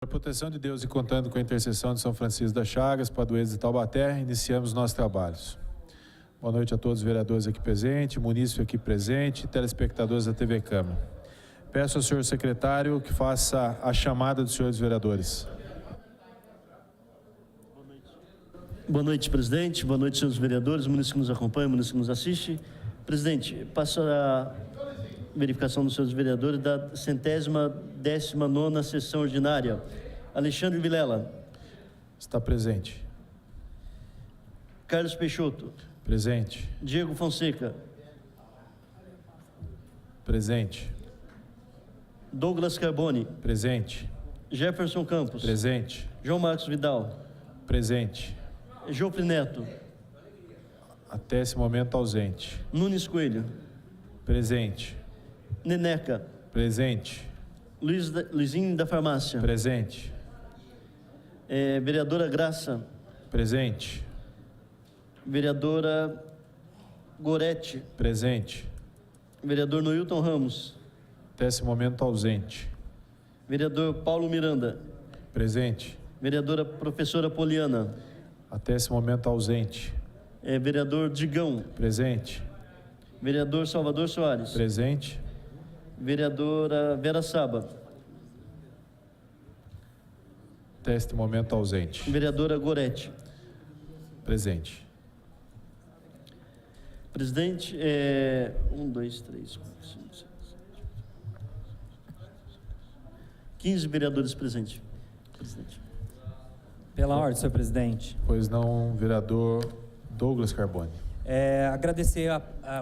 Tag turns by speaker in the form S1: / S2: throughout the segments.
S1: Por proteção de Deus e contando com a intercessão de São Francisco das Chagas, padroeiro de Taubaté, iniciamos nossos trabalhos. Boa noite a todos os vereadores aqui presentes, munícipe aqui presente, telespectadores da TV Câmara. Peço ao senhor secretário que faça a chamada dos senhores vereadores.
S2: Boa noite, presidente. Boa noite, senhores vereadores, munícipe que nos acompanha, munícipe que nos assiste. Presidente, passo a verificação dos senhores vereadores da 119ª sessão ordinária. Alexandre Vilela.
S1: Está presente.
S2: Carlos Peixoto.
S1: Presente.
S2: Diego Fonseca.
S1: Presente.
S2: Douglas Carboni.
S1: Presente.
S2: Jefferson Campos.
S1: Presente.
S2: João Marcos Vidal.
S1: Presente.
S2: Jofre Neto.
S1: Até esse momento ausente.
S2: Nunes Coelho.
S1: Presente.
S2: Neneca.
S1: Presente.
S2: Luizinho da Farmácia.
S1: Presente.
S2: Vereadora Graça.
S1: Presente.
S2: Vereadora Gorete.
S1: Presente.
S2: Vereador Noilton Ramos.
S1: Até esse momento ausente.
S2: Vereador Paulo Miranda.
S1: Presente.
S2: Vereadora Professora Poliana.
S1: Até esse momento ausente.
S2: Vereador Digão.
S1: Presente.
S2: Vereador Salvador Soares.
S1: Presente.
S2: Vereadora Vera Saba.
S1: Até este momento ausente.
S2: Vereadora Gorete.
S1: Presente.
S2: Presidente, 1, 2, 3, 4, 5, 6, 7, 15 vereadores presentes. Presidente.
S3: Pela ordem, senhor presidente.
S1: Pois não, vereador Douglas Carboni.
S3: Agradecer,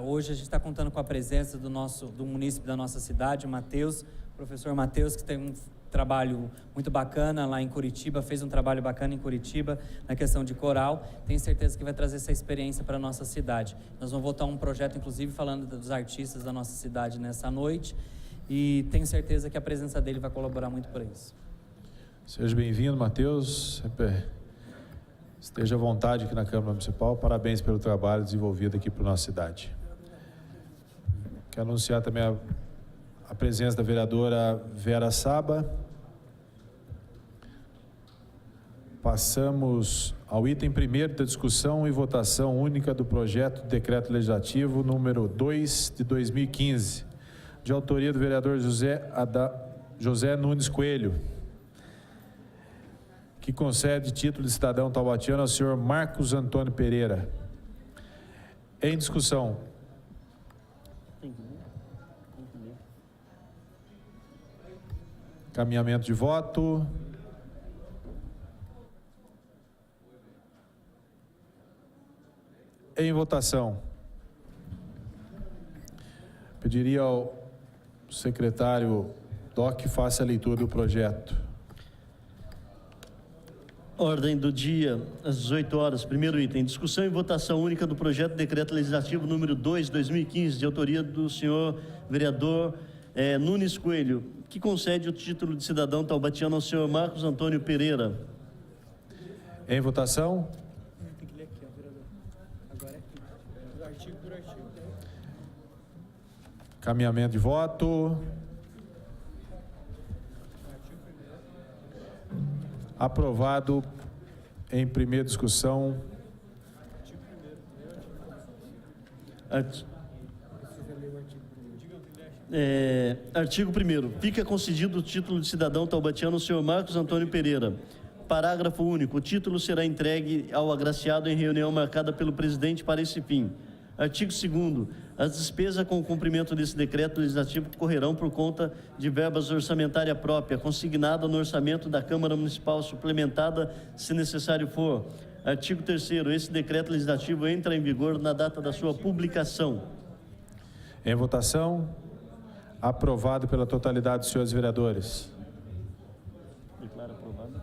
S3: hoje a gente está contando com a presença do munícipe da nossa cidade, Matheus, professor Matheus, que tem um trabalho muito bacana lá em Curitiba, fez um trabalho bacana em Curitiba na questão de coral. Tenho certeza que vai trazer essa experiência para a nossa cidade. Nós vamos votar um projeto, inclusive, falando dos artistas da nossa cidade nessa noite, e tenho certeza que a presença dele vai colaborar muito para isso.
S1: Seja bem-vindo, Matheus. Esteja à vontade aqui na Câmara Municipal. Parabéns pelo trabalho desenvolvido aqui para a nossa cidade. Quero anunciar também a presença da vereadora Vera Saba. Passamos ao item primeiro da discussão e votação única do projeto de decreto legislativo número 2 de 2015, de autoria do vereador José Nunes Coelho, que concede título de cidadão taubatiano ao senhor Marcos Antônio Pereira. Em discussão. Caminhamento de voto. Em votação. Pediria ao secretário Doc que faça a leitura do projeto.
S2: Ordem do dia, às 18 horas, primeiro item, discussão e votação única do projeto de decreto legislativo número 2 de 2015, de autoria do senhor vereador Nunes Coelho, que concede o título de cidadão taubatiano ao senhor Marcos Antônio Pereira.
S1: Em votação.
S3: Tem que ler aqui, vereador. Agora é aqui. Artigo por artigo.
S1: Caminhamento de voto. Aprovado em primeira discussão.
S2: Artigo 1º. Fica concedido o título de cidadão taubatiano ao senhor Marcos Antônio Pereira. Parágrafo único. O título será entregue ao agraciado em reunião marcada pelo presidente para esse fim. Artigo 2º. As despesas com o cumprimento desse decreto legislativo correrão por conta de verbas orçamentária própria, consignada no orçamento da Câmara Municipal, suplementada se necessário for. Artigo 3º. Esse decreto legislativo entra em vigor na data da sua publicação.
S1: Em votação. Aprovado pela totalidade dos senhores vereadores.
S2: Declara aprovado.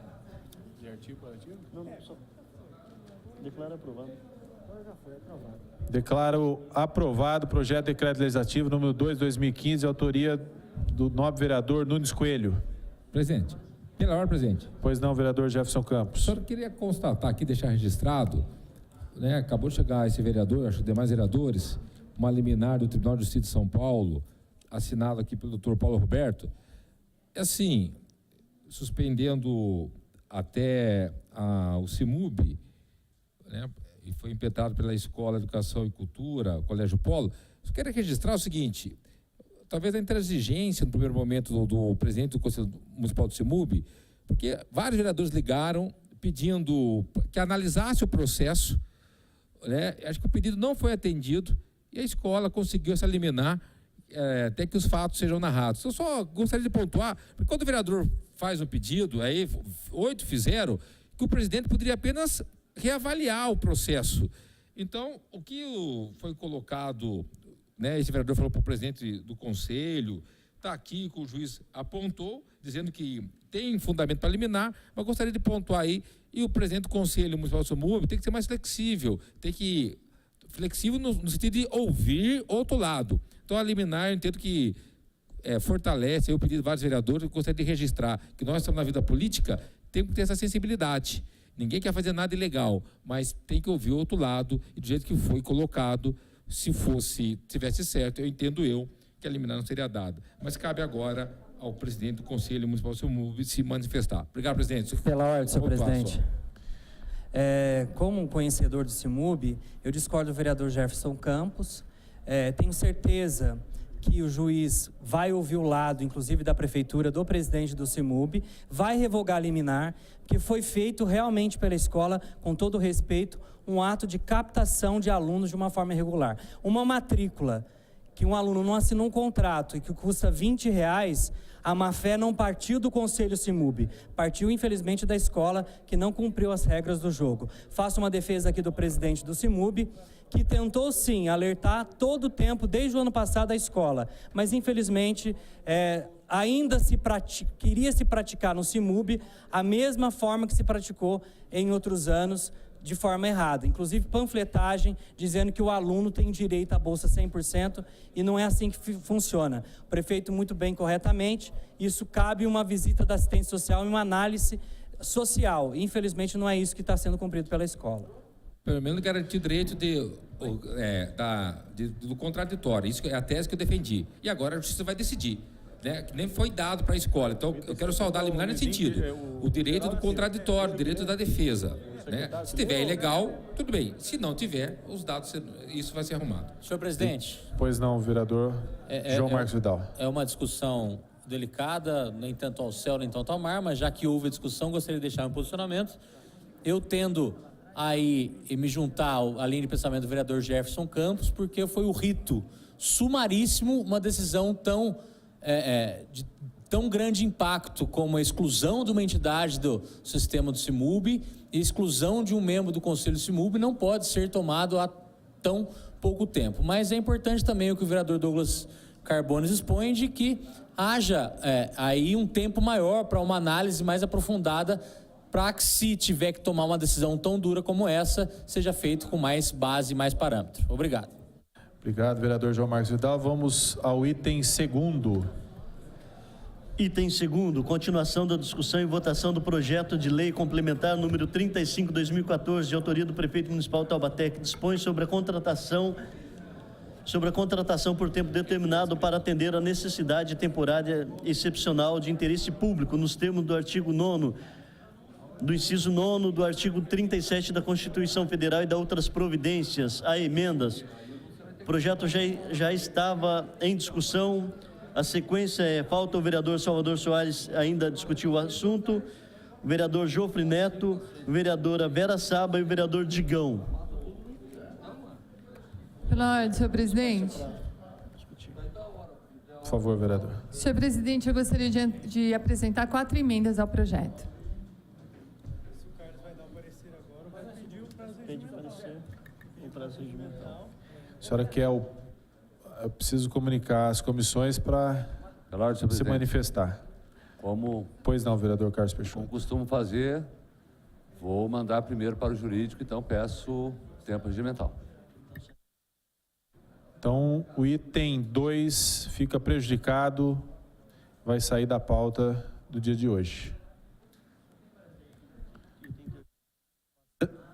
S1: De artigo por artigo?
S2: Não, só. Declara aprovado.
S4: Já foi aprovado.
S1: Declaro aprovado o projeto de decreto legislativo número 2/2015, autoria do nobre vereador Nunes Coelho.
S5: Presidente, pela ordem, presidente.
S1: Pois não, vereador Jefferson Campos.
S5: Só queria constatar aqui, deixar registrado, né, acabou de chegar esse vereador, acho que demais vereadores, uma liminar do Tribunal de Justiça de São Paulo, assinado aqui pelo doutor Paulo Roberto, assim, suspendendo até o CIMUB, né, e foi impetrado pela Escola de Educação e Cultura, Colégio Polo. Eu quero registrar o seguinte, talvez a intransigência no primeiro momento do presidente do Conselho Municipal do CIMUB, porque vários vereadores ligaram pedindo que analisasse o processo, né? Acho que o pedido não foi atendido e a escola conseguiu essa liminar até que os fatos sejam narrados. Eu só gostaria de pontuar, porque quando o vereador faz um pedido, aí 8 fizeram, que o presidente poderia apenas reavaliar o processo. Então, o que foi colocado, né, esse vereador falou para o presidente do conselho, está aqui, que o juiz apontou, dizendo que tem fundamento para liminar, mas gostaria de pontuar aí, e o presidente do conselho municipal do CIMUB tem que ser mais flexível, flexível no sentido de ouvir outro lado. Então, a liminar, eu entendo que fortalece o pedido de vários vereadores. Eu gostaria de registrar que nós estamos na vida política, temos que ter essa sensibilidade. Ninguém quer fazer nada ilegal, mas tem que ouvir o outro lado, e do jeito que foi colocado, se tivesse certo, eu entendo que a liminar não seria dada. Mas cabe agora ao presidente do Conselho Municipal do CIMUB se manifestar. Obrigado, presidente.
S3: Pela ordem, senhor presidente. Como conhecedor do CIMUB, eu discordo do vereador Jefferson Campos. Tenho certeza que o juiz vai ouvir o lado, inclusive da prefeitura, do presidente do CIMUB, vai revogar a liminar, que foi feito realmente pela escola, com todo respeito, um ato de captação de alunos de uma forma irregular. Uma matrícula que um aluno não assinou um contrato e que custa R$20, a má-fé não partiu do Conselho CIMUB, partiu, infelizmente, da escola, que não cumpriu as regras do jogo. Faço uma defesa aqui do presidente do CIMUB, que tentou, sim, alertar todo o tempo, desde o ano passado, a escola. Mas, infelizmente, ainda queria se praticar no CIMUB a mesma forma que se praticou em outros anos, de forma errada, inclusive panfletagem dizendo que o aluno tem direito à bolsa 100% e não é assim que funciona. O prefeito muito bem, corretamente, isso cabe uma visita da assistente social e uma análise social. Infelizmente não é isso que está sendo cumprido pela escola.
S5: Pelo menos garantir o direito do contraditório, isso é a tese que eu defendi. E agora a justiça vai decidir, né? Que nem foi dado para a escola. Então eu quero saudar a liminar nesse sentido, o direito do contraditório, o direito da defesa. Né? Se tiver ilegal, tudo bem. Se não tiver, os dados, isso vai ser arrumado.
S6: Senhor presidente.
S1: Pois não, vereador João Marcos Vidal.
S6: É uma discussão delicada, nem tanto ao céu, nem tanto ao mar, mas já que houve a discussão, gostaria de deixar um posicionamento. Eu tendo aí me juntar à linha de pensamento do vereador Jefferson Campos, porque foi o rito sumaríssimo, uma decisão de tão grande impacto como a exclusão de uma entidade do sistema do CIMUB e exclusão de um membro do Conselho do CIMUB não pode ser tomado há tão pouco tempo. Mas é importante também o que o vereador Douglas Carbones expõe, de que haja aí um tempo maior para uma análise mais aprofundada, para que, se tiver que tomar uma decisão tão dura como essa, seja feito com mais base e mais parâmetro. Obrigado.
S1: Obrigado, vereador João Marcos Vidal. Vamos ao item segundo.
S2: Item segundo, continuação da discussão e votação do projeto de lei complementar número 35/2014, de autoria do prefeito municipal de Taubaté, que dispõe sobre a contratação por tempo determinado para atender a necessidade temporária excepcional de interesse público, nos termos do artigo 9º, do inciso 9º do artigo 37 da Constituição Federal e da outras providências, a emendas. O projeto já estava em discussão. A sequência falta o vereador Salvador Soares ainda discutir o assunto, o vereador Jofre Neto, a vereadora Vera Saba e o vereador Digão.
S7: Pela ordem, senhor presidente.
S1: Por favor, vereador.
S7: Senhor presidente, eu gostaria de apresentar 4 emendas ao projeto.
S2: Pede parecer em prazo regimental.
S1: A senhora quer eu preciso comunicar às comissões para
S8: Pela ordem, senhor
S1: se
S8: presidente.
S1: manifestar.
S8: Como
S1: Pois não, vereador Carlos Peixoto.
S8: costumo fazer, vou mandar primeiro para o jurídico, então peço tempo regimental.
S1: Então, o item 2 fica prejudicado, vai sair da pauta do dia de hoje.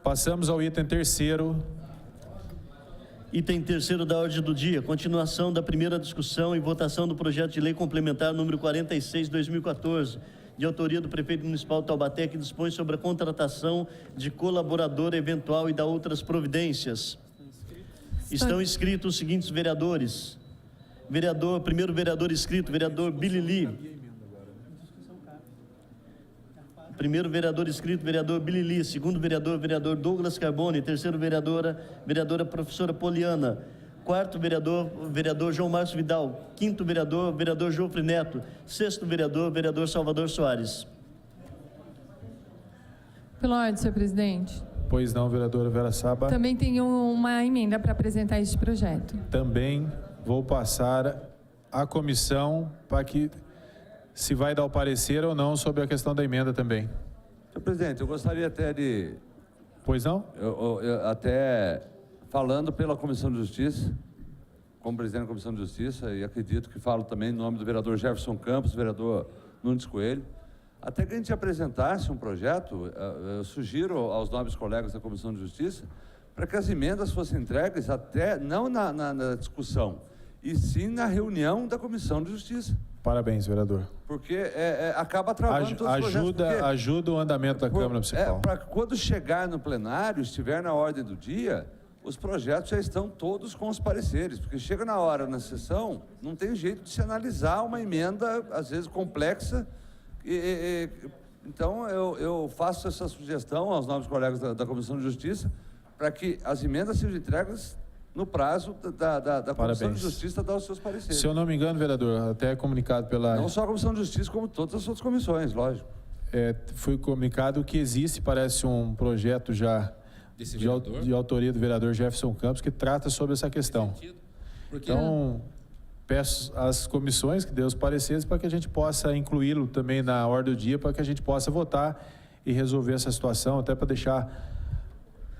S1: Passamos ao item 3º.
S2: Item 3º da ordem do dia, continuação da primeira discussão e votação do projeto de lei complementar número 46/2014, de autoria do prefeito municipal de Taubaté, que dispõe sobre a contratação de colaborador eventual e da outras providências. Estão inscritos os seguintes vereadores. Primeiro vereador inscrito, vereador Billy Lee. Primeiro vereador inscrito, vereador Billy Lee. Segundo vereador, vereador Douglas Carbone. Terceiro vereadora professora Poliana. Quarto vereador, vereador João Márcio Vidal. Quinto vereador, vereador Jofre Neto. Sexto vereador, vereador Salvador Soares.
S7: Pela ordem, senhor presidente.
S1: Pois não, vereadora Vera Saba.
S7: Também tenho uma emenda para apresentar este projeto.
S1: Também vou passar à comissão para que se vai dar o parecer ou não sobre a questão da emenda também.
S8: Senhor presidente, eu gostaria até de...
S1: Pois não?
S8: Eu até falando pela Comissão de Justiça, como presidente da Comissão de Justiça, e acredito que falo também em nome do vereador Jefferson Campos, vereador Nunes Coelho, até que a gente apresentasse um projeto, eu sugiro aos nobres colegas da Comissão de Justiça, para que as emendas fossem entregues até, não na discussão, e sim na reunião da Comissão de Justiça.
S1: Parabéns, vereador.
S8: Porque acaba travando todos os projetos.
S1: Ajuda o andamento da Câmara Municipal.
S8: Para quando chegar no plenário, estiver na ordem do dia, os projetos já estão todos com os pareceres, porque chega na hora, na sessão, não tem jeito de se analisar uma emenda, às vezes complexa. Então, eu faço essa sugestão aos novos colegas da Comissão de Justiça, para que as emendas sejam entregues no prazo da Comissão de Justiça dar os seus pareceres.
S1: Se eu não me engano, vereador, até comunicado pela...
S8: Não só a Comissão de Justiça, como todas as outras comissões, lógico.
S1: Foi comunicado que existe, parece, um projeto já de autoria do vereador Jefferson Campos que trata sobre essa questão. Então, peço às comissões que dê os pareceres para que a gente possa incluí-lo também na ordem do dia, para que a gente possa votar e resolver essa situação, até para deixar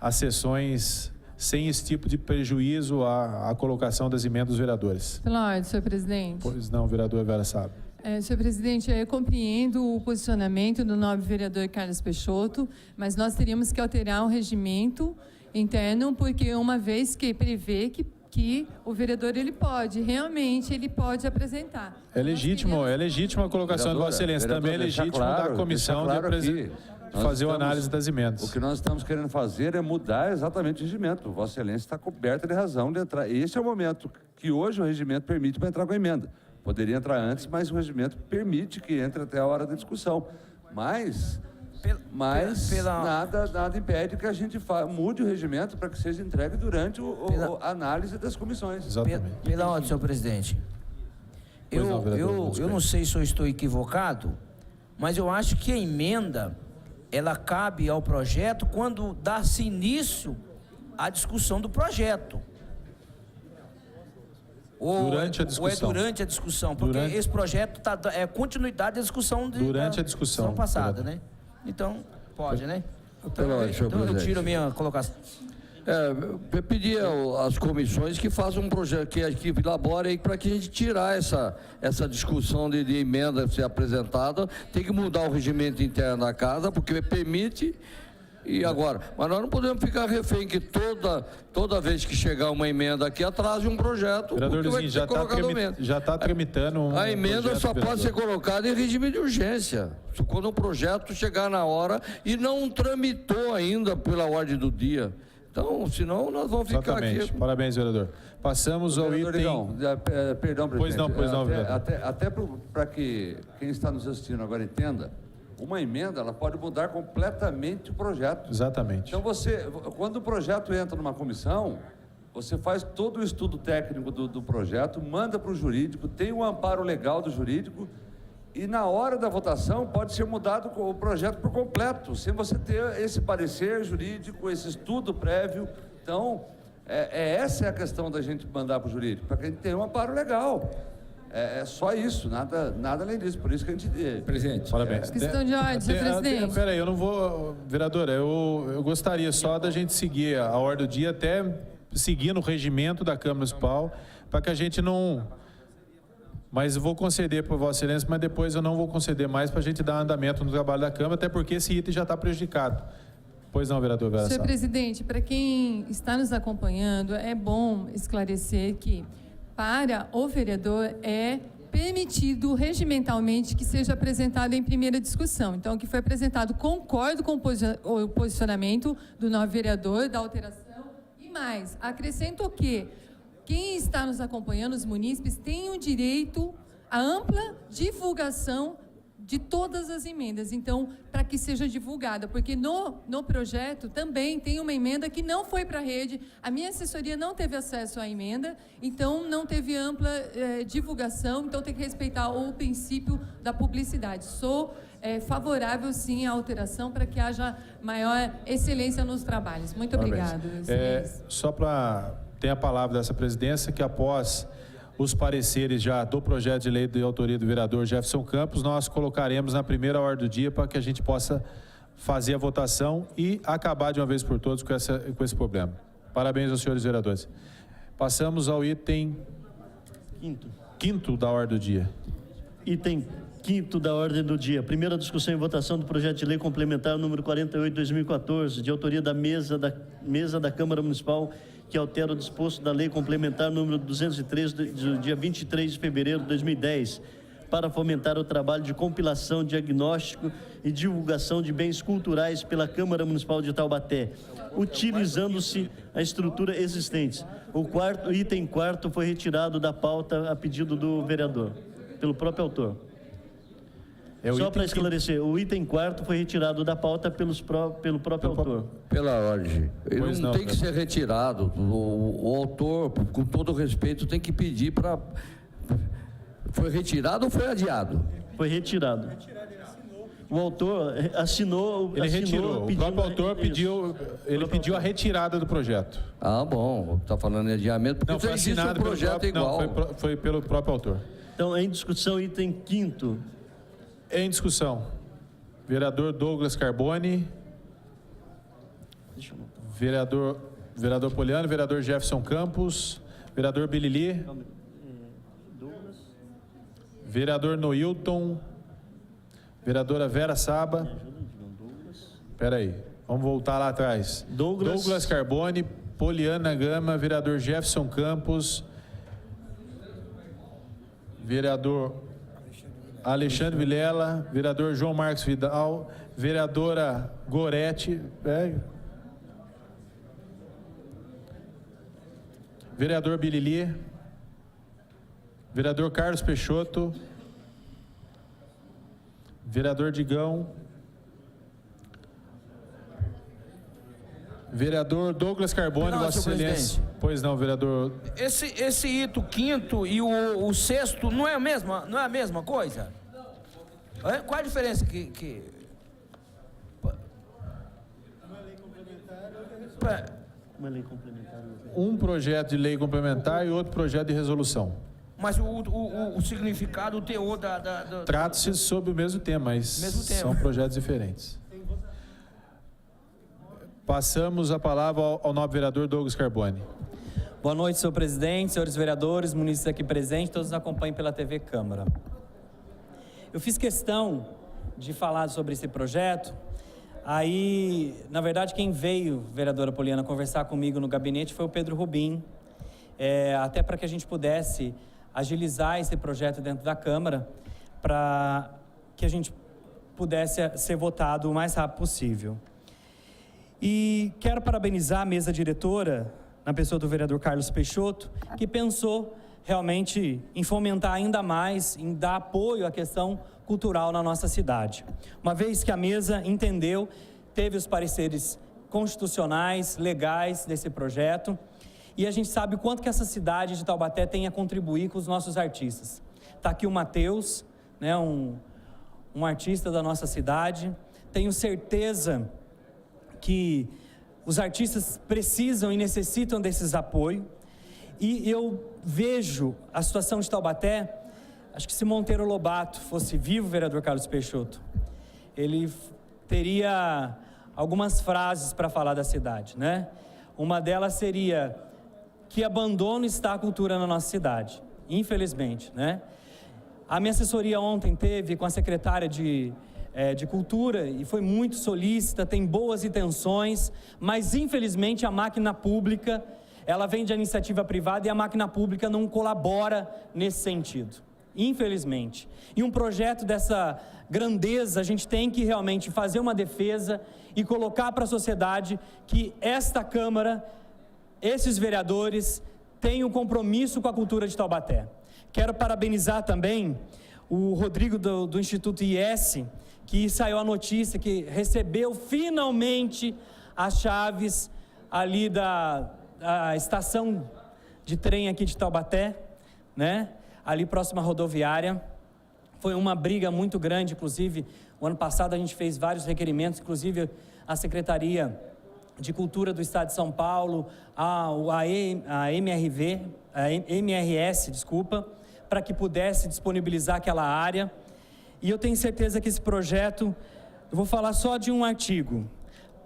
S1: as sessões sem esse tipo de prejuízo à colocação das emendas dos vereadores.
S7: Pela ordem, senhor presidente.
S1: Pois não, vereador Vera Saba.
S7: Senhor presidente, eu compreendo o posicionamento do nobre vereador Carlos Peixoto, mas nós teríamos que alterar o regimento interno, porque uma vez que prevê que o vereador ele pode apresentar.
S1: É legítima a colocação do Vossa Excelência, também é legítimo da comissão fazer a análise das emendas.
S8: O que nós estamos querendo fazer é mudar exatamente o regimento. Vossa Excelência está coberta de razão de entrar. Este é o momento que hoje o regimento permite para entrar com a emenda. Poderia entrar antes, mas o regimento permite que entre até a hora da discussão. Mas nada impede que a gente mude o regimento para que seja entregue durante a análise das comissões.
S1: Exatamente.
S9: Pela ordem, senhor presidente. Eu não sei se eu estou equivocado, mas eu acho que a emenda, ela cabe ao projeto quando dá-se início à discussão do projeto.
S1: Durante a discussão.
S9: Ou é durante a discussão, porque esse projeto é continuidade da discussão
S1: durante a discussão
S9: passada, né? Então, pode, né? Então eu tiro a minha colocação.
S10: Eu pedi às comissões que façam um projeto, que elaborem para que a gente tirar essa discussão de emenda ser apresentada. Tem que mudar o regimento interno da casa, porque permite. E agora, mas nós não podemos ficar refém que toda vez que chegar uma emenda aqui atrase um projeto.
S1: Vereador Luizinho, já está tramitando
S10: a emenda só pode ser colocada em regime de urgência, quando um projeto chegar na hora e não tramitou ainda pela ordem do dia. Então, senão nós vamos ficar aqui.
S1: Parabéns, vereador. Passamos ao item...
S8: Perdão, presidente.
S1: Pois não, vereador.
S8: Até para que quem está nos assistindo agora entenda, uma emenda, ela pode mudar completamente o projeto.
S1: Exatamente.
S8: Então, quando o projeto entra numa comissão, você faz todo o estudo técnico do projeto, manda para o jurídico, tem um amparo legal do jurídico, e na hora da votação pode ser mudado o projeto por completo, sem você ter esse parecer jurídico, esse estudo prévio. Então, essa é a questão da gente mandar para o jurídico, para que a gente tenha um amparo legal. É só isso, nada além disso. Por isso que a gente...
S5: Presidente.
S1: Parabéns.
S7: Questão de ordem, senhor presidente.
S1: Peraí, eu não vou... Vereadora, eu gostaria só da gente seguir a ordem do dia, até seguindo o regimento da Câmara Municipal, para que a gente não... Mas eu vou conceder para Vossa Excelência, mas depois eu não vou conceder mais para a gente dar andamento no trabalho da Câmara, até porque esse item já está prejudicado. Pois não, vereador Vera
S7: Senhor
S1: Sá.
S7: presidente, para quem está nos acompanhando, é bom esclarecer que para o vereador é permitido regimentalmente que seja apresentado em primeira discussão. Então, o que foi apresentado, concordo com o posicionamento do novo vereador, da alteração, e mais, acrescento que quem está nos acompanhando, os munícipes, têm o direito à ampla divulgação de todas as emendas, então, para que seja divulgada, porque no projeto também tem uma emenda que não foi para a rede, a minha assessoria não teve acesso à emenda, então não teve ampla divulgação, então tem que respeitar o princípio da publicidade. Sou favorável, sim, à alteração para que haja maior excelência nos trabalhos. Muito obrigado.
S1: Só para ter a palavra dessa presidência, que após os pareceres já do projeto de lei de autoria do vereador Jefferson Campos, nós colocaremos na primeira ordem do dia para que a gente possa fazer a votação e acabar de uma vez por todas com esse problema. Parabéns aos senhores vereadores. Passamos ao item quinto da ordem do dia.
S2: Item quinto da ordem do dia. Primeira discussão e votação do projeto de lei complementar número 48/2014, de autoria da mesa da Câmara Municipal, que altera o disposto da lei complementar número 203 do dia 23 de fevereiro de 2010, para fomentar o trabalho de compilação, diagnóstico e divulgação de bens culturais pela Câmara Municipal de Taubaté, utilizando-se a estrutura existente. O item quarto foi retirado da pauta a pedido do vereador, pelo próprio autor. Só para esclarecer, o item quarto foi retirado da pauta pelo próprio autor.
S10: Pela ordem. Ele não tem que ser retirado. O autor, com todo respeito, tem que pedir para... Foi retirado ou foi adiado?
S2: Foi retirado. O autor assinou...
S1: Ele retirou. O próprio autor pediu a retirada do projeto.
S10: Ah, bom. Está falando em adiamento.
S1: Não, foi assinado
S10: pelo projeto igual.
S1: Não, foi pelo próprio autor.
S2: Então, em discussão, item quinto.
S1: Em discussão, vereador Douglas Carboni, vereador Poliano, vereador Jefferson Campos, vereador Bilili, vereador Noilton, vereadora Vera Saba. Espera aí, vamos voltar lá atrás. Douglas Carboni, Poliana Gama, vereador Jefferson Campos, vereador Alexandre Vilela, vereador João Marcos Vidal, vereadora Goretti, vereador Bilili, vereador Carlos Peixoto, vereador Digão, vereador Douglas Carboni, Vossa Excelência. Pois não, vereador.
S9: Esse item quinto e o sexto não é a mesma coisa? Qual a diferença que...
S2: Uma lei complementar.
S1: Um projeto de lei complementar e outro projeto de resolução.
S9: Mas o significado, o teor
S1: Trata-se sobre o mesmo tema, mas são projetos diferentes. Passamos a palavra ao nobre vereador Douglas Carboni.
S3: Boa noite, senhor presidente, senhores vereadores, munícipes aqui presentes, todos nos acompanham pela TV Câmara. Eu fiz questão de falar sobre esse projeto. Aí, na verdade, quem veio, vereadora Poliana, conversar comigo no gabinete foi o Pedro Rubim, até para que a gente pudesse agilizar esse projeto dentro da Câmara, para que a gente pudesse ser votado o mais rápido possível. E quero parabenizar a mesa diretora, na pessoa do vereador Carlos Peixoto, que pensou realmente em fomentar ainda mais, em dar apoio à questão cultural na nossa cidade. Uma vez que a mesa entendeu, teve os pareceres constitucionais, legais desse projeto, e a gente sabe o quanto que essa cidade de Taubaté tem a contribuir com os nossos artistas. Está aqui o Matheus, né, um artista da nossa cidade. Tenho certeza que os artistas precisam e necessitam desses apoios. E eu vejo a situação de Taubaté, acho que se Monteiro Lobato fosse vivo, vereador Carlos Peixoto, ele teria algumas frases para falar da cidade, né? Uma delas seria: que abandono está a cultura na nossa cidade, infelizmente, né? A minha assessoria ontem teve com a secretária de Cultura e foi muito solícita, tem boas intenções, mas infelizmente a máquina pública, ela vem de iniciativa privada e a máquina pública não colabora nesse sentido, infelizmente. E um projeto dessa grandeza, a gente tem que realmente fazer uma defesa e colocar para a sociedade que esta Câmara, esses vereadores, têm um compromisso com a cultura de Taubaté. Quero parabenizar também o Rodrigo do Instituto IS, que saiu a notícia que recebeu finalmente as chaves ali da estação de trem aqui de Taubaté, né? Ali próxima à rodoviária. Foi uma briga muito grande, inclusive, o ano passado a gente fez vários requerimentos, inclusive a Secretaria de Cultura do Estado de São Paulo, a MRS, para que pudesse disponibilizar aquela área. E eu tenho certeza que esse projeto, eu vou falar só de um artigo: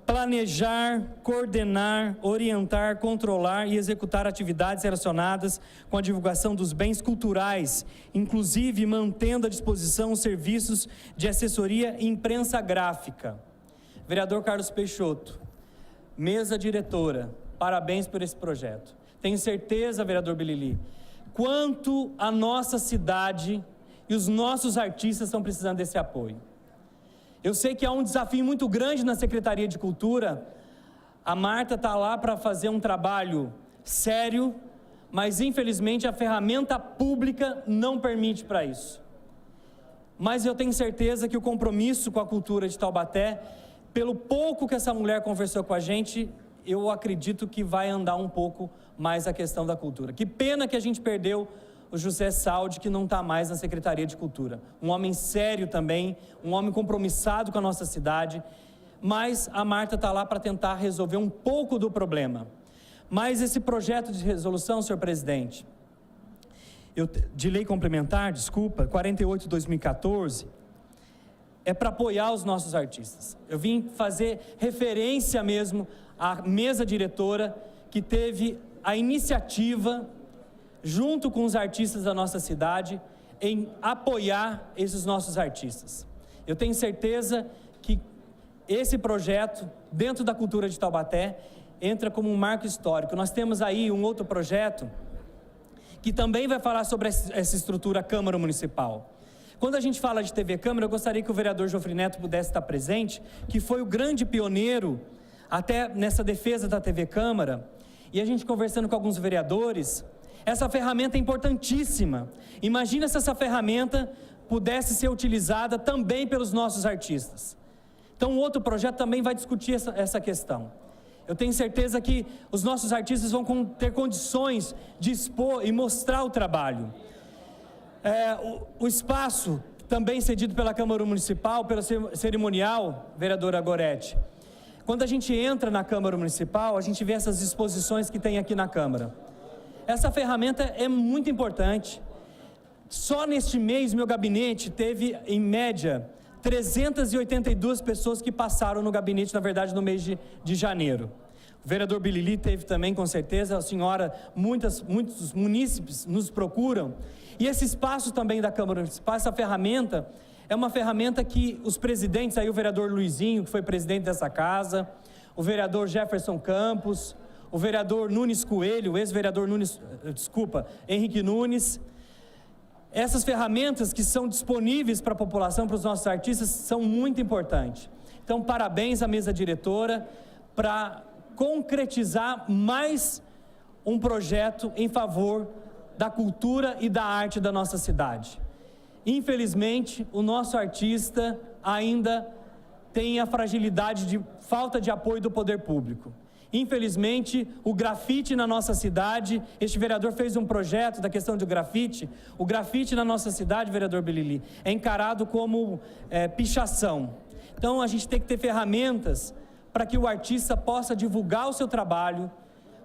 S3: planejar, coordenar, orientar, controlar e executar atividades relacionadas com a divulgação dos bens culturais, inclusive mantendo à disposição os serviços de assessoria e imprensa gráfica. Vereador Carlos Peixoto, mesa diretora, parabéns por esse projeto. Tenho certeza, vereador Bilili, quanto a nossa cidade e os nossos artistas estão precisando desse apoio. Eu sei que há um desafio muito grande na Secretaria de Cultura. A Marta está lá para fazer um trabalho sério, mas infelizmente a ferramenta pública não permite para isso. Mas eu tenho certeza que o compromisso com a cultura de Taubaté, pelo pouco que essa mulher conversou com a gente, eu acredito que vai andar um pouco mais a questão da cultura. Que pena que a gente perdeu o José Saldi, que não está mais na Secretaria de Cultura. Um homem sério também, um homem compromissado com a nossa cidade, mas a Marta está lá para tentar resolver um pouco do problema. Mas esse projeto de resolução, senhor presidente, de lei complementar, 48/2014, é para apoiar os nossos artistas. Eu vim fazer referência mesmo à mesa diretora que teve a iniciativa, junto com os artistas da nossa cidade, em apoiar esses nossos artistas. Eu tenho certeza que esse projeto, dentro da cultura de Taubaté, entra como um marco histórico. Nós temos aí um outro projeto que também vai falar sobre essa estrutura Câmara Municipal. Quando a gente fala de TV Câmara, eu gostaria que o vereador Jofre Neto pudesse estar presente, que foi o grande pioneiro até nessa defesa da TV Câmara, e a gente conversando com alguns vereadores. Essa ferramenta é importantíssima. Imagina se essa ferramenta pudesse ser utilizada também pelos nossos artistas. Então, um outro projeto também vai discutir essa questão. Eu tenho certeza que os nossos artistas vão ter condições de expor e mostrar o trabalho. O espaço também cedido pela Câmara Municipal, pelo cerimonial, vereadora Goretti. Quando a gente entra na Câmara Municipal, a gente vê essas exposições que tem aqui na Câmara. Essa ferramenta é muito importante. Só neste mês, meu gabinete teve, em média, 382 pessoas que passaram no gabinete, na verdade, no mês de janeiro. O vereador Bilili teve também, com certeza. A senhora, muitos munícipes nos procuram. E esse espaço também da Câmara Municipal, essa ferramenta, é uma ferramenta que os presidentes, aí o vereador Luizinho, que foi presidente dessa casa, o vereador Jefferson Campos, o vereador Nunes Coelho, o ex-vereador Henrique Nunes. Essas ferramentas que são disponíveis para a população, para os nossos artistas, são muito importantes. Então, parabéns à mesa diretora para concretizar mais um projeto em favor da cultura e da arte da nossa cidade. Infelizmente, o nosso artista ainda tem a fragilidade de falta de apoio do poder público. Infelizmente, o grafite na nossa cidade, este vereador fez um projeto da questão do grafite. O grafite na nossa cidade, vereador Belili, é encarado como pichação. Então, a gente tem que ter ferramentas para que o artista possa divulgar o seu trabalho,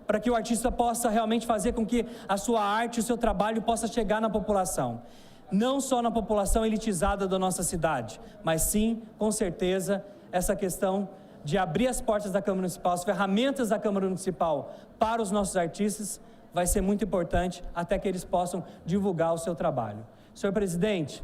S3: para que o artista possa realmente fazer com que a sua arte, o seu trabalho possa chegar na população. Não só na população elitizada da nossa cidade, mas sim, com certeza, essa questão de abrir as portas da Câmara Municipal, as ferramentas da Câmara Municipal para os nossos artistas, vai ser muito importante até que eles possam divulgar o seu trabalho. Senhor presidente,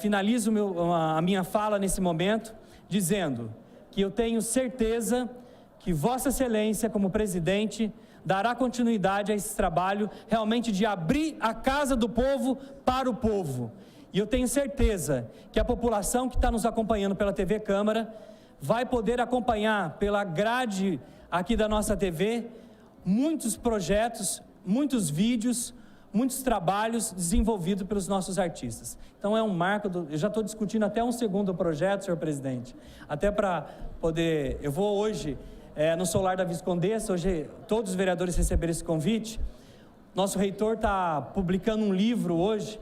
S3: finalizo a minha fala nesse momento, dizendo que eu tenho certeza que Vossa Excelência, como presidente, dará continuidade a esse trabalho, realmente de abrir a casa do povo para o povo. E eu tenho certeza que a população que está nos acompanhando pela TV Câmara vai poder acompanhar pela grade aqui da nossa TV muitos projetos, muitos vídeos, muitos trabalhos desenvolvidos pelos nossos artistas. Então é um marco, eu já estou discutindo até um segundo projeto, senhor presidente, até para poder, eu vou hoje no Solar da Viscondessa, hoje todos os vereadores receberam esse convite. Nosso reitor está publicando um livro hoje.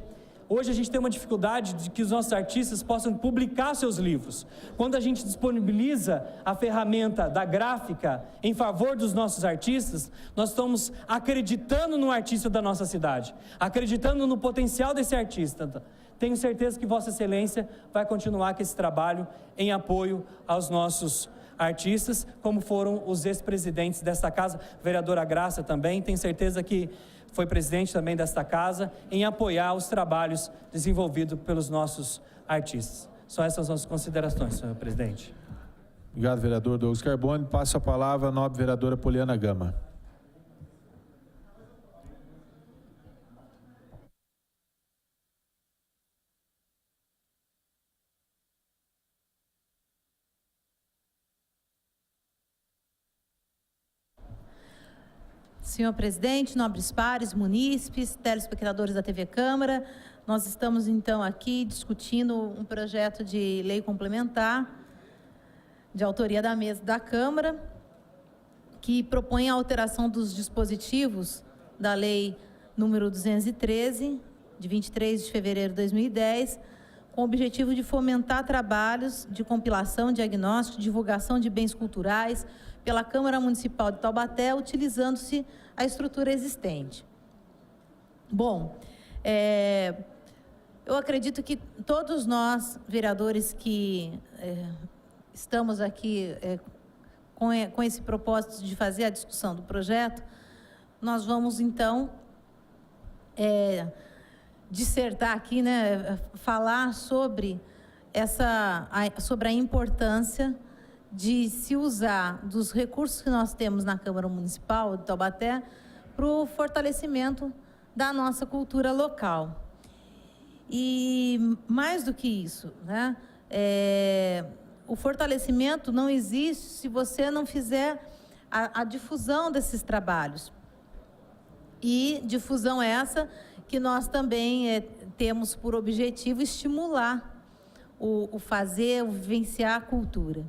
S3: Hoje a gente tem uma dificuldade de que os nossos artistas possam publicar seus livros. Quando a gente disponibiliza a ferramenta da gráfica em favor dos nossos artistas, nós estamos acreditando no artista da nossa cidade, acreditando no potencial desse artista. Tenho certeza que Vossa Excelência vai continuar com esse trabalho em apoio aos nossos artistas, como foram os ex-presidentes desta casa, vereadora Graça também, tenho certeza que foi presidente também desta casa, em apoiar os trabalhos desenvolvidos pelos nossos artistas. São essas as nossas considerações, senhor presidente.
S1: Obrigado, vereador Douglas Carbone. Passo a palavra à nobre vereadora Poliana Gama.
S11: Senhor presidente, nobres pares, munícipes, telespectadores da TV Câmara, nós estamos então aqui discutindo um projeto de lei complementar de autoria da mesa da Câmara, que propõe a alteração dos dispositivos da lei número 213, de 23 de fevereiro de 2010, com o objetivo de fomentar trabalhos de compilação, diagnóstico e divulgação de bens culturais pela Câmara Municipal de Taubaté, utilizando-se a estrutura existente. Bom, eu acredito que todos nós, vereadores que estamos aqui com esse propósito de fazer a discussão do projeto, nós vamos, então, dissertar aqui, né, falar sobre a importância de se usar dos recursos que nós temos na Câmara Municipal de Taubaté para o fortalecimento da nossa cultura local. E mais do que isso, né, o fortalecimento não existe se você não fizer a difusão desses trabalhos. E difusão essa que nós também temos por objetivo estimular o fazer, o vivenciar a cultura.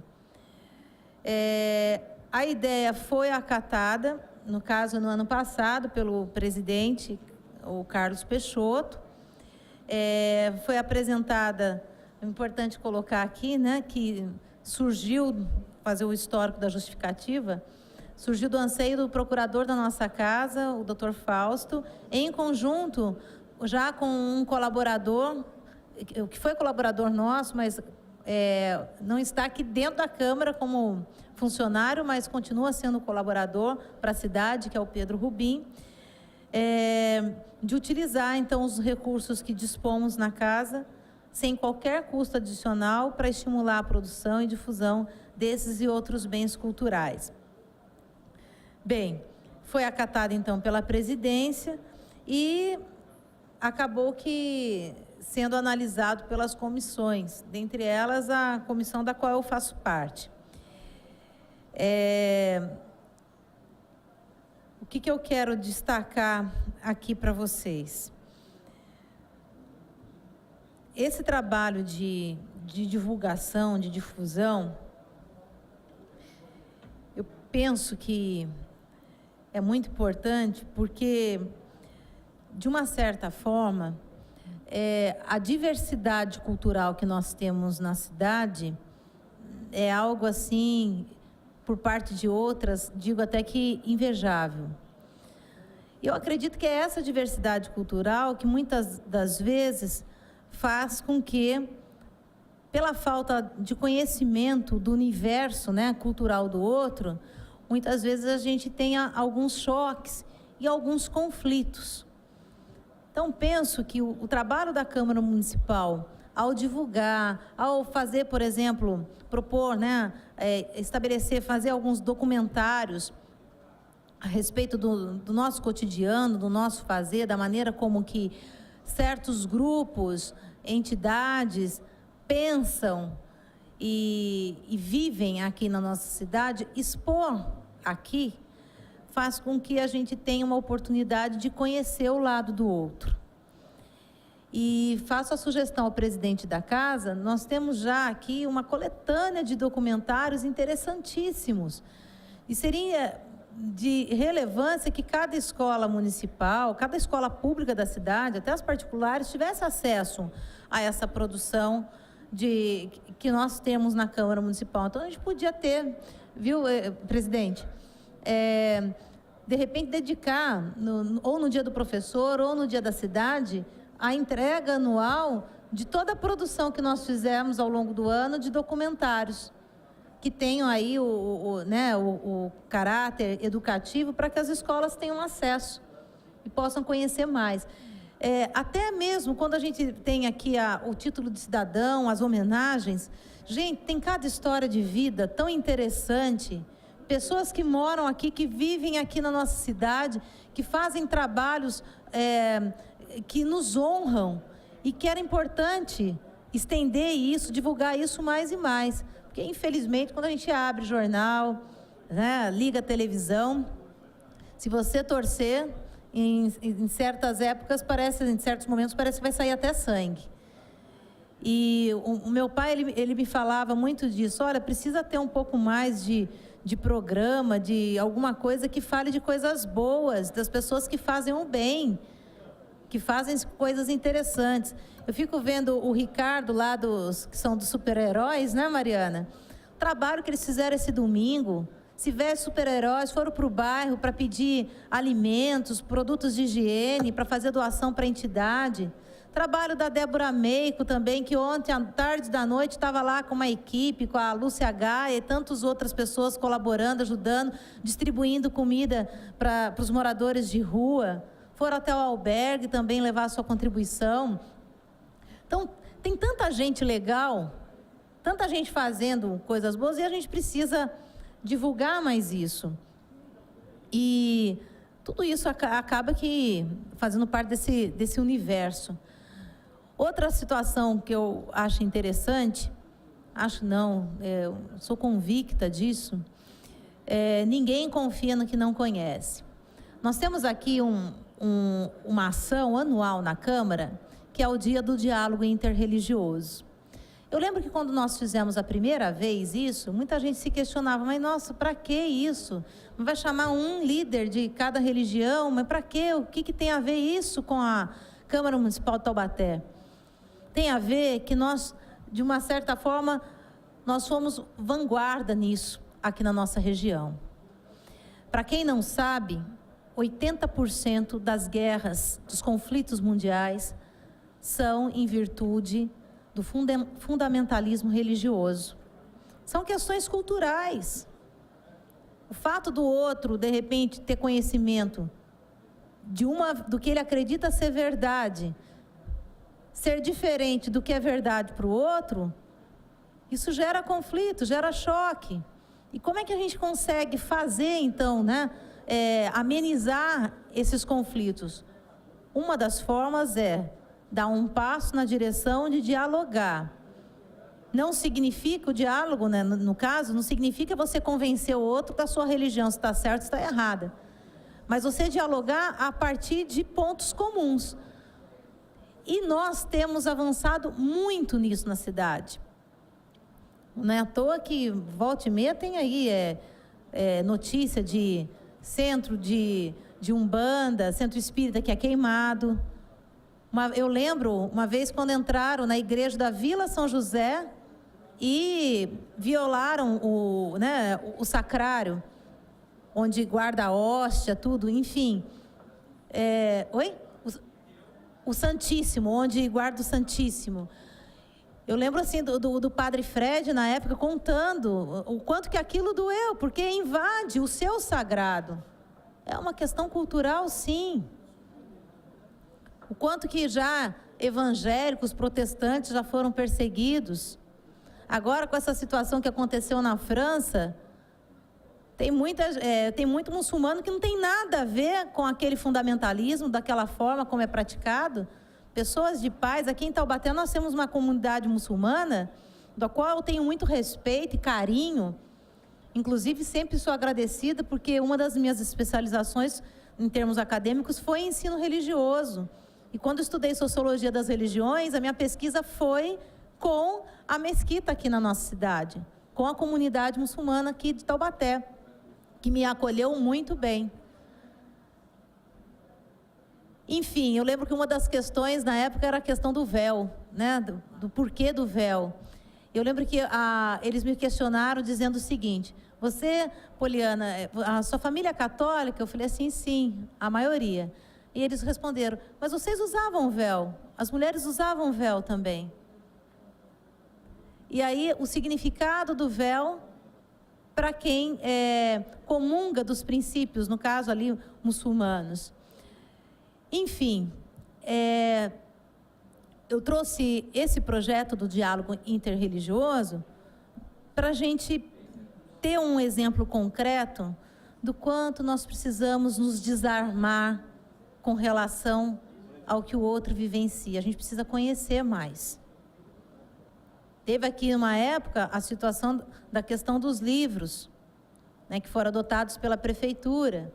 S11: A ideia foi acatada, no caso, no ano passado, pelo presidente, o Carlos Peixoto. Foi apresentada, é importante colocar aqui, né, que surgiu, fazer o histórico da justificativa, surgiu do anseio do procurador da nossa casa, o Dr. Fausto, em conjunto já com um colaborador, que foi colaborador nosso, mas não está aqui dentro da Câmara como funcionário, mas continua sendo colaborador para a cidade, que é o Pedro Rubim, de utilizar, então, os recursos que dispomos na casa, sem qualquer custo adicional, para estimular a produção e difusão desses e outros bens culturais. Bem, foi acatada, então, pela presidência e acabou que sendo analisado pelas comissões, dentre elas a comissão da qual eu faço parte. O que eu quero destacar aqui para vocês? Esse trabalho de divulgação, de difusão, penso que é muito importante porque, de uma certa forma, a diversidade cultural que nós temos na cidade é algo assim, por parte de outras, digo até que invejável. Eu acredito que é essa diversidade cultural que muitas das vezes faz com que, pela falta de conhecimento do universo, né, cultural do outro, muitas vezes a gente tenha alguns choques e alguns conflitos. Então, penso que o trabalho da Câmara Municipal, ao divulgar, ao fazer, por exemplo, propor, né, estabelecer, fazer alguns documentários a respeito do nosso cotidiano, do nosso fazer, da maneira como que certos grupos, entidades pensam e vivem aqui na nossa cidade, expor aqui faz com que a gente tenha uma oportunidade de conhecer o lado do outro. E faço a sugestão ao presidente da casa, nós temos já aqui uma coletânea de documentários interessantíssimos. E seria de relevância que cada escola municipal, cada escola pública da cidade, até as particulares, tivesse acesso a essa produção que nós temos na Câmara Municipal. Então, a gente podia ter, viu, presidente, de repente dedicar, ou no dia do professor, ou no dia da cidade, a entrega anual de toda a produção que nós fizemos ao longo do ano de documentários, que tenham aí o caráter educativo para que as escolas tenham acesso e possam conhecer mais. Até mesmo quando a gente tem aqui o título de cidadão, as homenagens, gente, tem cada história de vida tão interessante, pessoas que moram aqui, que vivem aqui na nossa cidade, que fazem trabalhos que nos honram e que era importante estender isso, divulgar isso mais e mais. Porque, infelizmente, quando a gente abre jornal, né, liga a televisão, se você torcer, em certas épocas, em certos momentos, parece que vai sair até sangue. E o meu pai, ele me falava muito disso, olha, precisa ter um pouco mais de programa, de alguma coisa que fale de coisas boas, das pessoas que fazem o bem, que fazem coisas interessantes. Eu fico vendo o Ricardo lá, que são dos super-heróis, né, Mariana? O trabalho que eles fizeram esse domingo, se veste super-heróis, foram para o bairro para pedir alimentos, produtos de higiene, para fazer doação para a entidade. Trabalho da Débora Meico também, que ontem, à tarde da noite, estava lá com uma equipe, com a Lúcia Gaia e tantas outras pessoas colaborando, ajudando, distribuindo comida para os moradores de rua. Foram até o albergue também levar a sua contribuição. Então, tem tanta gente legal, tanta gente fazendo coisas boas, e a gente precisa divulgar mais isso. E tudo isso acaba que fazendo parte desse universo. Outra situação que eu acho interessante, eu sou convicta disso, ninguém confia no que não conhece. Nós temos aqui uma ação anual na Câmara, que é o Dia do Diálogo Interreligioso. Eu lembro que quando nós fizemos a primeira vez isso, muita gente se questionava, mas nossa, para que isso? Não vai chamar um líder de cada religião, mas para quê? O que tem a ver isso com a Câmara Municipal de Taubaté? Tem a ver que nós, de uma certa forma, nós fomos vanguarda nisso, aqui na nossa região. Para quem não sabe, 80% das guerras, dos conflitos mundiais, são em virtude do fundamentalismo religioso. São questões culturais. O fato do outro, de repente, ter conhecimento do que ele acredita ser verdade, ser diferente do que é verdade para o outro, isso gera conflito, gera choque. E como é que a gente consegue fazer, então, né, amenizar esses conflitos? Uma das formas é dar um passo na direção de dialogar. Não significa o diálogo, né, no caso, não significa você convencer o outro da sua religião, se está certo, se está errada. Mas você dialogar a partir de pontos comuns. E nós temos avançado muito nisso na cidade. Não é à toa que volta e meia tem aí notícia de centro de Umbanda, centro espírita que é queimado. Eu lembro uma vez quando entraram na igreja da Vila São José e violaram o sacrário, onde guarda a hóstia, tudo, enfim. O Santíssimo, onde guarda o Santíssimo. Eu lembro assim do padre Fred, na época, contando o quanto que aquilo doeu, porque invade o seu sagrado. É uma questão cultural, sim. O quanto que já evangélicos, protestantes já foram perseguidos. Agora, com essa situação que aconteceu na França, tem muito muçulmano que não tem nada a ver com aquele fundamentalismo, daquela forma como é praticado. Pessoas de paz, aqui em Taubaté nós temos uma comunidade muçulmana, da qual eu tenho muito respeito e carinho. Inclusive, sempre sou agradecida, porque uma das minhas especializações, em termos acadêmicos, foi ensino religioso. E quando eu estudei Sociologia das Religiões, a minha pesquisa foi com a mesquita aqui na nossa cidade, com a comunidade muçulmana aqui de Taubaté, que me acolheu muito bem. Enfim, eu lembro que uma das questões na época era a questão do véu, né? Do porquê do véu. Eu lembro que eles me questionaram dizendo o seguinte: você, Poliana, a sua família é católica? Eu falei assim, sim, a maioria. E eles responderam, mas vocês usavam véu? As mulheres usavam véu também. E aí, o significado do véu, para quem comunga dos princípios, no caso ali, muçulmanos. Enfim, eu trouxe esse projeto do diálogo interreligioso para a gente ter um exemplo concreto do quanto nós precisamos nos desarmar com relação ao que o outro vivencia. A gente precisa conhecer mais. Teve aqui uma época a situação da questão dos livros, né, que foram adotados pela prefeitura.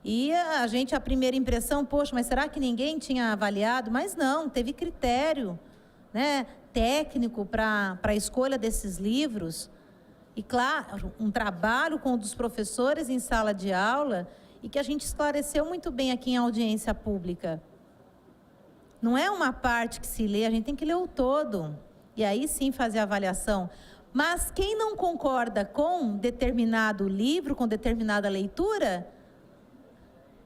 S11: E a primeira impressão, poxa, mas será que ninguém tinha avaliado? Mas não, teve critério, né, técnico para a escolha desses livros. E, claro, um trabalho com um dos professores em sala de aula e que a gente esclareceu muito bem aqui em audiência pública. Não é uma parte que se lê, a gente tem que ler o todo. E aí sim fazer a avaliação. Mas quem não concorda com determinado livro, com determinada leitura,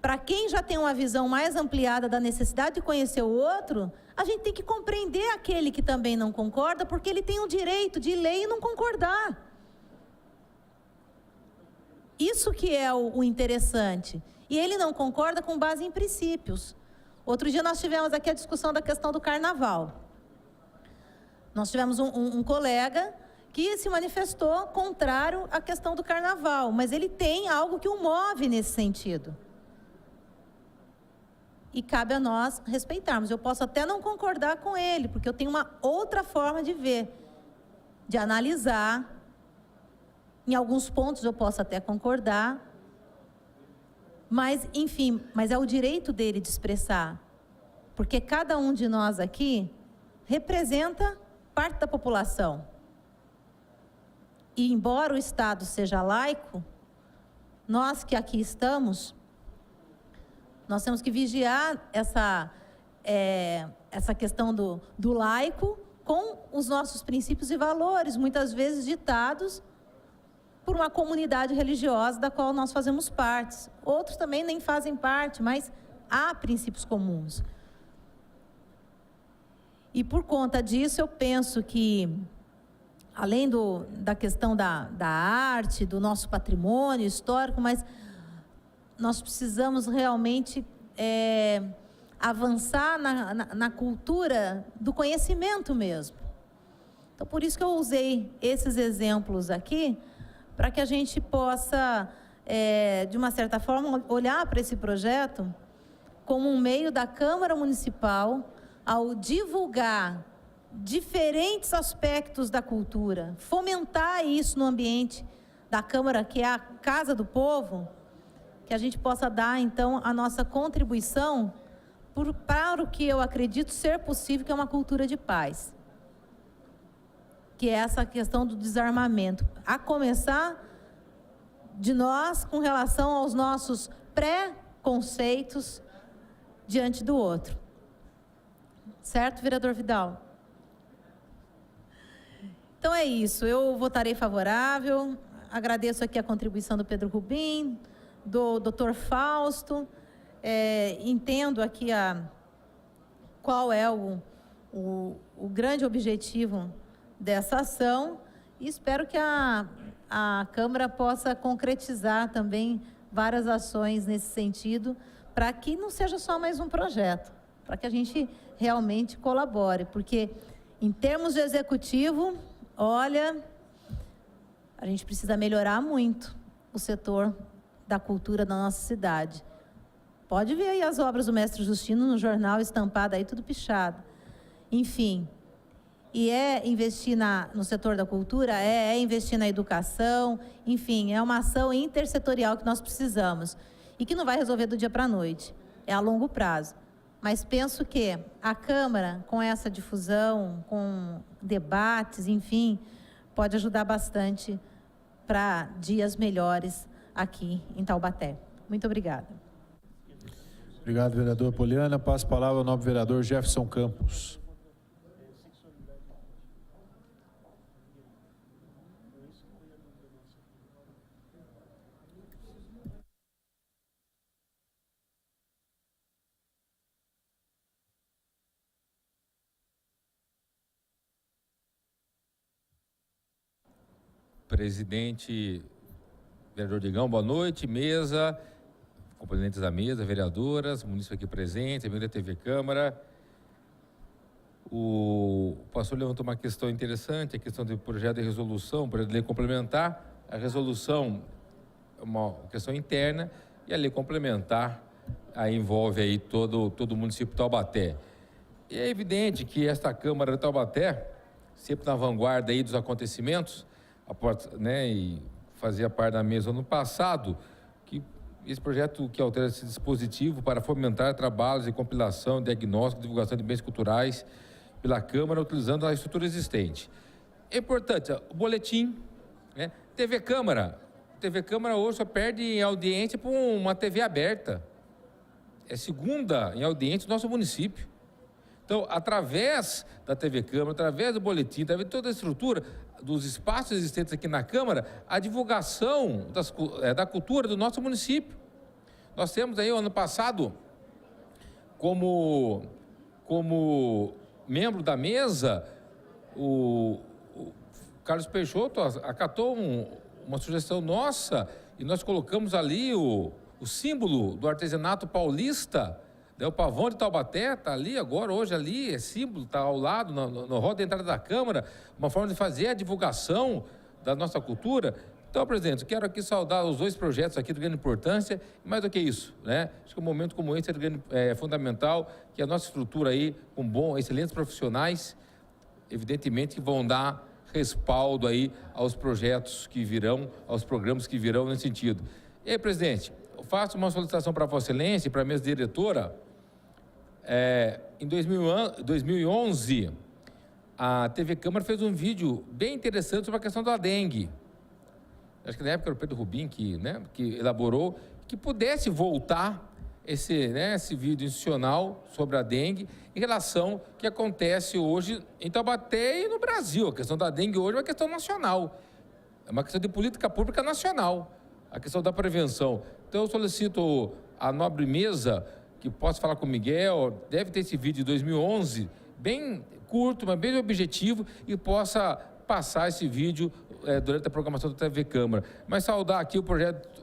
S11: para quem já tem uma visão mais ampliada da necessidade de conhecer o outro, a gente tem que compreender aquele que também não concorda, porque ele tem o direito de ler e não concordar. Isso que é o interessante. E ele não concorda com base em princípios. Outro dia nós tivemos aqui a discussão da questão do carnaval. Nós tivemos um colega que se manifestou contrário à questão do carnaval, mas ele tem algo que o move nesse sentido. E cabe a nós respeitarmos. Eu posso até não concordar com ele, porque eu tenho uma outra forma de ver, de analisar. Em alguns pontos eu posso até concordar, mas, enfim, mas é o direito dele de expressar. Porque cada um de nós aqui representa parte da população. E embora o Estado seja laico, nós que aqui estamos, nós temos que vigiar essa questão do laico com os nossos princípios e valores, muitas vezes ditados por uma comunidade religiosa da qual nós fazemos parte. Outros também nem fazem parte, mas há princípios comuns. E por conta disso, eu penso que, além da questão da arte, do nosso patrimônio histórico, mas nós precisamos realmente avançar na cultura do conhecimento mesmo. Então, por isso que eu usei esses exemplos aqui, para que a gente possa, de uma certa forma, olhar para esse projeto como um meio da Câmara Municipal ao divulgar diferentes aspectos da cultura, fomentar isso no ambiente da Câmara, que é a Casa do Povo, que a gente possa dar, então, a nossa contribuição para o que eu acredito ser possível, que é uma cultura de paz. Que é essa questão do desarmamento. A começar de nós com relação aos nossos pré-conceitos diante do outro. Certo, vereador Vidal? Então é isso, eu votarei favorável, agradeço aqui a contribuição do Pedro Rubim, do Dr. Fausto, entendo aqui qual é o grande objetivo dessa ação e espero que a Câmara possa concretizar também várias ações nesse sentido, para que não seja só mais um projeto, para que a gente realmente colabore, porque em termos de executivo, olha, a gente precisa melhorar muito o setor da cultura da nossa cidade. Pode ver aí as obras do mestre Justino no jornal, estampado aí, tudo pichado. Enfim, e investir no setor da cultura, investir na educação, enfim, é uma ação intersetorial que nós precisamos e que não vai resolver do dia para a noite, é a longo prazo. Mas penso que a Câmara, com essa difusão, com debates, enfim, pode ajudar bastante para dias melhores aqui em Taubaté. Muito obrigada.
S1: Obrigado, vereador Poliana. Passo a palavra ao nobre vereador Jefferson Campos.
S5: Presidente, vereador Digão, boa noite, mesa, componentes da mesa, vereadoras, munícipe aqui presente, amigo da TV Câmara. O pastor levantou uma questão interessante, a questão do projeto de resolução, projeto de lei complementar. A resolução é uma questão interna e a lei complementar aí envolve aí todo o município de Taubaté. E é evidente que esta Câmara de Taubaté, sempre na vanguarda aí dos acontecimentos, e fazia parte da mesa no passado, que esse projeto que altera esse dispositivo para fomentar trabalhos de compilação, diagnóstico, divulgação de bens culturais pela Câmara, utilizando a estrutura existente. É importante, o boletim, né? TV Câmara hoje só perde em audiência para uma TV aberta. É segunda em audiência do nosso município. Então, através da TV Câmara, através do boletim, através de toda a estrutura, dos espaços existentes aqui na Câmara, a divulgação da cultura do nosso município. Nós temos aí, o ano passado, como membro da mesa, o Carlos Peixoto acatou uma sugestão nossa e nós colocamos ali o símbolo do artesanato paulista. O pavão de Taubaté está ali agora, hoje ali, é símbolo, está ao lado, no hall da entrada da Câmara, uma forma de fazer a divulgação da nossa cultura. Então, presidente, quero aqui saudar os dois projetos aqui de grande importância, e mais do que isso, né? Acho que um momento como esse é fundamental que a nossa estrutura aí, com excelentes profissionais, evidentemente que vão dar respaldo aí aos projetos que virão, aos programas que virão nesse sentido. E aí, presidente, eu faço uma solicitação para Vossa Excelência e para a mesa diretora. Em 2011, a TV Câmara fez um vídeo bem interessante sobre a questão da dengue. Acho que na época era o Pedro Rubim que elaborou, que pudesse voltar esse vídeo institucional sobre a dengue em relação ao que acontece hoje em Taubaté e no Brasil. A questão da dengue hoje é uma questão nacional, é uma questão de política pública nacional, a questão da prevenção. Então, eu solicito à nobre mesa que possa falar com o Miguel, deve ter esse vídeo de 2011, bem curto, mas bem objetivo, e possa passar esse vídeo durante a programação da TV Câmara. Mas saudar aqui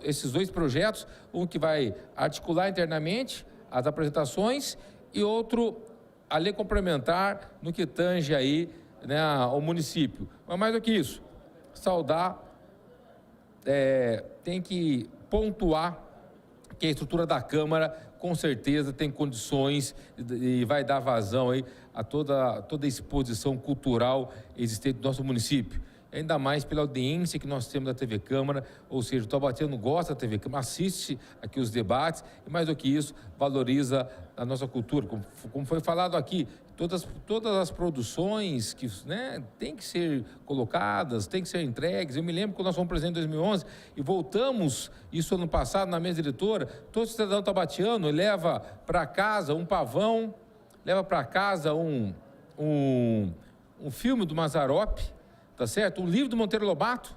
S5: esses dois projetos, um que vai articular internamente as apresentações e outro a lei complementar no que tange aí, né, ao município. Mas mais do que isso, saudar, tem que pontuar que a estrutura da Câmara, com certeza, tem condições e vai dar vazão aí a toda a exposição cultural existente do nosso município. Ainda mais pela audiência que nós temos da TV Câmara, ou seja, o taubatéano gosta da TV Câmara, assiste aqui os debates e, mais do que isso, valoriza a nossa cultura. Como foi falado aqui, todas as produções que, né, tem que ser colocadas, tem que ser entregues. Eu me lembro quando nós fomos presidente em 2011 e voltamos, isso ano passado, na mesa diretora, todo cidadão tabatiano leva para casa um pavão, leva para casa um filme do Mazzaropi, tá certo? Um livro do Monteiro Lobato.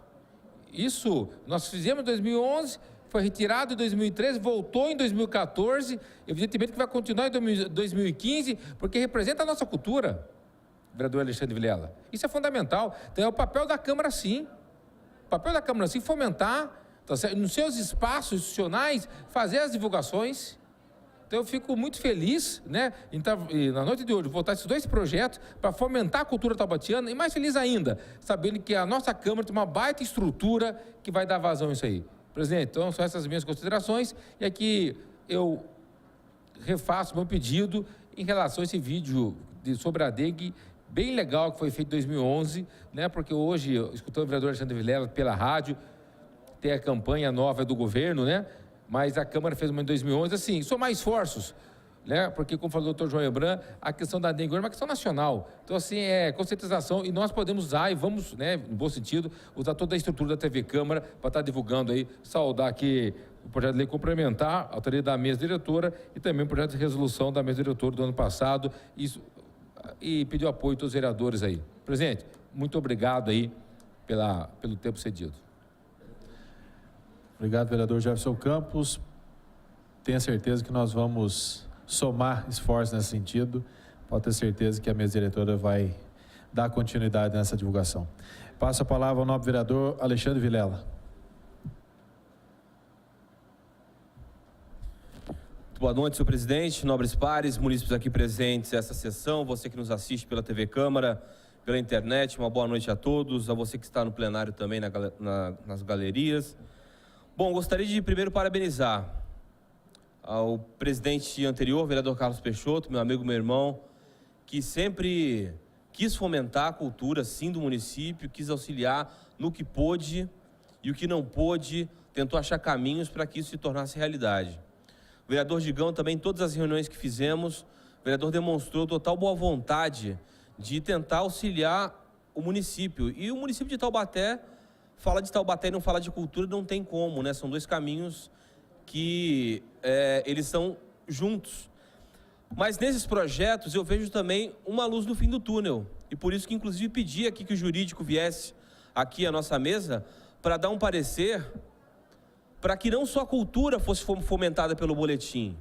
S5: Isso nós fizemos em 2011, foi retirado em 2013, voltou em 2014, evidentemente que vai continuar em 2015, porque representa a nossa cultura, vereador Alexandre Vilela. Isso é fundamental. Então é o papel da Câmara, sim. O papel da Câmara, sim, fomentar, tá certo? Nos seus espaços institucionais, fazer as divulgações. Então eu fico muito feliz, né, na noite de hoje, votar esses 2 projetos para fomentar a cultura taubatiana e mais feliz ainda, sabendo que a nossa Câmara tem uma baita estrutura que vai dar vazão a isso aí. Presidente, então são essas minhas considerações e aqui eu refaço meu pedido em relação a esse vídeo sobre a dengue, bem legal, que foi feito em 2011, né, porque hoje, escutando o vereador Alexandre Vilela pela rádio, tem a campanha nova do governo, né, mas a Câmara fez uma em 2011, assim, somar esforços, né, porque, como falou o doutor João Hebran, a questão da dengue é uma questão nacional. Então, assim, é conscientização e nós podemos usar e vamos, né, no bom sentido, usar toda a estrutura da TV Câmara para estar divulgando aí, saudar aqui o projeto de lei complementar, a autoria da mesa diretora e também o projeto de resolução da mesa diretora do ano passado e pedir o apoio de todos os vereadores aí. Presidente, muito obrigado aí pelo tempo cedido.
S1: Obrigado, vereador Jefferson Campos. Tenha certeza que nós vamos somar esforços nesse sentido. Pode ter certeza que a mesa diretora vai dar continuidade nessa divulgação. Passo a palavra ao nobre vereador Alexandre Vilela.
S12: Boa noite, senhor presidente, nobres pares, munícipes aqui presentes nessa sessão, você que nos assiste pela TV Câmara, pela internet, uma boa noite a todos, a você que está no plenário também nas galerias. Bom, gostaria de primeiro parabenizar ao presidente anterior, vereador Carlos Peixoto, meu amigo, meu irmão, que sempre quis fomentar a cultura, sim, do município, quis auxiliar no que pôde e o que não pôde, tentou achar caminhos para que isso se tornasse realidade. O vereador Digão também, em todas as reuniões que fizemos, o vereador demonstrou total boa vontade de tentar auxiliar o município. E o município de Taubaté, fala de Taubaté e não fala de cultura, não tem como, né? São 2 caminhos que eles são juntos. Mas nesses projetos eu vejo também uma luz no fim do túnel. E por isso que inclusive pedi aqui que o jurídico viesse aqui à nossa mesa para dar um parecer para que não só a cultura fosse fomentada pelo boletim,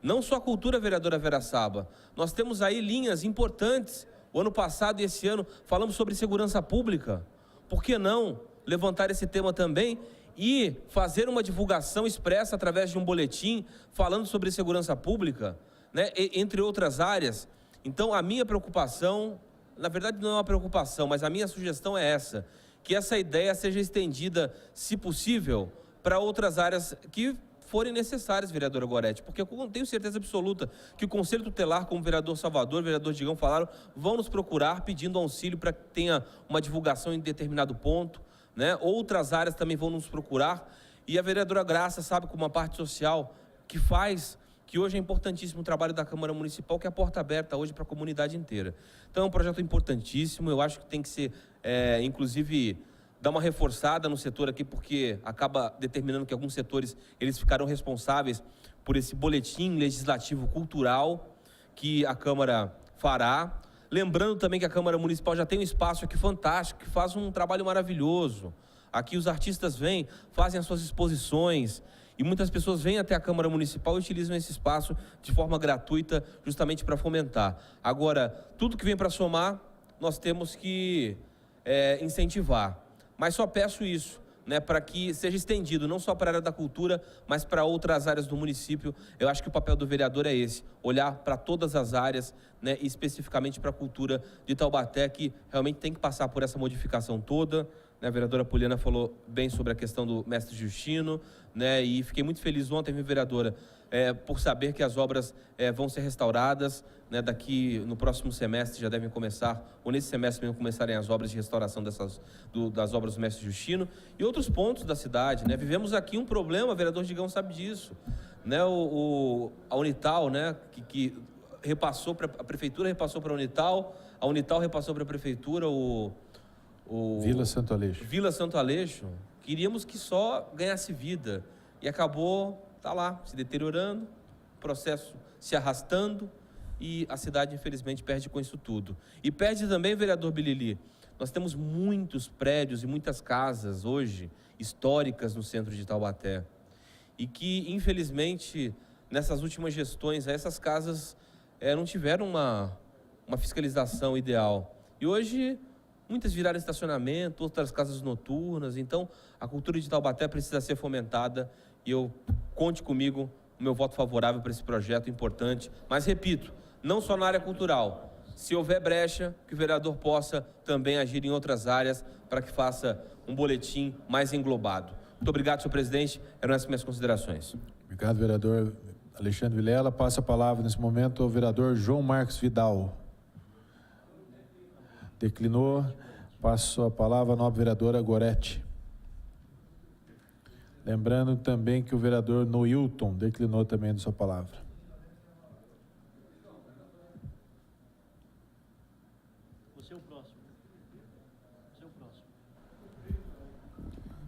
S12: não só a cultura, vereadora Vera Saba. Nós temos aí linhas importantes. O ano passado e esse ano falamos sobre segurança pública. Por que não levantar esse tema também e fazer uma divulgação expressa através de um boletim falando sobre segurança pública, né, entre outras áreas? Então, a minha preocupação, na verdade não é uma preocupação, mas a minha sugestão é essa, que essa ideia seja estendida, se possível, para outras áreas que forem necessárias, vereadora Goretti, porque eu tenho certeza absoluta que o Conselho Tutelar, como o vereador Salvador, o vereador Digão falaram, vão nos procurar pedindo auxílio para que tenha uma divulgação em determinado ponto, né? Outras áreas também vão nos procurar, e a vereadora Graça sabe, como uma parte social que faz, que hoje é importantíssimo o trabalho da Câmara Municipal, que é a porta aberta hoje para a comunidade inteira. Então é um projeto importantíssimo, eu acho que tem que ser, inclusive, dar uma reforçada no setor aqui, porque acaba determinando que alguns setores eles ficarão responsáveis por esse boletim legislativo cultural que a Câmara fará. Lembrando também que a Câmara Municipal já tem um espaço aqui fantástico, que faz um trabalho maravilhoso. Aqui os artistas vêm, fazem as suas exposições, e muitas pessoas vêm até a Câmara Municipal e utilizam esse espaço de forma gratuita, justamente para fomentar. Agora, tudo que vem para somar, nós temos que incentivar. Mas só peço isso, né, para que seja estendido, não só para a área da cultura, mas para outras áreas do município. Eu acho que o papel do vereador é esse, olhar para todas as áreas, né, e especificamente para a cultura de Taubaté, que realmente tem que passar por essa modificação toda. Né, a vereadora Poliana falou bem sobre a questão do mestre Justino, né, e fiquei muito feliz ontem, minha vereadora, por saber que as obras vão ser restauradas, né, daqui no próximo semestre já devem começar, ou nesse semestre mesmo começarem as obras de restauração das obras do mestre Justino e outros pontos da cidade, né? Vivemos aqui um problema, o vereador Digão sabe disso, né? A Unital, né, que repassou para a prefeitura, repassou para a Unital repassou para a prefeitura o
S1: Vila Santo Aleixo.
S12: Vila Santo Aleixo. Queríamos que só ganhasse vida e acabou, tá lá, se deteriorando, o processo se arrastando e a cidade, infelizmente, perde com isso tudo. E perde também, vereador Bilili, nós temos muitos prédios e muitas casas hoje históricas no centro de Taubaté e que, infelizmente, nessas últimas gestões, essas casas não tiveram uma fiscalização ideal. E hoje, muitas viraram estacionamento, outras casas noturnas. Então, a cultura de Taubaté precisa ser fomentada e eu conte comigo o meu voto favorável para esse projeto importante. Mas, repito, não só na área cultural. Se houver brecha, que o vereador possa também agir em outras áreas para que faça um boletim mais englobado. Muito obrigado, senhor presidente. Eram essas minhas considerações.
S1: Obrigado, vereador Alexandre Vilela. Passa a palavra nesse momento ao vereador João Marcos Vidal. Declinou. Passo a palavra à nobre vereadora Gorete. Lembrando também que o vereador Noilton declinou também de sua palavra.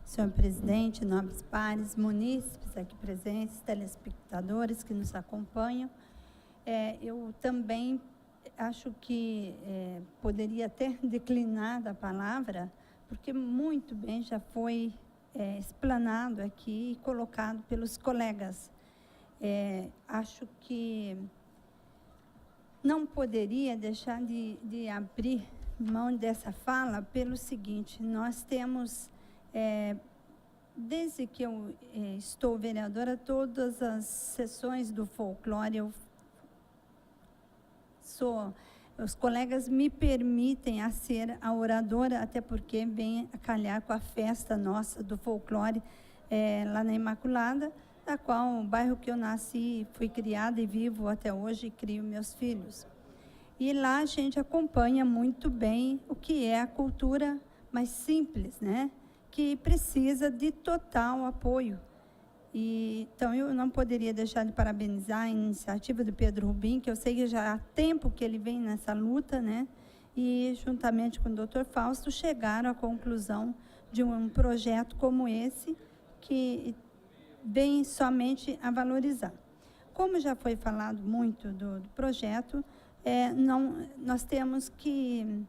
S13: Senhor presidente, nobres pares, munícipes aqui presentes, telespectadores que nos acompanham, eu também acho que poderia ter declinado a palavra, porque muito bem já foi explanado aqui e colocado pelos colegas. Acho que não poderia deixar de abrir mão dessa fala pelo seguinte: nós temos, desde que eu estou vereadora, todas as sessões do folclore os colegas me permitem a ser a oradora, até porque vem a calhar com a festa nossa do folclore lá na Imaculada, da qual o bairro que eu nasci, fui criada e vivo até hoje e crio meus filhos. E lá a gente acompanha muito bem o que é a cultura mais simples, né? Que precisa de total apoio. Então, eu não poderia deixar de parabenizar a iniciativa do Pedro Rubim, que eu sei que já há tempo que ele vem nessa luta, né? E, juntamente com o Dr. Fausto, chegaram à conclusão de um projeto como esse, que vem somente a valorizar. Como já foi falado muito do projeto, nós temos que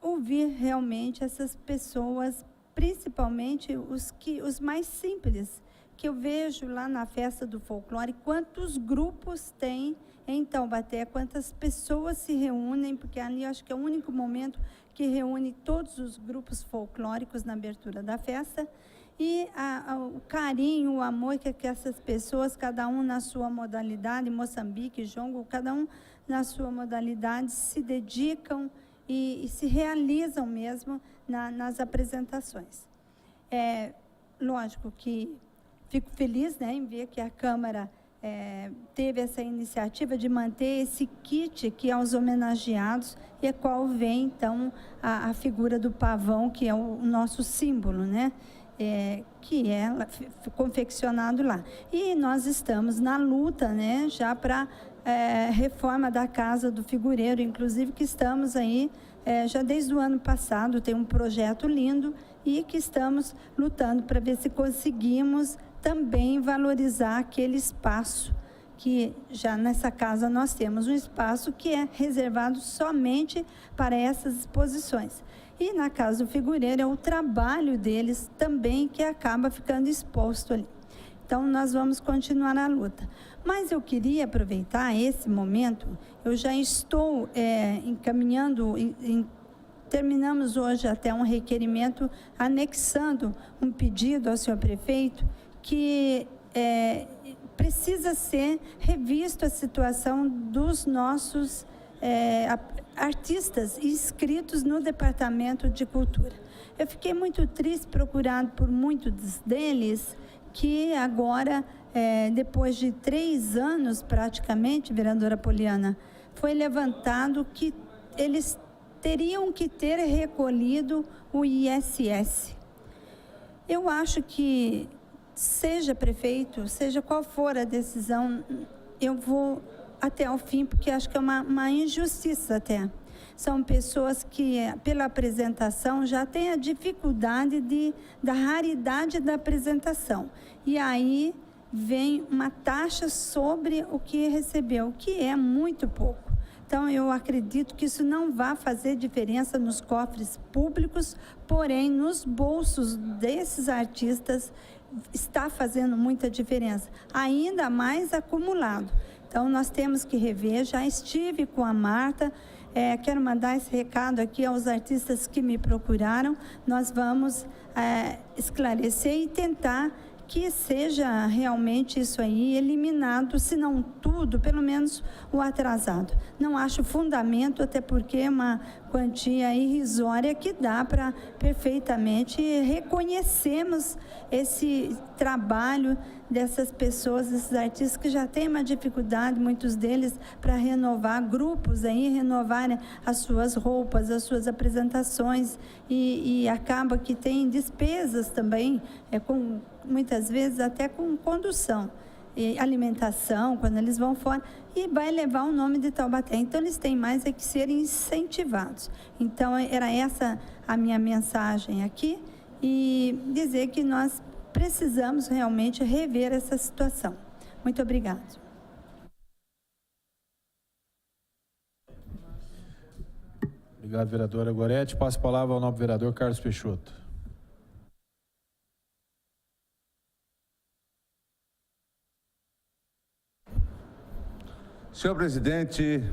S13: ouvir realmente essas pessoas, principalmente os mais simples, que eu vejo lá na festa do folclore, quantos grupos tem em Taubaté, quantas pessoas se reúnem, porque ali acho que é o único momento que reúne todos os grupos folclóricos na abertura da festa, e o carinho, o amor que essas pessoas, cada um na sua modalidade, Moçambique, Jongo, cada um na sua modalidade, se dedicam e se realizam mesmo nas apresentações. Lógico que fico feliz, né, em ver que a Câmara teve essa iniciativa de manter esse kit aqui aos homenageados, e a qual vem, então, a figura do pavão, que é o nosso símbolo, né, que é confeccionado lá. E nós estamos na luta, né, já para reforma da Casa do Figureiro, inclusive, que estamos aí, já desde o ano passado, tem um projeto lindo, e que estamos lutando para ver se conseguimos também valorizar aquele espaço que já nessa casa nós temos um espaço que é reservado somente para essas exposições. E na Casa do Figureiro é o trabalho deles também que acaba ficando exposto ali. Então, nós vamos continuar a luta. Mas eu queria aproveitar esse momento, eu já estou encaminhando, terminamos hoje até um requerimento, anexando um pedido ao senhor prefeito, que precisa ser revisto a situação dos nossos artistas inscritos no Departamento de Cultura. Eu fiquei muito triste, procurado por muitos deles, que agora, depois de 3 anos praticamente, vereadora Poliana, foi levantado que eles teriam que ter recolhido o ISS. Eu acho que, seja prefeito, seja qual for a decisão, eu vou até o fim, porque acho que é uma injustiça até. São pessoas que, pela apresentação, já têm a dificuldade da raridade da apresentação. E aí vem uma taxa sobre o que recebeu, que é muito pouco. Então, eu acredito que isso não vai fazer diferença nos cofres públicos, porém, nos bolsos desses artistas está fazendo muita diferença, ainda mais acumulado. Então, nós temos que rever. Já estive com a Marta, quero mandar esse recado aqui aos artistas que me procuraram. Nós vamos esclarecer e tentar que seja realmente isso aí eliminado, se não tudo, pelo menos o atrasado. Não acho fundamento, até porque é uma quantia irrisória que dá para perfeitamente reconhecermos esse trabalho dessas pessoas, desses artistas que já têm uma dificuldade, muitos deles, para renovar grupos aí, renovarem as suas roupas, as suas apresentações, e acaba que tem despesas também, muitas vezes até com condução e alimentação, quando eles vão fora, e vai levar o nome de Taubaté. Então, eles têm mais que ser incentivados. Então, era essa a minha mensagem aqui, e dizer que nós precisamos realmente rever essa situação. Muito obrigada.
S1: Obrigado, vereadora Gorete. Passo a palavra ao nobre vereador Carlos Peixoto.
S8: Senhor presidente,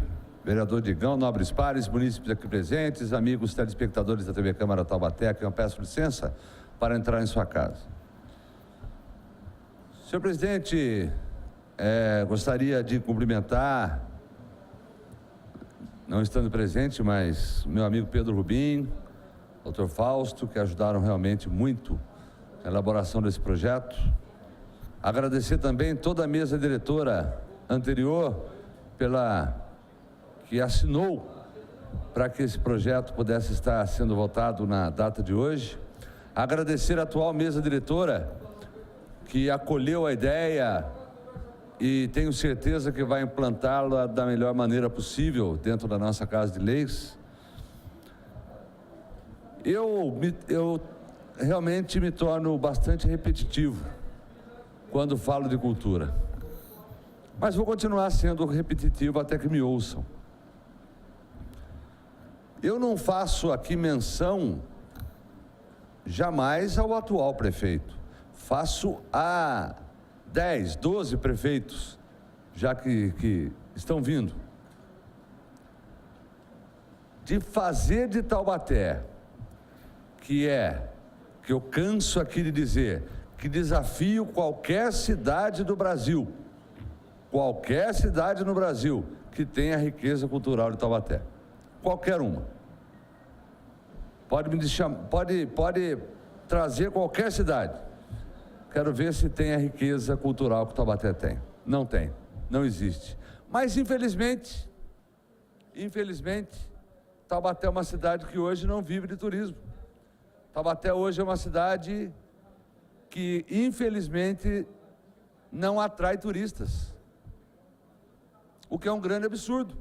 S8: vereador Digão, nobres pares, munícipes aqui presentes, amigos telespectadores da TV Câmara Taubaté, que eu peço licença para entrar em sua casa. Senhor presidente, gostaria de cumprimentar, não estando presente, mas meu amigo Pedro Rubim, doutor Fausto, que ajudaram realmente muito na elaboração desse projeto. Agradecer também toda a mesa diretora anterior, que assinou para que esse projeto pudesse estar sendo votado na data de hoje. Agradecer a atual mesa diretora, que acolheu a ideia e tenho certeza que vai implantá-la da melhor maneira possível dentro da nossa Casa de Leis. Eu realmente me torno bastante repetitivo quando falo de cultura. Mas vou continuar sendo repetitivo até que me ouçam. Eu não faço aqui menção jamais ao atual prefeito. Faço a 10, 12 prefeitos, já que estão vindo. De fazer de Taubaté, que eu canso aqui de dizer, que desafio qualquer cidade do Brasil, qualquer cidade no Brasil que tenha riqueza cultural de Taubaté. Qualquer uma. Pode trazer qualquer cidade. Quero ver se tem a riqueza cultural que Taubaté tem. Não tem, não existe. Mas, infelizmente, Taubaté é uma cidade que hoje não vive de turismo. Taubaté hoje é uma cidade que, infelizmente, não atrai turistas. O que é um grande absurdo.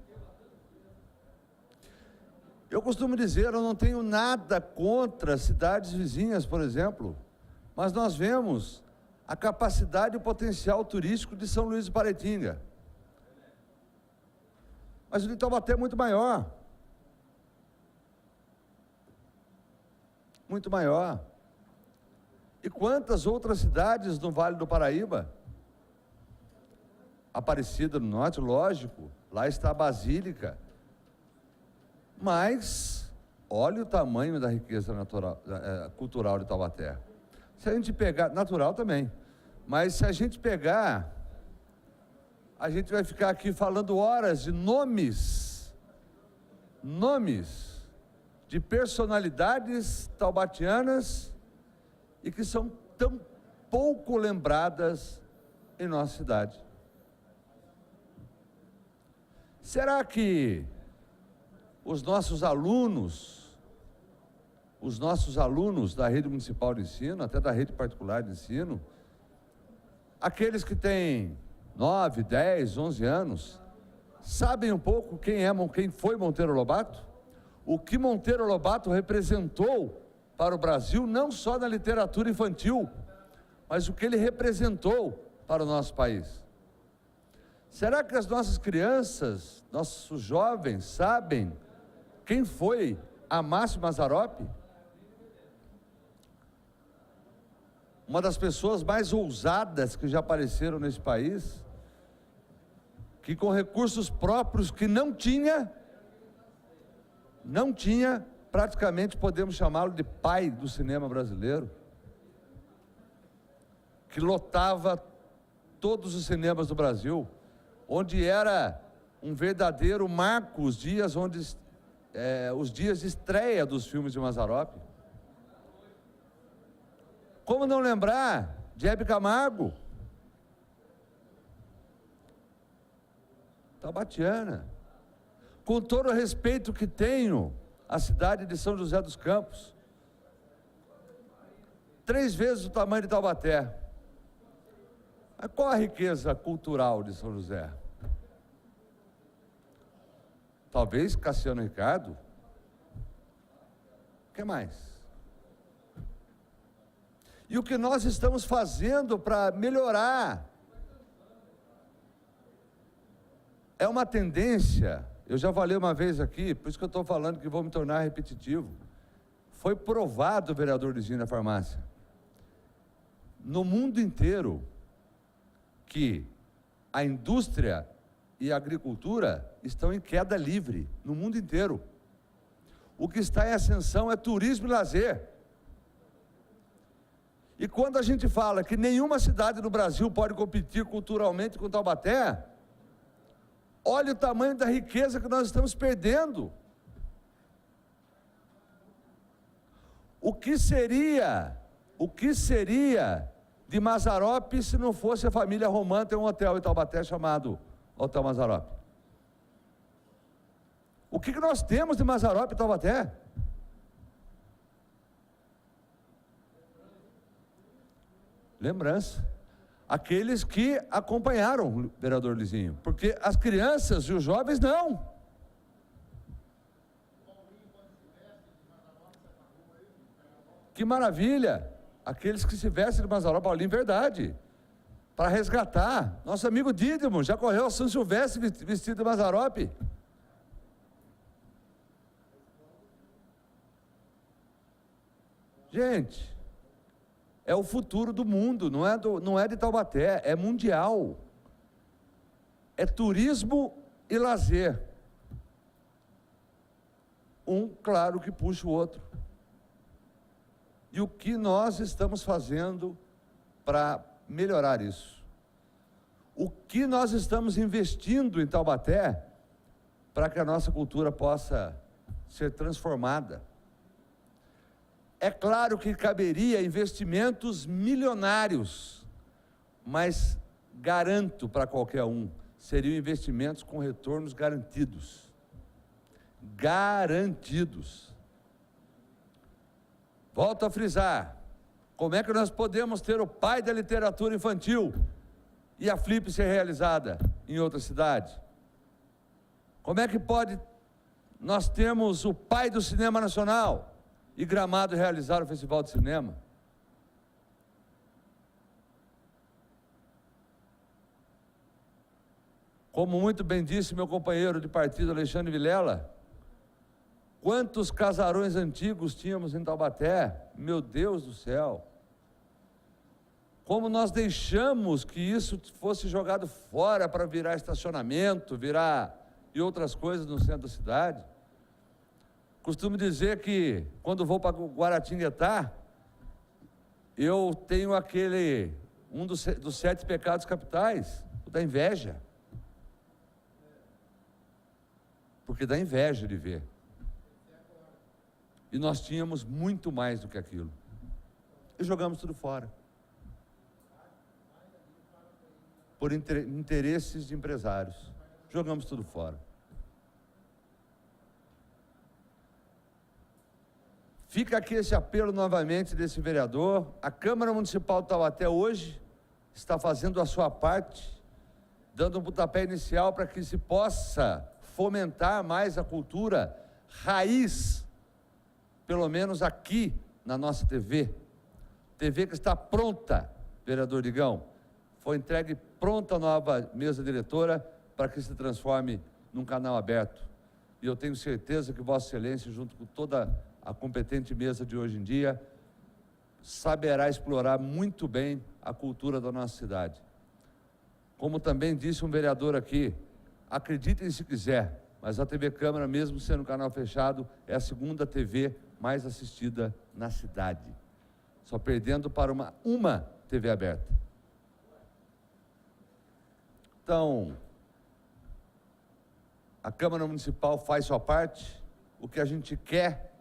S8: Eu costumo dizer, eu não tenho nada contra cidades vizinhas, por exemplo, mas nós vemos a capacidade e o potencial turístico de São Luís de Paraitinga. Mas o de Taubaté é muito maior. Muito maior. E quantas outras cidades no Vale do Paraíba? Aparecida no norte, lógico, lá está a Basílica. Mas, olha o tamanho da riqueza cultural de Taubaté. Se a gente pegar, natural também, mas se a gente pegar, a gente vai ficar aqui falando horas de nomes de personalidades taubatianas e que são tão pouco lembradas em nossa cidade. Será que os nossos alunos da rede municipal de ensino, até da rede particular de ensino, aqueles que têm 9, 10, 11 anos, sabem um pouco quem foi Monteiro Lobato? O que Monteiro Lobato representou para o Brasil, não só na literatura infantil, mas o que ele representou para o nosso país. Será que as nossas crianças, nossos jovens, sabem quem foi Amácio Mazzaropi? Uma das pessoas mais ousadas que já apareceram nesse país, que com recursos próprios que não tinha, praticamente podemos chamá-lo de pai do cinema brasileiro, que lotava todos os cinemas do Brasil, onde era um verdadeiro marco os dias de estreia dos filmes de Mazzaropi. Como não lembrar de Hebe Camargo, taubatiana, com todo o respeito que tenho à cidade de São José dos Campos, 3 vezes o tamanho de Taubaté. Mas qual a riqueza cultural de São José? Talvez Cassiano Ricardo. O que mais? E o que nós estamos fazendo para melhorar? É uma tendência, eu já falei uma vez aqui, por isso que eu estou falando que vou me tornar repetitivo. Foi provado, vereador Lizinho, na farmácia, no mundo inteiro, que a indústria e a agricultura estão em queda livre, no mundo inteiro. O que está em ascensão é turismo e lazer. E quando a gente fala que nenhuma cidade do Brasil pode competir culturalmente com Taubaté, olha o tamanho da riqueza que nós estamos perdendo. O que seria de Mazzaropi se não fosse a família Román ter um hotel em Taubaté chamado Hotel Mazzaropi? O que nós temos de Mazzaropi em Taubaté? Lembrança. Aqueles que acompanharam o vereador Lizinho, porque as crianças e os jovens não. Que maravilha! Aqueles que se vestem de Mazzaropi, Paulinho, verdade, para resgatar. Nosso amigo Dídimo já correu a São Silvestre vestido de Mazzaropi. Gente, é o futuro do mundo, não é de Taubaté, é mundial. É turismo e lazer. Um, claro, que puxa o outro. E o que nós estamos fazendo para melhorar isso? O que nós estamos investindo em Taubaté para que a nossa cultura possa ser transformada? É claro que caberia investimentos milionários, mas garanto para qualquer um, seriam investimentos com retornos garantidos. Garantidos. Volto a frisar, como é que nós podemos ter o pai da literatura infantil e a Flip ser realizada em outra cidade? Como é que pode nós termos o pai do cinema nacional e Gramado realizar o Festival de Cinema? Como muito bem disse meu companheiro de partido, Alexandre Vilela, quantos casarões antigos tínhamos em Taubaté? Meu Deus do céu! Como nós deixamos que isso fosse jogado fora para virar estacionamento, e outras coisas no centro da cidade. Costumo dizer que, quando vou para Guaratinguetá, eu tenho um dos 7 pecados capitais, o da inveja. Porque dá inveja de ver. E nós tínhamos muito mais do que aquilo. E jogamos tudo fora. Por interesses de empresários. Jogamos tudo fora. Fica aqui esse apelo novamente desse vereador. A Câmara Municipal de Taubaté hoje está fazendo a sua parte dando um pontapé inicial para que se possa fomentar mais a cultura raiz, pelo menos aqui na nossa TV. TV que está pronta, vereador Digão. Foi entregue pronta a nova mesa diretora para que se transforme num canal aberto. E eu tenho certeza que Vossa Excelência, junto com toda a competente mesa de hoje em dia, saberá explorar muito bem a cultura da nossa cidade. Como também disse um vereador aqui, acreditem se quiser, mas a TV Câmara, mesmo sendo um canal fechado, é a segunda TV mais assistida na cidade. Só perdendo para uma TV aberta. Então, a Câmara Municipal faz sua parte. O que a gente quer,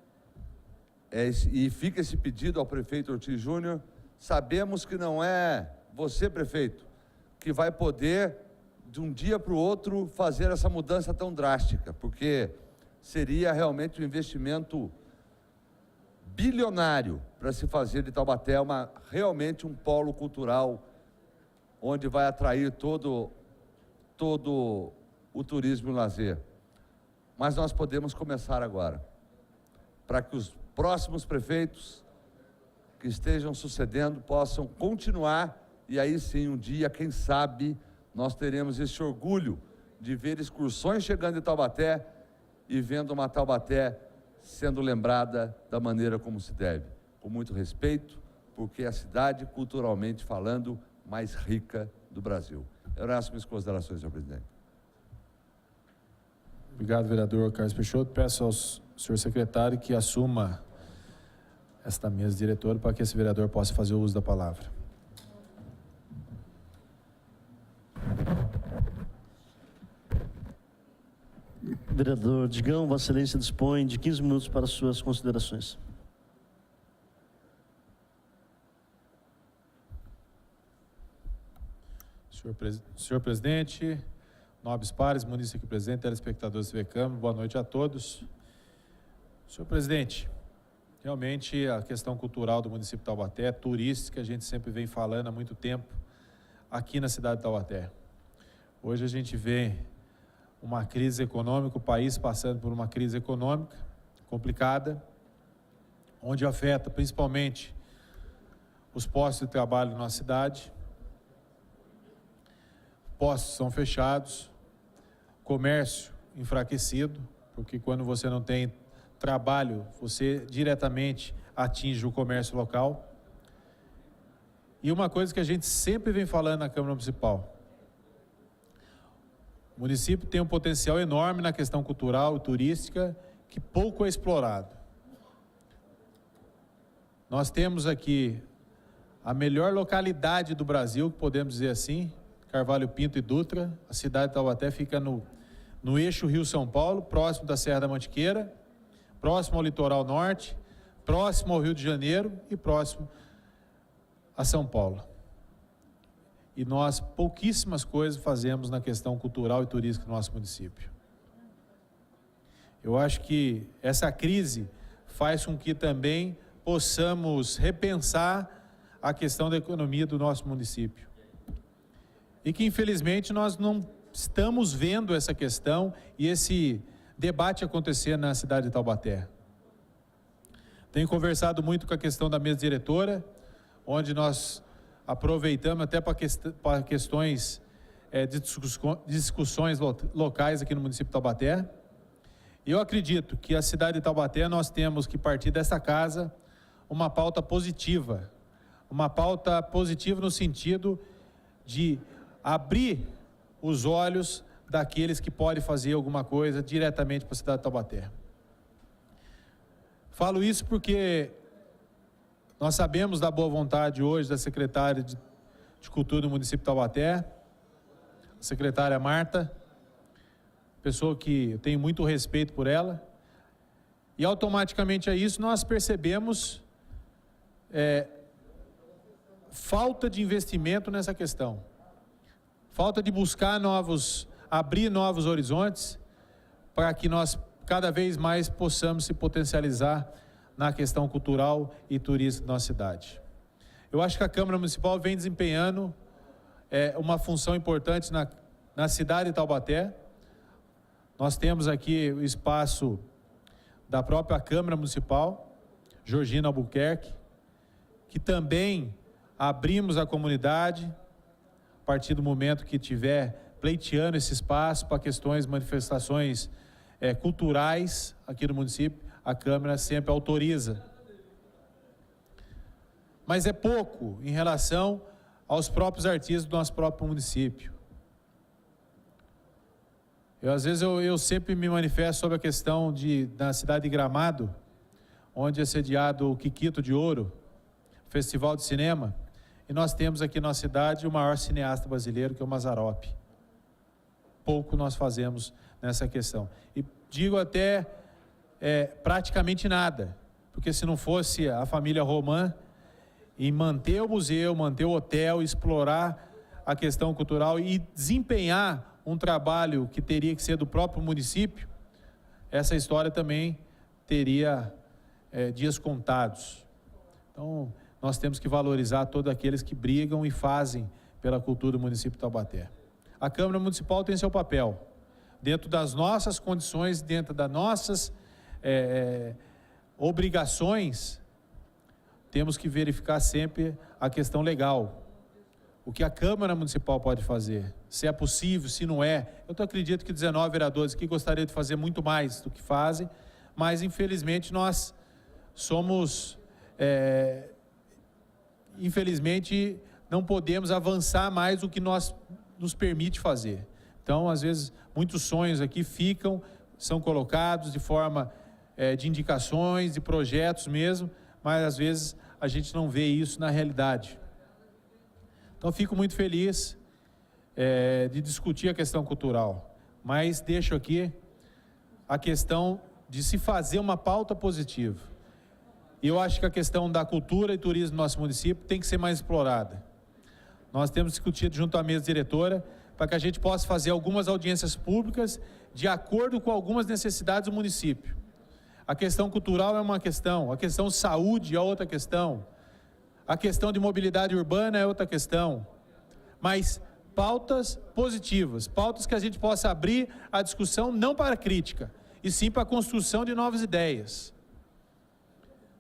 S8: e fica esse pedido ao prefeito Ortiz Júnior, sabemos que não é você, prefeito, que vai poder, de um dia para o outro, fazer essa mudança tão drástica, porque seria realmente um investimento bilionário para se fazer de Taubaté realmente um polo cultural, onde vai atrair todo o turismo e o lazer. Mas nós podemos começar agora, para que os próximos prefeitos que estejam sucedendo possam continuar, e aí sim, um dia, quem sabe, nós teremos esse orgulho de ver excursões chegando em Taubaté e vendo uma Taubaté sendo lembrada da maneira como se deve, com muito respeito, porque é a cidade, culturalmente falando, mais rica do Brasil. Eu resto minhas considerações, senhor presidente.
S1: Obrigado, vereador Carlos Peixoto. Peço ao senhor secretário que assuma esta mesa diretora para que esse vereador possa fazer o uso da palavra.
S2: Vereador Digão, Vossa Excelência dispõe de 15 minutos para suas considerações.
S1: Senhor presidente, nobres pares, munícipes aqui presentes, telespectadores da TV Câmara, boa noite a todos. Senhor presidente, realmente a questão cultural do município de Taubaté, turística, a gente sempre vem falando há muito tempo aqui na cidade de Taubaté. Hoje a gente vê uma crise econômica, o país passando por uma crise econômica complicada, onde afeta principalmente os postos de trabalho na nossa cidade. Postos são fechados, comércio enfraquecido, porque quando você não tem trabalho, você diretamente atinge o comércio local. E uma coisa que a gente sempre vem falando na Câmara Municipal, o município tem um potencial enorme na questão cultural e turística que pouco é explorado. Nós temos aqui a melhor localidade do Brasil, podemos dizer assim, Carvalho Pinto e Dutra. A cidade de Taubaté fica no eixo Rio-São Paulo, próximo da Serra da Mantiqueira, próximo ao litoral norte, próximo ao Rio de Janeiro e próximo a São Paulo. E nós pouquíssimas coisas fazemos na questão cultural e turística do nosso município. Eu acho que essa crise faz com que também possamos repensar a questão da economia do nosso município. E que infelizmente nós não estamos vendo essa questão e esse debate acontecer na cidade de Taubaté. Tenho conversado muito com a questão da mesa diretora, onde nós aproveitamos até para questões de discussões locais aqui no município de Taubaté. E eu acredito que a cidade de Taubaté nós temos que partir dessa casa uma pauta positiva no sentido de abrir os olhos daqueles que podem fazer alguma coisa diretamente para a cidade de Taubaté. Falo isso porque nós sabemos da boa vontade hoje da secretária de Cultura do município de Taubaté, a secretária Marta, pessoa que eu tenho muito respeito por ela, e automaticamente a isso nós percebemos falta de investimento nessa questão, falta de buscar abrir novos horizontes, para que nós cada vez mais possamos se potencializar na questão cultural e turística da nossa cidade. Eu acho que a Câmara Municipal vem desempenhando uma função importante na cidade de Taubaté. Nós temos aqui o espaço da própria Câmara Municipal, Georgina Albuquerque, que também abrimos a comunidade, a partir do momento que tiver pleiteando esse espaço para questões, manifestações culturais aqui no município, a Câmara sempre autoriza. Mas é pouco em relação aos próprios artistas do nosso próprio município. Às vezes eu sempre me manifesto sobre a questão da cidade de Gramado, onde é sediado o Quiquito de Ouro, Festival de Cinema, e nós temos aqui na cidade o maior cineasta brasileiro, que é o Mazzaropi. Pouco nós fazemos nessa questão. E digo até praticamente nada, porque se não fosse a família Roman em manter o museu, manter o hotel, explorar a questão cultural e desempenhar um trabalho que teria que ser do próprio município, essa história também teria dias contados. Então, nós temos que valorizar todos aqueles que brigam e fazem pela cultura do município de Taubaté. A Câmara Municipal tem seu papel, dentro das nossas condições, dentro das nossas obrigações, temos que verificar sempre a questão legal. O que a Câmara Municipal pode fazer, se é possível, se não é. Eu acredito que 19 vereadores aqui gostariam de fazer muito mais do que fazem, mas infelizmente nós somos, infelizmente não podemos avançar mais do que nos permite fazer. Então, às vezes, muitos sonhos aqui são colocados de forma de indicações, de projetos mesmo, mas às vezes a gente não vê isso na realidade. Então, fico muito feliz de discutir a questão cultural, mas deixo aqui a questão de se fazer uma pauta positiva. E eu acho que a questão da cultura e turismo no nosso município tem que ser mais explorada. Nós temos discutido junto à mesa diretora para que a gente possa fazer algumas audiências públicas de acordo com algumas necessidades do município. A questão cultural é uma questão, a questão saúde é outra questão, a questão de mobilidade urbana é outra questão, mas pautas positivas, pautas que a gente possa abrir a discussão não para a crítica, e sim para a construção de novas ideias.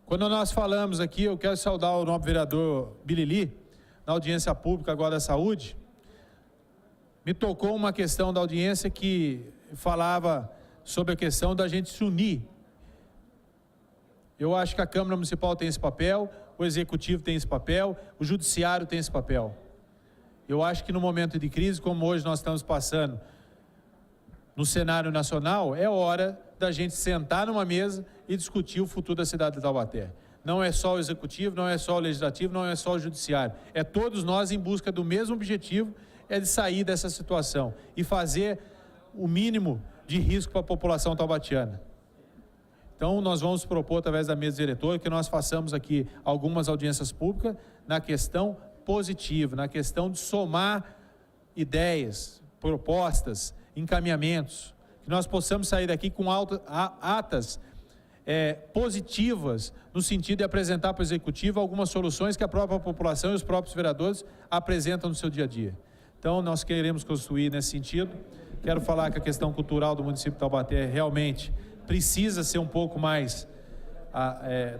S1: Quando nós falamos aqui, eu quero saudar o nobre vereador Bilili, na audiência pública agora da saúde, me tocou uma questão da audiência que falava sobre a questão da gente se unir. Eu acho que a Câmara Municipal tem esse papel, o Executivo tem esse papel, o Judiciário tem esse papel. Eu acho que no momento de crise, como hoje nós estamos passando no cenário nacional, é hora da gente sentar numa mesa e discutir o futuro da cidade de Taubaté. Não é só o Executivo, não é só o Legislativo, não é só o Judiciário. É todos nós em busca do mesmo objetivo, de sair dessa situação e fazer o mínimo de risco para a população taubatiana. Então, nós vamos propor, através da mesa diretora, que nós façamos aqui algumas audiências públicas na questão positiva, na questão de somar ideias, propostas, encaminhamentos, que nós possamos sair daqui com atas positivas, no sentido de apresentar para o Executivo algumas soluções que a própria população e os próprios vereadores apresentam no seu dia a dia. Então, nós queremos construir nesse sentido. Quero falar que a questão cultural do município de Taubaté realmente precisa ser um pouco mais,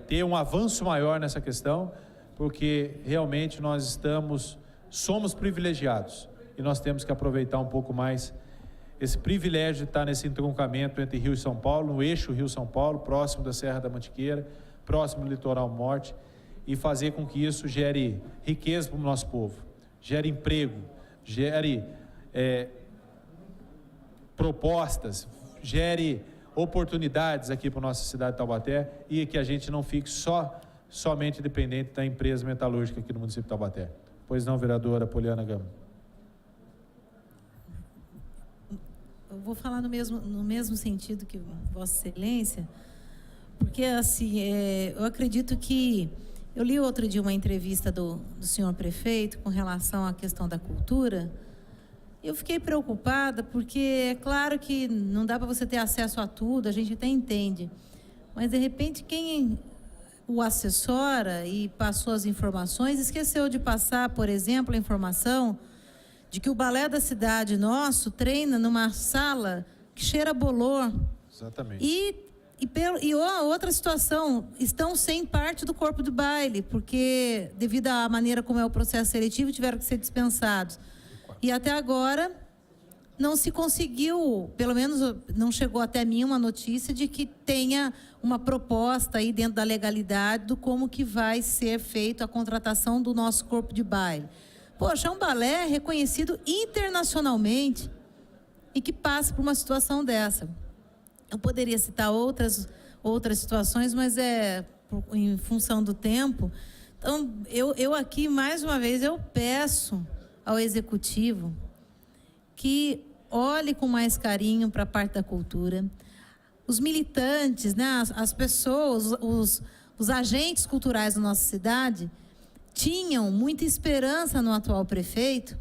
S1: ter um avanço maior nessa questão, porque realmente nós somos privilegiados e nós temos que aproveitar um pouco mais esse privilégio de estar nesse entroncamento entre Rio e São Paulo, no eixo Rio-São Paulo, próximo da Serra da Mantiqueira, próximo do Litoral Norte, e fazer com que isso gere riqueza para o nosso povo, gere emprego, gere gere oportunidades aqui para a nossa cidade de Taubaté e que a gente não fique somente dependente da empresa metalúrgica aqui no município de Taubaté. Pois não, vereadora Poliana Gama?
S11: Eu vou falar no mesmo sentido que Vossa Excelência, porque assim, eu acredito que eu li outro dia uma entrevista do senhor prefeito com relação à questão da cultura. Eu fiquei preocupada porque é claro que não dá para você ter acesso a tudo, a gente até entende, mas de repente quem o assessora e passou as informações esqueceu de passar, por exemplo, a informação de que o balé da cidade nosso treina numa sala que cheira a bolor.
S1: Exatamente.
S11: E outra situação, estão sem parte do corpo de baile, porque devido à maneira como é o processo seletivo, tiveram que ser dispensados. E até agora não se conseguiu, pelo menos não chegou até mim uma notícia de que tenha uma proposta aí dentro da legalidade do como que vai ser feita a contratação do nosso corpo de baile. Poxa, é um balé reconhecido internacionalmente e que passa por uma situação dessa. Eu poderia citar outras situações, mas em função do tempo. Então, eu aqui, mais uma vez, eu peço ao Executivo que olhe com mais carinho para a parte da cultura. Os militantes, né, as pessoas, os agentes culturais da nossa cidade tinham muita esperança no atual prefeito,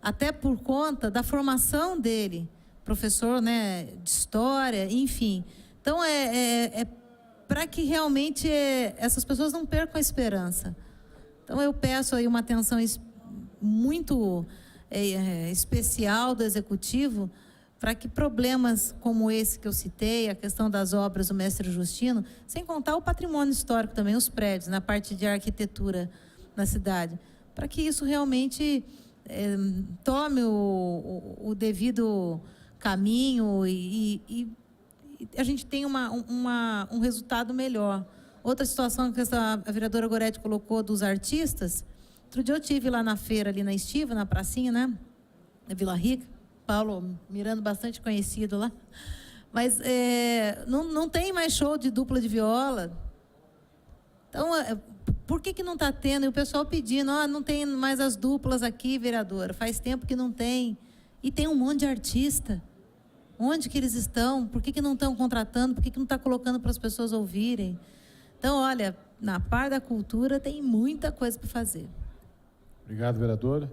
S11: até por conta da formação dele, professor, né, de história, enfim. Então, é para que realmente essas pessoas não percam a esperança. Então, eu peço aí uma atenção muito especial do Executivo para que problemas como esse que eu citei, a questão das obras do Mestre Justino, sem contar o patrimônio histórico também, os prédios, na parte de arquitetura na cidade, para que isso realmente tome o devido caminho e a gente tenha um resultado melhor. Outra situação que a vereadora Goretti colocou dos artistas, outro dia eu estive lá na feira, ali na Estiva, na pracinha, né, na Vila Rica, Paulo Miranda, bastante conhecido lá, mas não tem mais show de dupla de viola. Então, por que não está tendo? E o pessoal pedindo, não tem mais as duplas aqui, vereadora, faz tempo que não tem. E tem um monte de artista. Onde que eles estão? Por que não estão contratando? Por que não está colocando para as pessoas ouvirem? Então, olha, na parte da cultura tem muita coisa para fazer.
S1: Obrigado, vereadora.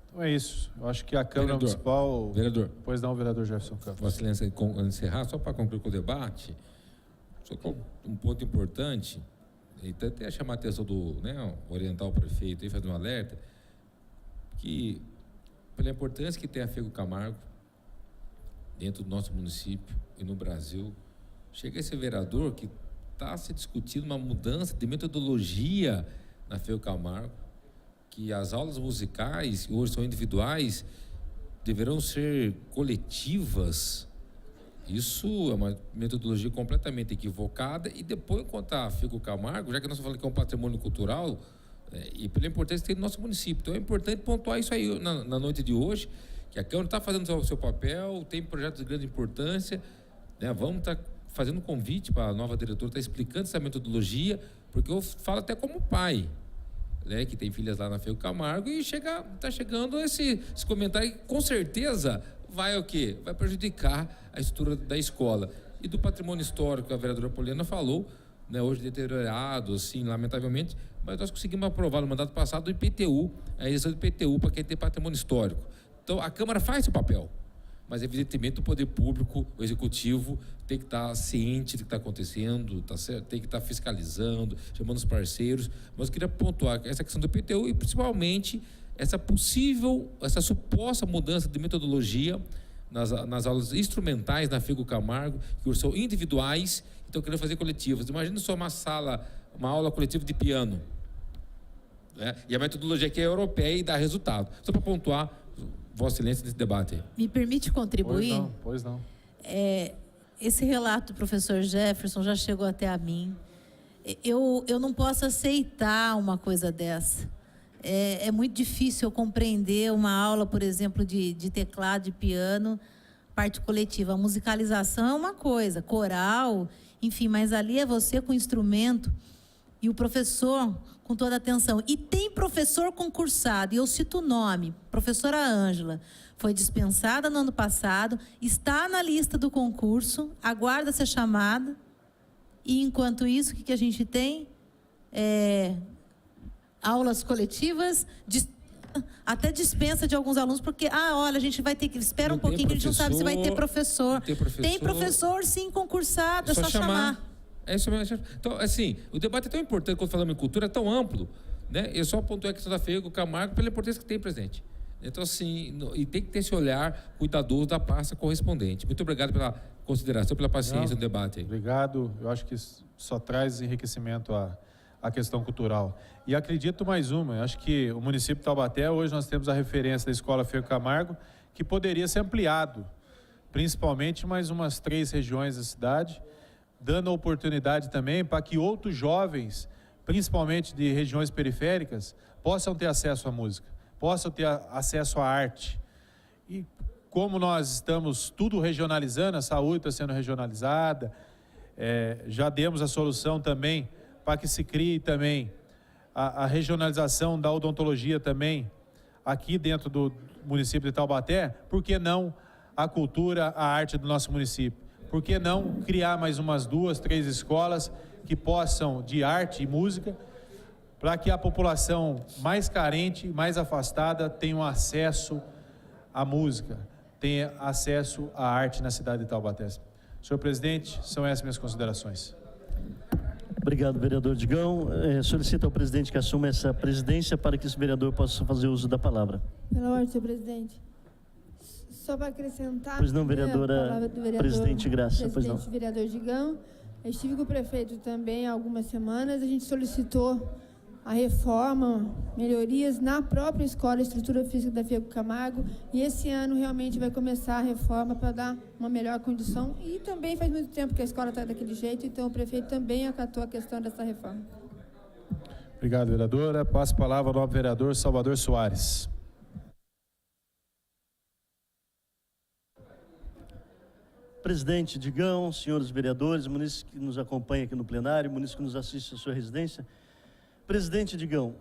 S1: Então é isso. Eu acho que a Câmara Municipal...
S5: Vereador.
S1: Pois não, vereador Jefferson Campos.
S5: Vossa Excelência, encerrar, só para concluir com o debate, só que um ponto importante, e até chamar a atenção orientar o prefeito e fazer um alerta, que pela importância que tem a Fego Camargo dentro do nosso município e no Brasil, chega esse vereador que está se discutindo uma mudança de metodologia na Fego Camargo, que as aulas musicais, hoje são individuais, deverão ser coletivas. Isso é uma metodologia completamente equivocada. E depois, quanto a Fego Camargo, já que nós falamos que é um patrimônio cultural, e pela importância que tem no nosso município. Então é importante pontuar isso aí na noite de hoje, que a Câmara está fazendo o seu papel, tem projetos de grande importância, né? Vamos estar fazendo um convite para a nova diretora, estar explicando essa metodologia, porque eu falo até como pai, né, que tem filhas lá na Fego Camargo, e está chegando esse comentário que com certeza vai o quê? Vai prejudicar a estrutura da escola. E do patrimônio histórico, que a vereadora Poliana falou, né, hoje deteriorado, assim, lamentavelmente, mas nós conseguimos aprovar no mandato passado o IPTU, a isenção do IPTU para quem tem patrimônio histórico. Então, a Câmara faz seu papel, mas, evidentemente, o poder público, o Executivo, tem que estar ciente do que está acontecendo, tem que estar fiscalizando, chamando os parceiros. Mas eu queria pontuar essa questão do IPTU e, principalmente, essa suposta mudança de metodologia nas aulas instrumentais na Fego Camargo, que são individuais, então querendo fazer coletivas. Imagina só uma aula coletiva de piano, né? E a metodologia aqui é europeia e dá resultado. Só para pontuar, Vossa Excelência, nesse debate.
S11: Me permite contribuir?
S1: Pois não.
S11: Esse relato do professor Jefferson já chegou até a mim. Eu não posso aceitar uma coisa dessa. É muito difícil eu compreender uma aula, por exemplo, de teclado, de piano, parte coletiva. A musicalização é uma coisa, coral, enfim, mas ali é você com o instrumento e o professor com toda a atenção. E tem professor concursado, e eu cito o nome, professora Ângela, foi dispensada no ano passado, está na lista do concurso, aguarda ser chamada, e enquanto isso, o que a gente tem? Aulas coletivas, até dispensa de alguns alunos, porque, olha, a gente vai ter que... Espera um pouquinho, que a gente não sabe se vai ter professor. Tem professor, sim, concursado, é só chamar.
S5: É isso mesmo. Então, assim, o debate é tão importante, quando falamos em cultura, é tão amplo, né? Eu só pontuei a questão da Fego Camargo pela importância que tem presente. Então, assim, e tem que ter esse olhar cuidadoso da pasta correspondente. Muito obrigado pela consideração, pela paciência no debate aí.
S1: Obrigado. Eu acho que só traz enriquecimento à questão cultural. E acredito mais uma, acho que o município de Taubaté, hoje nós temos a referência da Escola Feio Camargo, que poderia ser ampliado, principalmente mais umas 3 regiões da cidade, dando a oportunidade também para que outros jovens, principalmente de regiões periféricas, possam ter acesso à música, possam ter acesso à arte. E como nós estamos tudo regionalizando, a saúde está sendo regionalizada, já demos a solução também para que se crie também a regionalização da odontologia também aqui dentro do município de Taubaté. Por que não a cultura, a arte do nosso município? Por que não criar mais umas 2, 3 escolas que possam, de arte e música, para que a população mais carente, mais afastada, tenha acesso à música, tenha acesso à arte na cidade de Taubaté. Senhor presidente, são essas minhas considerações.
S2: Obrigado, vereador Digão. Solicito ao presidente que assuma essa presidência para que esse vereador possa fazer uso da palavra.
S14: Pela ordem, senhor presidente. Só para acrescentar...
S2: Pois não, vereadora, presidente Graça. Pois não.
S14: Vereador Digão. Eu estive com o prefeito também há algumas semanas. A gente solicitou a reforma, melhorias na própria escola, estrutura física da Feio Camargo, e esse ano realmente vai começar a reforma para dar uma melhor condição, e também faz muito tempo que a escola está daquele jeito, então o prefeito também acatou a questão dessa reforma.
S1: Obrigado, vereadora. Passo a palavra ao novo vereador Salvador Soares.
S2: Presidente Digão, senhores vereadores, munícipes que nos acompanham aqui no plenário, munícipes que nos assistem à sua residência. Presidente Digão,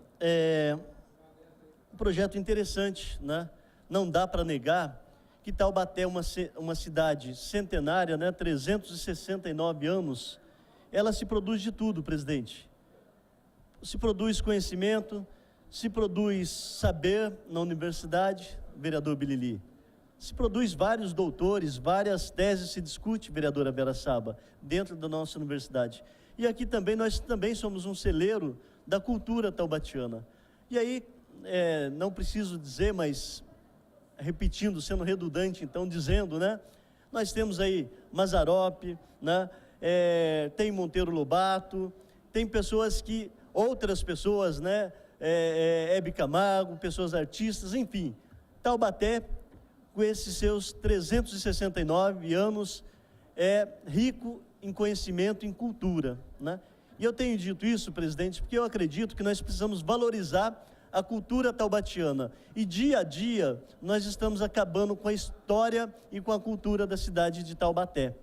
S2: um projeto interessante, né? Não dá para negar que Taubaté é uma cidade centenária, né? 369 anos, ela se produz de tudo, presidente. Se produz conhecimento, se produz saber na universidade, vereador Bilili. Se produz vários doutores, várias teses se discute, vereadora Vera Saba, dentro da nossa universidade. E aqui também, nós também somos um celeiro da cultura taubatiana. E aí, não preciso dizer, mas repetindo, sendo redundante, então, dizendo, né? Nós temos aí Mazzaropi, né? Tem Monteiro Lobato, tem outras pessoas, né? Hebe Camargo, pessoas artistas, enfim. Taubaté, com esses seus 369 anos, é rico em conhecimento, em cultura, né? E eu tenho dito isso, presidente, porque eu acredito que nós precisamos valorizar a cultura taubatiana. E dia a dia, nós estamos acabando com a história e com a cultura da cidade de Taubaté.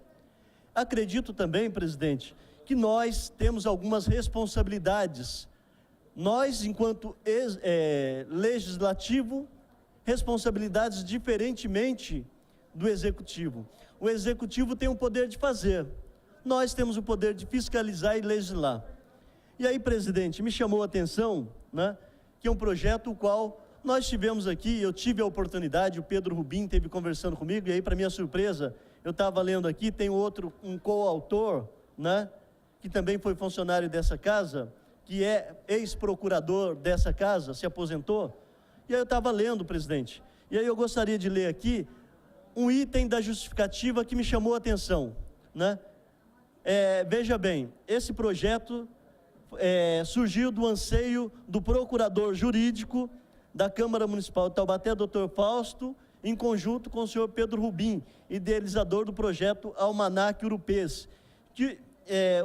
S2: Acredito também, presidente, que nós temos algumas responsabilidades. Nós, enquanto legislativo, responsabilidades diferentemente do executivo. O executivo tem o poder de fazer. Nós temos o poder de fiscalizar e legislar. E aí, presidente, me chamou a atenção, né, que é um projeto o qual nós tivemos aqui, eu tive a oportunidade, o Pedro Rubim esteve conversando comigo, e aí, para minha surpresa, eu estava lendo aqui, tem um coautor, né, que também foi funcionário dessa casa, que é ex-procurador dessa casa, se aposentou, e aí eu estava lendo, presidente, e aí eu gostaria de ler aqui um item da justificativa que me chamou a atenção, né? Veja bem, esse projeto surgiu do anseio do procurador jurídico da Câmara Municipal de Taubaté, Dr. Fausto, em conjunto com o senhor Pedro Rubim, idealizador do projeto Almanac Urupês, que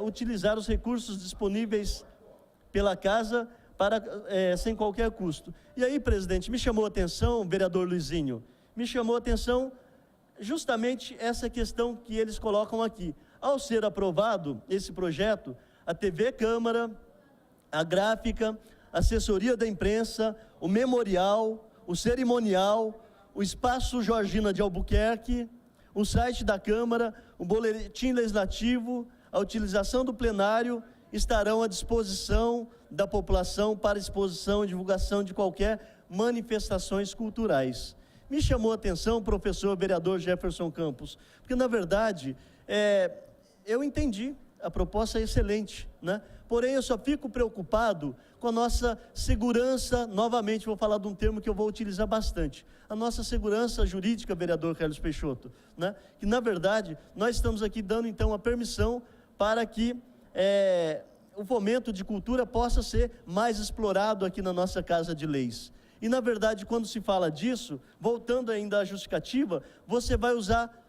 S2: utilizar os recursos disponíveis pela casa sem qualquer custo. E aí, presidente, me chamou a atenção, vereador Luizinho, me chamou a atenção justamente essa questão que eles colocam aqui. Ao ser aprovado esse projeto, a TV Câmara, a gráfica, a assessoria da imprensa, o memorial, o cerimonial, o espaço Georgina de Albuquerque, o site da Câmara, o boletim legislativo, a utilização do plenário estarão à disposição da população para exposição e divulgação de qualquer manifestações culturais. Me chamou a atenção, professor vereador Jefferson Campos, porque, na verdade, eu entendi a proposta é excelente, né? Porém, eu só fico preocupado com a nossa segurança, novamente vou falar de um termo que eu vou utilizar bastante, a nossa segurança jurídica, vereador Carlos Peixoto, né? Que, na verdade, nós estamos aqui dando, então, a permissão para que o fomento de cultura possa ser mais explorado aqui na nossa Casa de Leis. E, na verdade, quando se fala disso, voltando ainda à justificativa, você vai usar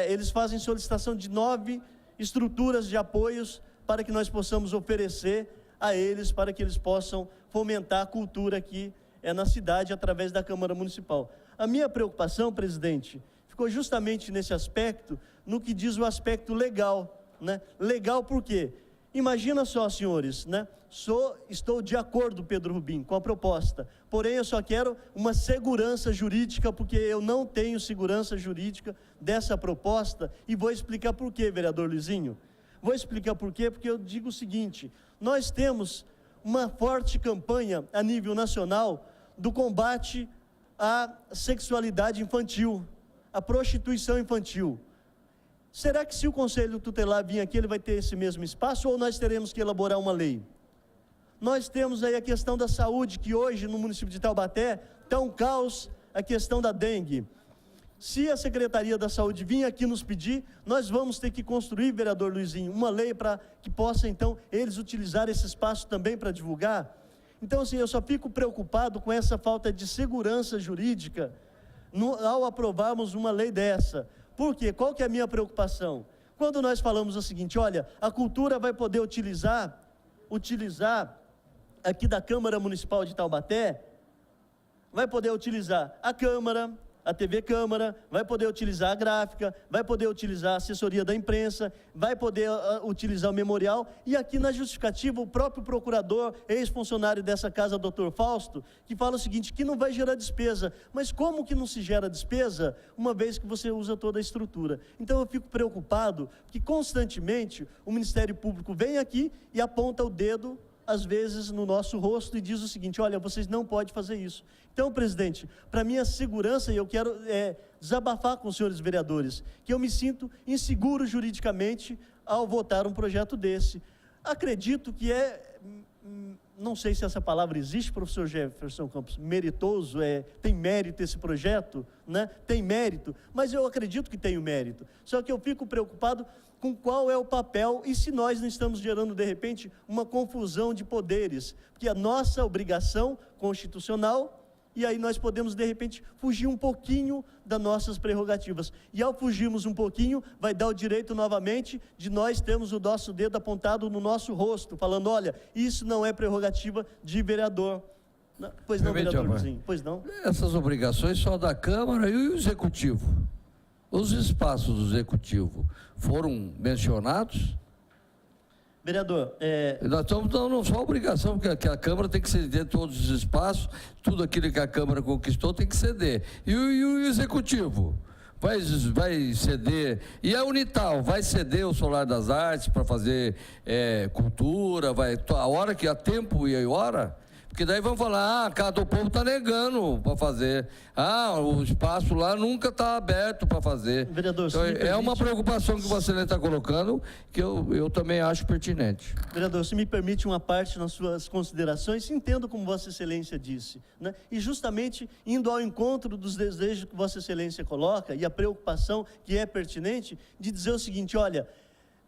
S2: eles fazem solicitação de 9 estruturas de apoios para que nós possamos oferecer a eles, para que eles possam fomentar a cultura aqui na cidade, através da Câmara Municipal. A minha preocupação, presidente, ficou justamente nesse aspecto, no que diz o aspecto legal, né? Legal por quê? Imagina só, senhores, né? Estou de acordo, Pedro Rubim, com a proposta, porém eu só quero uma segurança jurídica, porque eu não tenho segurança jurídica dessa proposta, e vou explicar por quê, vereador Luizinho. Vou explicar por quê, porque eu digo o seguinte: nós temos uma forte campanha a nível nacional do combate à sexualidade infantil, à prostituição infantil. Será que, se o Conselho Tutelar vir aqui, ele vai ter esse mesmo espaço, ou nós teremos que elaborar uma lei? Nós temos aí a questão da saúde, que hoje no município de Taubaté está um caos, a questão da dengue. Se a Secretaria da Saúde vir aqui nos pedir, nós vamos ter que construir, vereador Luizinho, uma lei para que possa, então, eles utilizar esse espaço também para divulgar. Então, assim, eu só fico preocupado com essa falta de segurança jurídica ao aprovarmos uma lei dessa. Por quê? Qual que é a minha preocupação? Quando nós falamos o seguinte: olha, a cultura vai poder utilizar aqui da Câmara Municipal de Taubaté, vai poder utilizar a Câmara, a TV Câmara, vai poder utilizar a gráfica, vai poder utilizar a assessoria da imprensa, vai poder utilizar o memorial, e aqui na justificativa o próprio procurador, ex-funcionário dessa casa, doutor Fausto, que fala o seguinte, que não vai gerar despesa. Mas como que não se gera despesa, uma vez que você usa toda a estrutura? Então eu fico preocupado que constantemente o Ministério Público vem aqui e aponta o dedo, às vezes, no nosso rosto, e diz o seguinte: olha, vocês não podem fazer isso. Então, presidente, para minha segurança, e eu quero desabafar com os senhores vereadores, que eu me sinto inseguro juridicamente ao votar um projeto desse. Acredito que não sei se essa palavra existe, professor Jefferson Campos, meritoso, tem mérito esse projeto, né? Tem mérito, mas eu acredito que tem o mérito. Só que eu fico preocupado com qual é o papel e se nós não estamos gerando, de repente, uma confusão de poderes, porque a nossa obrigação constitucional, e aí nós podemos, de repente, fugir um pouquinho das nossas prerrogativas. E ao fugirmos um pouquinho, vai dar o direito novamente de nós termos o nosso dedo apontado no nosso rosto, falando: olha, isso não é prerrogativa de vereador. Pois não, vereador Luizinho? Pois não.
S10: Essas obrigações só da Câmara e o Executivo. Os espaços do Executivo foram mencionados?
S2: Vereador,
S10: nós estamos dando só a obrigação, que a Câmara tem que ceder todos os espaços, tudo aquilo que a Câmara conquistou tem que ceder. E o Executivo? Vai ceder, e a Unital vai ceder o Solar das Artes para fazer cultura, a hora que há tempo e a hora? Porque daí vão falar: cada povo está negando para fazer. O espaço lá nunca está aberto para fazer.
S2: Vereador,
S10: então, uma preocupação que você está colocando, que eu também acho pertinente.
S2: Vereador, se me permite uma parte nas suas considerações, entendo como Vossa Excelência disse, né? E justamente indo ao encontro dos desejos que Vossa Excelência coloca, e a preocupação que é pertinente, de dizer o seguinte: olha,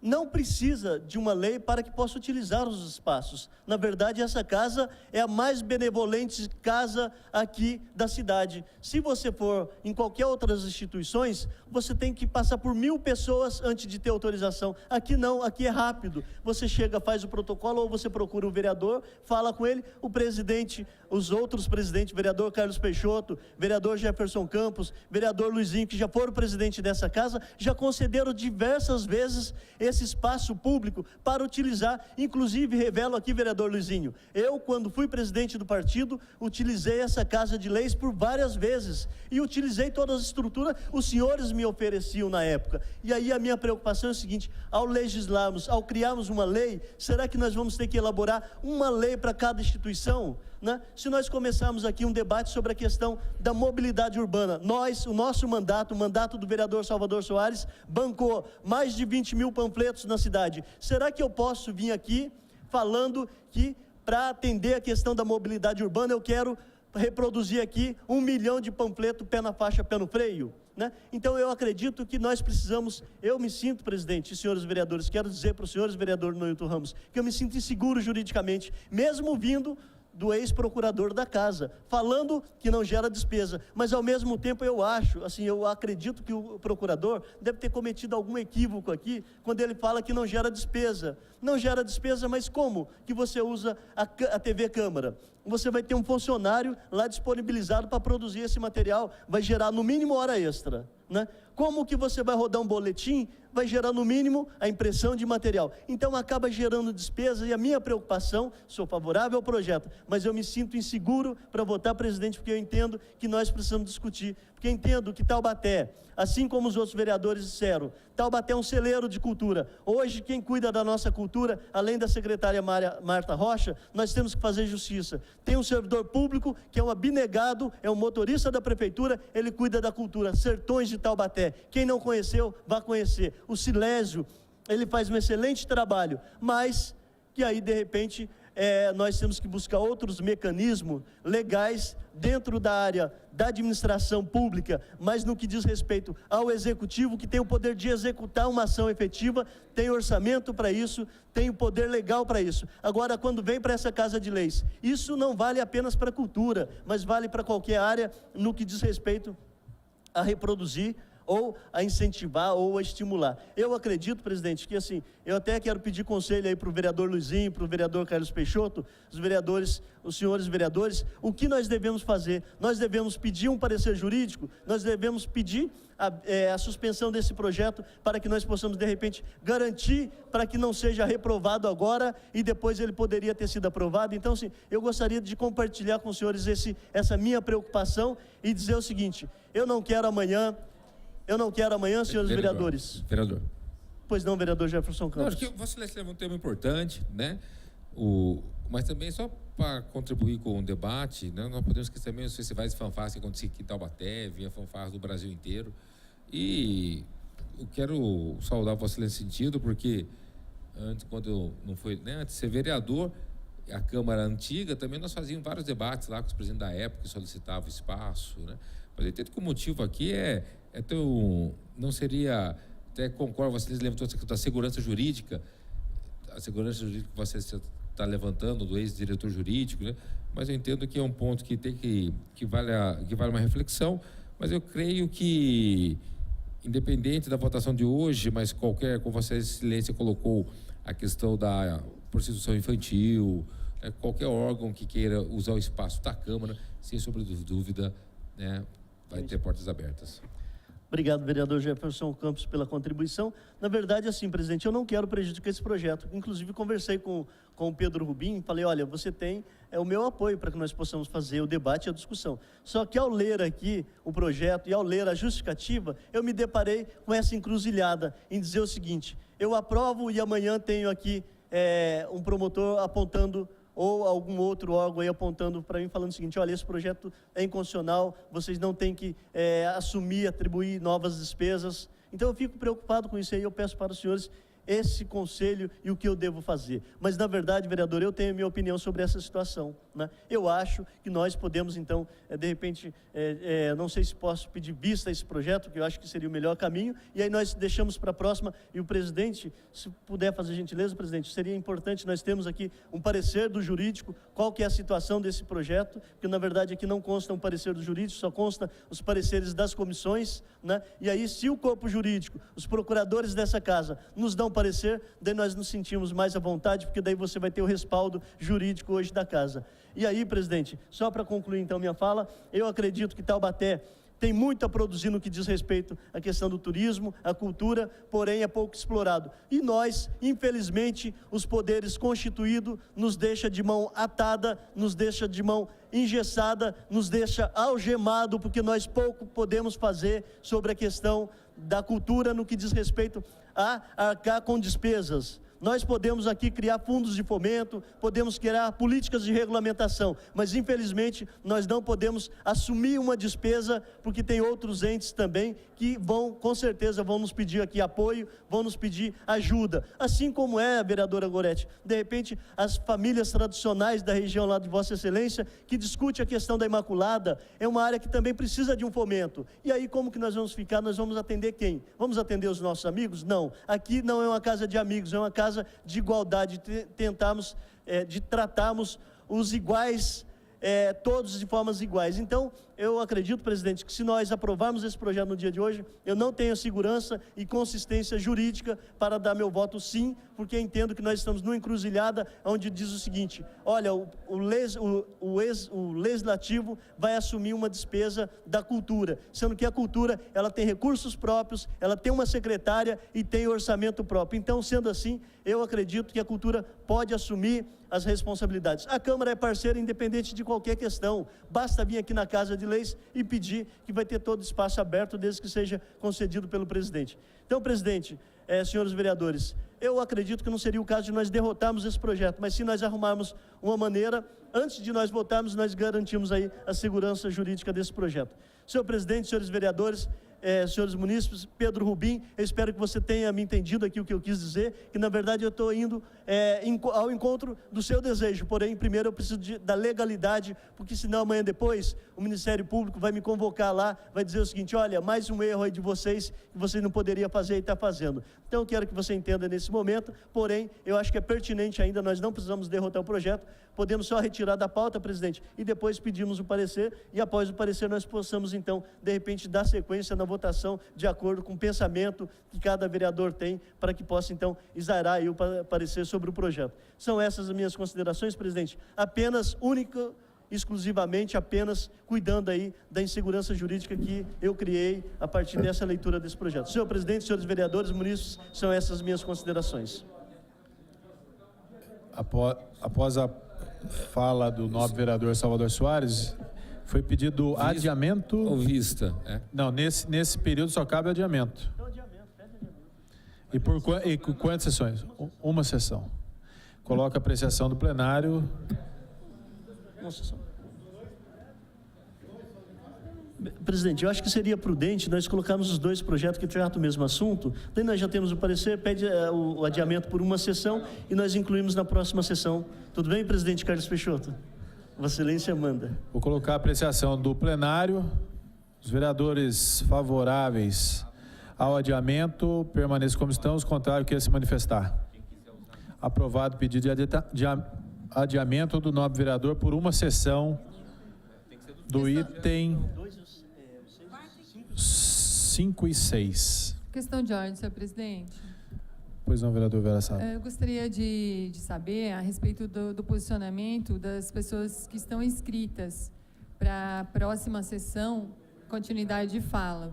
S2: não precisa de uma lei para que possa utilizar os espaços. Na verdade, essa casa é a mais benevolente casa aqui da cidade. Se você for em qualquer outras instituições, você tem que passar por 1000 pessoas antes de ter autorização. Aqui não, aqui é rápido. Você chega, faz o protocolo, ou você procura o vereador, fala com ele, o presidente, os outros presidentes, vereador Carlos Peixoto, vereador Jefferson Campos, vereador Luizinho, que já foram presidente dessa casa, já concederam diversas vezes esse espaço público para utilizar. Inclusive, revelo aqui, vereador Luizinho, eu, quando fui presidente do partido, utilizei essa Casa de Leis por várias vezes e utilizei todas as estruturas, os senhores me ofereciam na época. E aí a minha preocupação é o seguinte: ao legislarmos, ao criarmos uma lei, será que nós vamos ter que elaborar uma lei para cada instituição? Né? Se nós começarmos aqui um debate sobre a questão da mobilidade urbana, o nosso mandato, o mandato do vereador Salvador Soares, bancou mais de 20 mil panfletos na cidade. Será que eu posso vir aqui falando que, para atender a questão da mobilidade urbana, eu quero reproduzir aqui 1 milhão de panfletos, pé na faixa, pé no freio? Né? Então eu acredito que nós precisamos, eu me sinto, presidente e senhores vereadores, quero dizer para os senhores vereadores Noilton Ramos, que eu me sinto inseguro juridicamente, mesmo vindo do ex-procurador da casa, falando que não gera despesa, mas ao mesmo tempo eu acho, assim, eu acredito que o procurador deve ter cometido algum equívoco aqui, quando ele fala que não gera despesa. Não gera despesa, mas como que você usa a TV Câmara? Você vai ter um funcionário lá disponibilizado para produzir esse material, vai gerar no mínimo hora extra, né? Como que você vai rodar um boletim? Vai gerar no mínimo a impressão de material. Então acaba gerando despesa, e a minha preocupação, sou favorável ao projeto, mas eu me sinto inseguro para votar, presidente, porque eu entendo que nós precisamos discutir, porque eu entendo que Taubaté, assim como os outros vereadores disseram, Taubaté é um celeiro de cultura. Hoje quem cuida da nossa cultura, além da secretária Marta Rocha, nós temos que fazer justiça. Tem um servidor público que é um abnegado, é um motorista da prefeitura, ele cuida da cultura, Sertões de Taubaté. Quem não conheceu, vá conhecer. O Silésio, ele faz um excelente trabalho, mas que aí, de repente, nós temos que buscar outros mecanismos legais dentro da área da administração pública, mas no que diz respeito ao executivo, que tem o poder de executar uma ação efetiva, tem orçamento para isso, tem o poder legal para isso. Agora, quando vem para essa Casa de Leis, isso não vale apenas para a cultura, mas vale para qualquer área no que diz respeito a reproduzir, ou a incentivar, ou a estimular. Eu acredito, presidente, que assim, eu até quero pedir conselho aí para o vereador Luizinho, para o vereador Carlos Peixoto, os vereadores, os senhores vereadores, o que nós devemos fazer? Nós devemos pedir um parecer jurídico, nós devemos pedir a suspensão desse projeto, para que nós possamos, de repente, garantir para que não seja reprovado agora, e depois ele poderia ter sido aprovado. Então, assim, eu gostaria de compartilhar com os senhores essa minha preocupação, e dizer o seguinte: eu não quero amanhã, senhores vereadores.
S5: Vereador.
S2: Pois não, vereador Jefferson Campos.
S5: Não, acho que você levou um tema importante, né? Mas também, só para contribuir com o debate, né? Nós podemos esquecer também os festivais de fanfarras que aconteciam aqui em Taubaté, vinha fanfarras do Brasil inteiro. E eu quero saudar você nesse sentido, porque antes, quando eu não fui, né, antes de ser vereador, a Câmara antiga, também nós fazíamos vários debates lá com os presidentes da época, que solicitavam espaço, né? Mas eu entendo que o motivo aqui não seria, até concordo, você levantou a questão da segurança jurídica, a segurança jurídica que você está levantando, do ex-diretor jurídico, né? Mas eu entendo que é um ponto que vale uma reflexão, mas eu creio que, independente da votação de hoje, mas como Vossa Excelência colocou a questão da prostituição infantil, né? Qualquer órgão que queira usar o espaço da Câmara, sem sombra de dúvida, né, vai ter portas abertas.
S2: Obrigado, vereador Jefferson Campos, pela contribuição. Na verdade, assim, presidente, eu não quero prejudicar esse projeto. Inclusive, conversei com o Pedro Rubim e falei: olha, você tem o meu apoio para que nós possamos fazer o debate e a discussão. Só que, ao ler aqui o projeto e ao ler a justificativa, eu me deparei com essa encruzilhada em dizer o seguinte: eu aprovo, e amanhã tenho aqui um promotor apontando, ou algum outro órgão aí apontando para mim, falando o seguinte: olha, esse projeto é inconstitucional, vocês não têm que atribuir novas despesas. Então eu fico preocupado com isso aí, eu peço para os senhores esse conselho e o que eu devo fazer. Mas, na verdade, vereador, eu tenho a minha opinião sobre essa situação, né? Eu acho que nós podemos, então, de repente, não sei se posso pedir vista a esse projeto, que eu acho que seria o melhor caminho, e aí nós deixamos para a próxima, e o presidente, se puder fazer gentileza, presidente, seria importante nós termos aqui um parecer do jurídico, qual que é a situação desse projeto, porque, na verdade, aqui não consta um parecer do jurídico, só consta os pareceres das comissões, né? E aí, se o corpo jurídico, os procuradores dessa casa, nos dão parecer, daí nós nos sentimos mais à vontade, porque daí você vai ter o respaldo jurídico hoje da casa. E aí, presidente, só para concluir então minha fala, eu acredito que Taubaté tem muito a produzir no que diz respeito à questão do turismo, à cultura, porém é pouco explorado. E nós, infelizmente, os poderes constituídos nos deixa de mão atada, nos deixa de mão engessada, nos deixa algemado, porque nós pouco podemos fazer sobre a questão da cultura no que diz respeito a arcar com despesas. Nós podemos aqui criar fundos de fomento, podemos criar políticas de regulamentação, mas infelizmente nós não podemos assumir uma despesa, porque tem outros entes também que com certeza vão nos pedir aqui apoio, vão nos pedir ajuda. Assim como a vereadora Gorete, de repente as famílias tradicionais da região lá de Vossa Excelência, que discute a questão da Imaculada, é uma área que também precisa de um fomento. E aí como que nós vamos ficar? Nós vamos atender quem? Vamos atender os nossos amigos? Não. Aqui não é uma casa de amigos, é uma casa de igualdade, de tratarmos os iguais, todos de formas iguais. Então, eu acredito, presidente, que se nós aprovarmos esse projeto no dia de hoje, eu não tenho segurança e consistência jurídica para dar meu voto sim, porque entendo que nós estamos numa encruzilhada onde diz o seguinte: olha, o legislativo vai assumir uma despesa da cultura, sendo que a cultura, ela tem recursos próprios, ela tem uma secretária e tem orçamento próprio. Então, sendo assim, eu acredito que a cultura pode assumir as responsabilidades. A Câmara é parceira independente de qualquer questão, basta vir aqui na Casa de Leis e pedir, que vai ter todo espaço aberto, desde que seja concedido pelo presidente. Então, presidente, senhores vereadores, eu acredito que não seria o caso de nós derrotarmos esse projeto, mas se nós arrumarmos uma maneira, antes de nós votarmos, nós garantimos aí a segurança jurídica desse projeto. Senhor presidente, senhores vereadores, senhores munícipes, Pedro Rubim, eu espero que você tenha me entendido aqui o que eu quis dizer, que na verdade eu estou indo ao encontro do seu desejo, porém primeiro eu preciso da legalidade, porque senão amanhã depois o Ministério Público vai me convocar lá, vai dizer o seguinte: olha, mais um erro aí de vocês, que vocês não poderiam fazer e está fazendo. Então eu quero que você entenda nesse momento, porém eu acho que é pertinente ainda, nós não precisamos derrotar o projeto, podemos só retirar da pauta, presidente, e depois pedimos o parecer, e após o parecer nós possamos então, de repente, dar sequência na votação de acordo com o pensamento que cada vereador tem, para que possa então exarar aí o parecer sobre o projeto. São essas as minhas considerações, presidente, exclusivamente apenas cuidando aí da insegurança jurídica que eu criei a partir dessa leitura desse projeto. Senhor presidente, senhores vereadores, munícipes, são essas as minhas considerações.
S1: Após a fala do nobre vereador Salvador Soares, foi pedido adiamento
S5: ou vista?
S1: Não, nesse período só cabe adiamento. E por quantas sessões? Uma sessão. Coloca a apreciação do plenário.
S2: Uma sessão. Presidente, eu acho que seria prudente nós colocarmos os dois projetos que tratam o mesmo assunto, daí nós já temos o parecer, pede o adiamento por uma sessão e nós incluímos na próxima sessão. Tudo bem, presidente Carlos Peixoto? Vossa Excelência manda.
S1: Vou colocar a apreciação do plenário. Os vereadores favoráveis ao adiamento permaneçam como estão, os contrários queiram se manifestar. Aprovado o pedido de adiamento do nobre vereador por uma sessão do item 5 e 6.
S7: Questão de ordem, senhor presidente.
S1: Pois não, vereador Vera Sá.
S7: Eu gostaria de saber a respeito do posicionamento das pessoas que estão inscritas para a próxima sessão, continuidade de fala.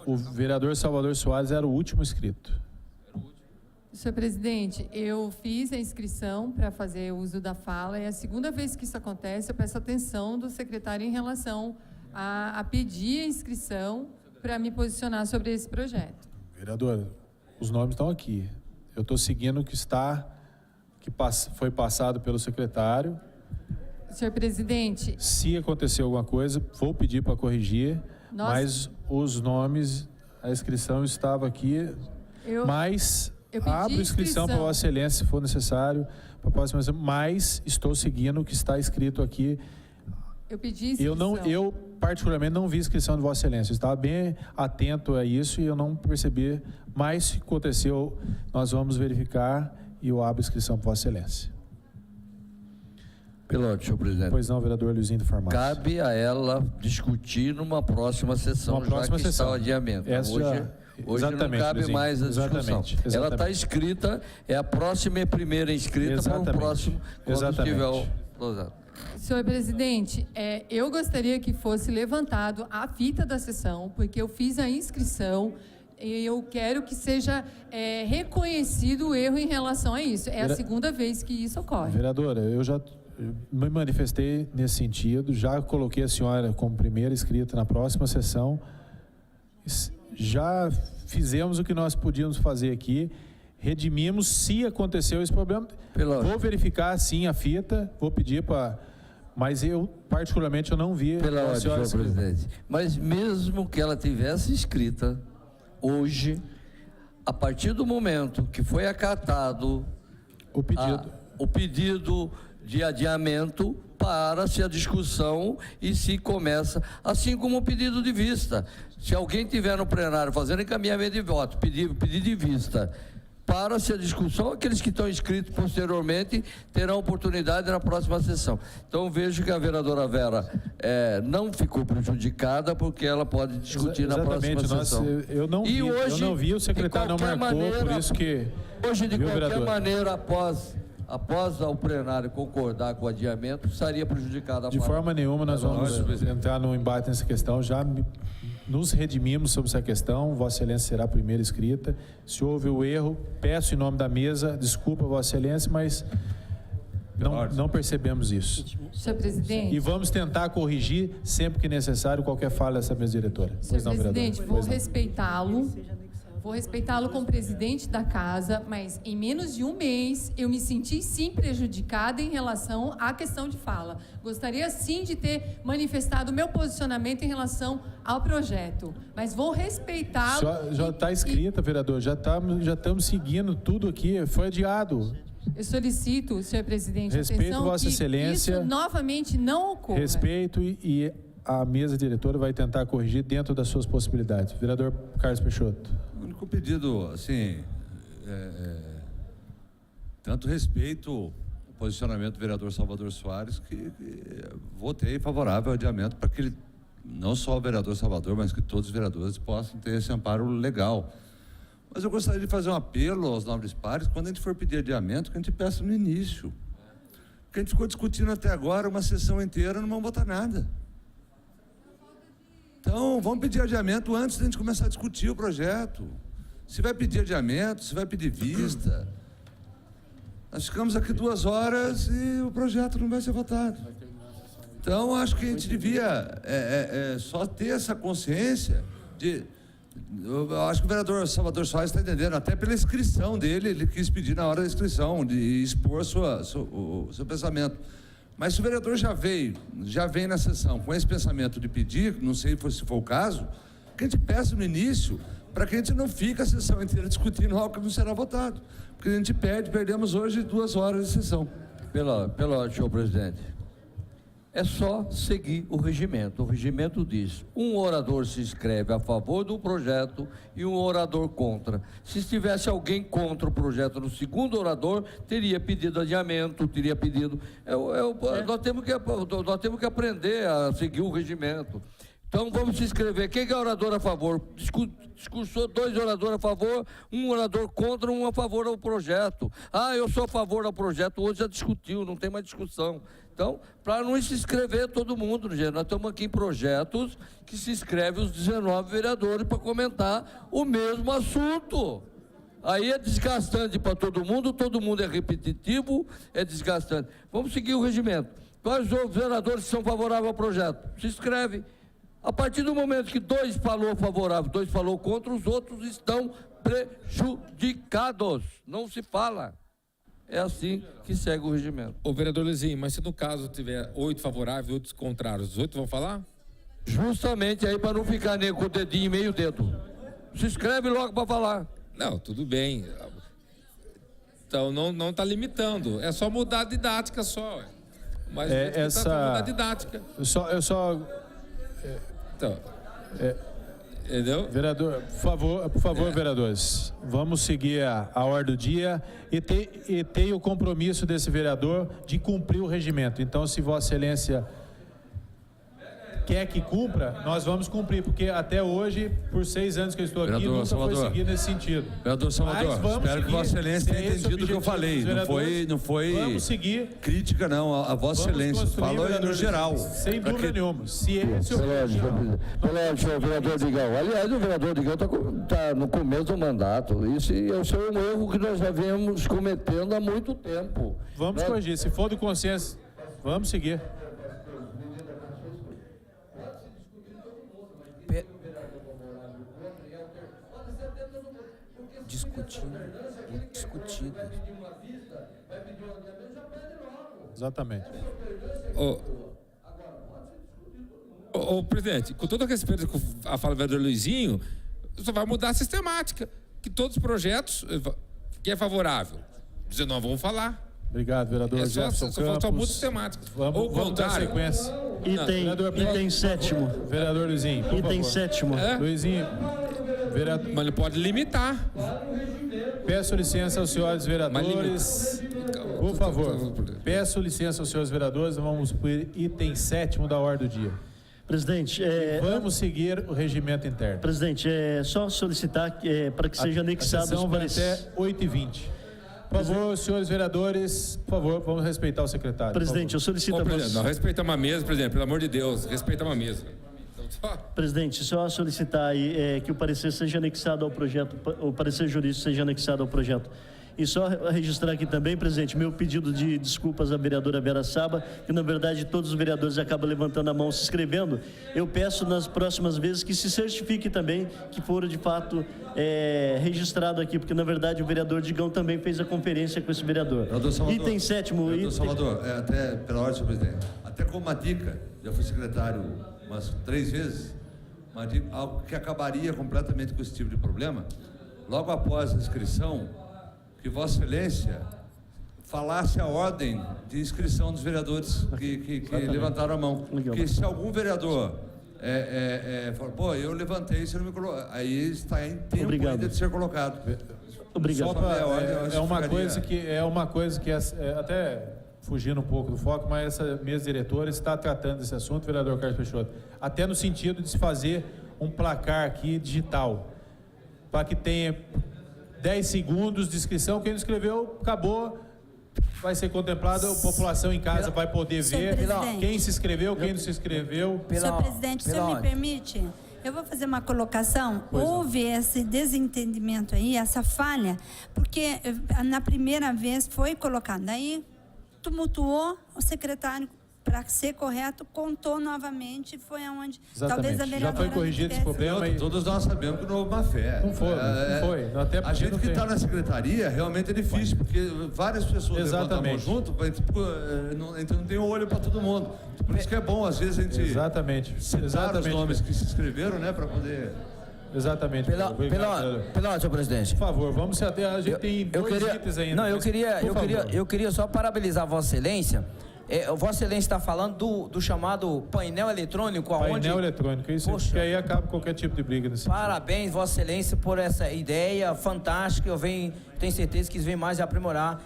S1: O vereador Salvador Soares era o último inscrito.
S7: Senhor presidente, eu fiz a inscrição para fazer uso da fala, e a segunda vez que isso acontece, eu peço atenção do secretário em relação a pedir a inscrição para me posicionar sobre esse projeto.
S1: Vereador, os nomes estão aqui. Eu estou seguindo o que foi passado pelo secretário.
S7: Senhor presidente...
S1: Se acontecer alguma coisa, vou pedir para corrigir, mas os nomes, a inscrição estava aqui, mas... abro inscrição para Vossa Excelência, se for necessário, para a próxima sessão, mas estou seguindo o que está escrito aqui.
S7: Eu pedi inscrição.
S1: Eu particularmente não vi inscrição de Vossa Excelência, eu estava bem atento a isso e eu não percebi, mas se aconteceu, nós vamos verificar e eu abro inscrição para Vossa Excelência.
S10: Pelote, senhor presidente.
S1: Pois não, vereador Luizinho do Farmácia.
S10: Cabe a ela discutir numa próxima sessão, já que está o adiamento. Hoje não cabe mais a discussão. Ela está inscrita, é a próxima e primeira inscrita para o próximo, quando estiver closado.
S7: Senhor presidente, eu gostaria que fosse levantado a fita da sessão, porque eu fiz a inscrição e eu quero que seja reconhecido o erro em relação a isso. É a segunda vez que isso ocorre.
S1: Vereadora, eu já me manifestei nesse sentido, já coloquei a senhora como primeira inscrita na próxima sessão, já fizemos o que nós podíamos fazer aqui, redimimos se aconteceu esse problema. Vou verificar sim a fita, vou pedir para... Mas eu, particularmente, eu não vi...
S10: Pela ordem, senhor presidente. Mas mesmo que ela tivesse escrita, hoje, a partir do momento que foi acatado o pedido de adiamento, para-se a discussão e se começa, assim como o pedido de vista. Se alguém tiver no plenário fazendo encaminhamento de voto, pedido de vista, para-se a discussão, aqueles que estão inscritos posteriormente terão oportunidade na próxima sessão. Então, vejo que a vereadora Vera não ficou prejudicada, porque ela pode discutir na próxima sessão.
S1: Eu não vi, o secretário não marcou, por isso que...
S10: Hoje, de qualquer maneira, após o plenário concordar com o adiamento, estaria prejudicada a
S1: De forma nenhuma, nós vamos entrar no embate nessa questão. Já nos redimimos sobre essa questão. Vossa Excelência será a primeira escrita. Se houve o erro, peço em nome da mesa, desculpa, Vossa Excelência, mas não percebemos isso.
S7: Senhor presidente.
S1: E vamos tentar corrigir sempre que necessário qualquer falha dessa mesa diretora.
S7: Senhor presidente, vou respeitá-lo como presidente da casa, mas em menos de um mês eu me senti sim prejudicada em relação à questão de fala. Gostaria sim de ter manifestado o meu posicionamento em relação ao projeto, mas vou respeitá-lo.
S1: Já está escrita, vereador, já estamos seguindo tudo aqui, foi adiado.
S7: Eu solicito, senhor presidente,
S1: respeito Vossa Excelência,
S7: isso novamente não ocorra.
S1: Respeito e a mesa diretora vai tentar corrigir dentro das suas possibilidades. Vereador Carlos Peixoto.
S8: O único pedido, assim, tanto respeito o posicionamento do vereador Salvador Soares, que votei favorável ao adiamento para que ele, não só o vereador Salvador, mas que todos os vereadores possam ter esse amparo legal. Mas eu gostaria de fazer um apelo aos nobres pares, quando a gente for pedir adiamento, que a gente peça no início. Porque a gente ficou discutindo até agora uma sessão inteira e não vamos votar nada. Então, vamos pedir adiamento antes de a gente começar a discutir o projeto. Se vai pedir adiamento, se vai pedir vista. Nós ficamos aqui 2 horas e o projeto não vai ser votado. Então, acho que a gente devia só ter essa consciência de... Eu acho que o vereador Salvador Soares está entendendo, até pela inscrição dele, ele quis pedir na hora da inscrição, de expor o seu pensamento. Mas se o vereador já vem na sessão com esse pensamento de pedir, não sei se for o caso, que a gente peça no início, para que a gente não fique a sessão inteira discutindo algo que não será votado. Porque a gente perdemos hoje 2 horas de sessão.
S10: Senhor presidente, é só seguir o regimento. O regimento diz: um orador se inscreve a favor do projeto e um orador contra. Se estivesse alguém contra o projeto no segundo orador, teria pedido adiamento, teria pedido... Nós temos que aprender a seguir o regimento. Então, vamos se inscrever. Quem é orador a favor? Discursou 2 oradores a favor, um orador contra, um a favor ao projeto. Eu sou a favor ao projeto. Hoje já discutiu, não tem mais discussão. Então, para não se inscrever todo mundo, gente, nós estamos aqui em projetos que se inscrevem os 19 vereadores para comentar o mesmo assunto. Aí é desgastante para todo mundo é repetitivo, é desgastante. Vamos seguir o regimento. Quais os vereadores que são favoráveis ao projeto? Se inscreve. A partir do momento que 2 falou favorável, 2 falou contra, os outros estão prejudicados. Não se fala. É assim que segue o regimento.
S5: Ô, vereador Lezinho, mas se no caso tiver 8 favoráveis e 8 contrários, os 8 vão falar?
S10: Justamente aí, para não ficar nem com o dedinho e meio dedo. Se inscreve logo para falar.
S5: Não, tudo bem. Então não está limitando. É só mudar a didática só. Mas mudar a didática. Entendeu?
S1: Vereador, por favor, vereadores, vamos seguir a ordem do dia e ter o compromisso desse vereador de cumprir o regimento. Então, se Vossa Excelência quer que cumpra, nós vamos cumprir, porque até hoje, por 6 anos que eu estou aqui,
S8: Vereador
S1: nunca
S8: Salvador.
S1: foi seguido nesse sentido.
S8: Vereador Salvador,
S1: Mas vamos
S8: espero que
S1: seguir,
S8: Vossa Excelência
S1: se
S8: tenha
S1: é esse o
S8: entendido o que eu
S1: objetivo
S8: falei.
S1: dos vereadores,
S8: Não foi
S1: vamos seguir.
S8: crítica, não, a Vossa
S1: Vamos
S8: Excelência.
S1: construir,
S8: Falou aí no
S1: vereador,
S8: geral.
S1: Sem
S8: Pra
S1: dúvida
S8: que-
S1: nenhuma. Se esse é o objetivo.
S10: Pelo vereador Digão. Aliás, o vereador Digão está no começo do mandato. Isso é um erro que nós já viemos cometendo há muito tempo.
S1: Vamos corrigir. Se for do consenso, vamos seguir.
S9: Discutido.
S1: Exatamente.
S5: Ô, presidente, com todo o respeito que a fala do vereador Luizinho, só vai mudar a sistemática, que todos os projetos que é favorável, nós vamos falar.
S1: Obrigado, vereador Jefferson
S5: Só
S1: Campos.
S5: muda sistemática.
S1: Vamos,
S5: Ou o
S1: vamos dar
S5: contrário.
S1: sequência.
S2: Item 7º.
S1: Vereador Luizinho, por
S2: Item
S1: favor.
S2: 7º.
S1: Luizinho, vereador...
S5: Mas ele pode limitar.
S1: Peço licença aos senhores vereadores. Por favor, peço licença aos senhores vereadores. Vamos para o item 7º da ordem do dia.
S2: Presidente,
S1: vamos seguir o regimento interno.
S2: Presidente, é só solicitar para que seja anexado
S1: A sessão
S2: os
S1: vai
S2: pareceres.
S1: até 8h20. Por favor, senhores vereadores, por favor, vamos respeitar o secretário.
S2: Presidente, eu solicito a
S5: Presidente,
S2: vossa...
S5: nós respeitamos a mesa, presidente, pelo amor de Deus, respeitamos a mesa.
S2: Presidente, só solicitar aí que o parecer seja anexado ao projeto, o parecer jurídico seja anexado ao projeto. E só registrar aqui também, presidente, meu pedido de desculpas à vereadora Vera Saba, que na verdade todos os vereadores acabam levantando a mão, se inscrevendo. Eu peço nas próximas vezes que se certifique também que foram de fato registrado aqui, porque na verdade o vereador Digão também fez a conferência com esse vereador. Item 7º.
S8: Vereador Salvador, até pela ordem, senhor presidente. Até como uma dica, já fui secretário umas 3 vezes, algo que acabaria completamente com esse tipo de problema. Logo após a inscrição, que Vossa Excelência falasse a ordem de inscrição dos vereadores que levantaram a mão. Porque se algum vereador fala, pô, eu levantei, você não me colocou, aí está em tempo ainda de ser colocado.
S2: Obrigado.
S1: Só pra, é uma coisa que até fugindo um pouco do foco, mas essa mesa diretora está tratando desse assunto, vereador Carlos Peixoto, até no sentido de se fazer um placar aqui digital, para que tenha 10 segundos de inscrição, quem não escreveu, acabou, vai ser contemplado, a população em casa vai poder ver quem se inscreveu, quem não se inscreveu.
S13: Senhor presidente, se o senhor me permite, eu vou fazer uma colocação. Houve esse desentendimento aí, essa falha, porque na primeira vez foi colocado, aí tumultuou o secretário, para ser correto, contou novamente, foi aonde talvez a vereadora...
S1: Já foi corrigido esse problema.
S8: Todos nós sabemos que não houve má fé.
S1: Não foi, não foi. Até
S8: a gente que está na secretaria realmente é difícil, porque várias pessoas levantam a mão junto, então não tem olho para todo mundo. Por isso que é bom, às vezes, a gente citar os nomes que se inscreveram, né, para poder...
S1: Exatamente.
S9: Pela senhor presidente.
S1: Por favor, vamos se até. A gente tem dois itens ainda.
S9: Não, eu queria só parabenizar Vossa Excelência. Vossa Excelência está falando do chamado painel eletrônico,
S1: Painel eletrônico, isso.
S9: Poxa,
S1: que aí acaba qualquer tipo de briga nesse
S9: parabéns, Vossa Excelência, por essa ideia fantástica. Tenho certeza que isso vem mais a aprimorar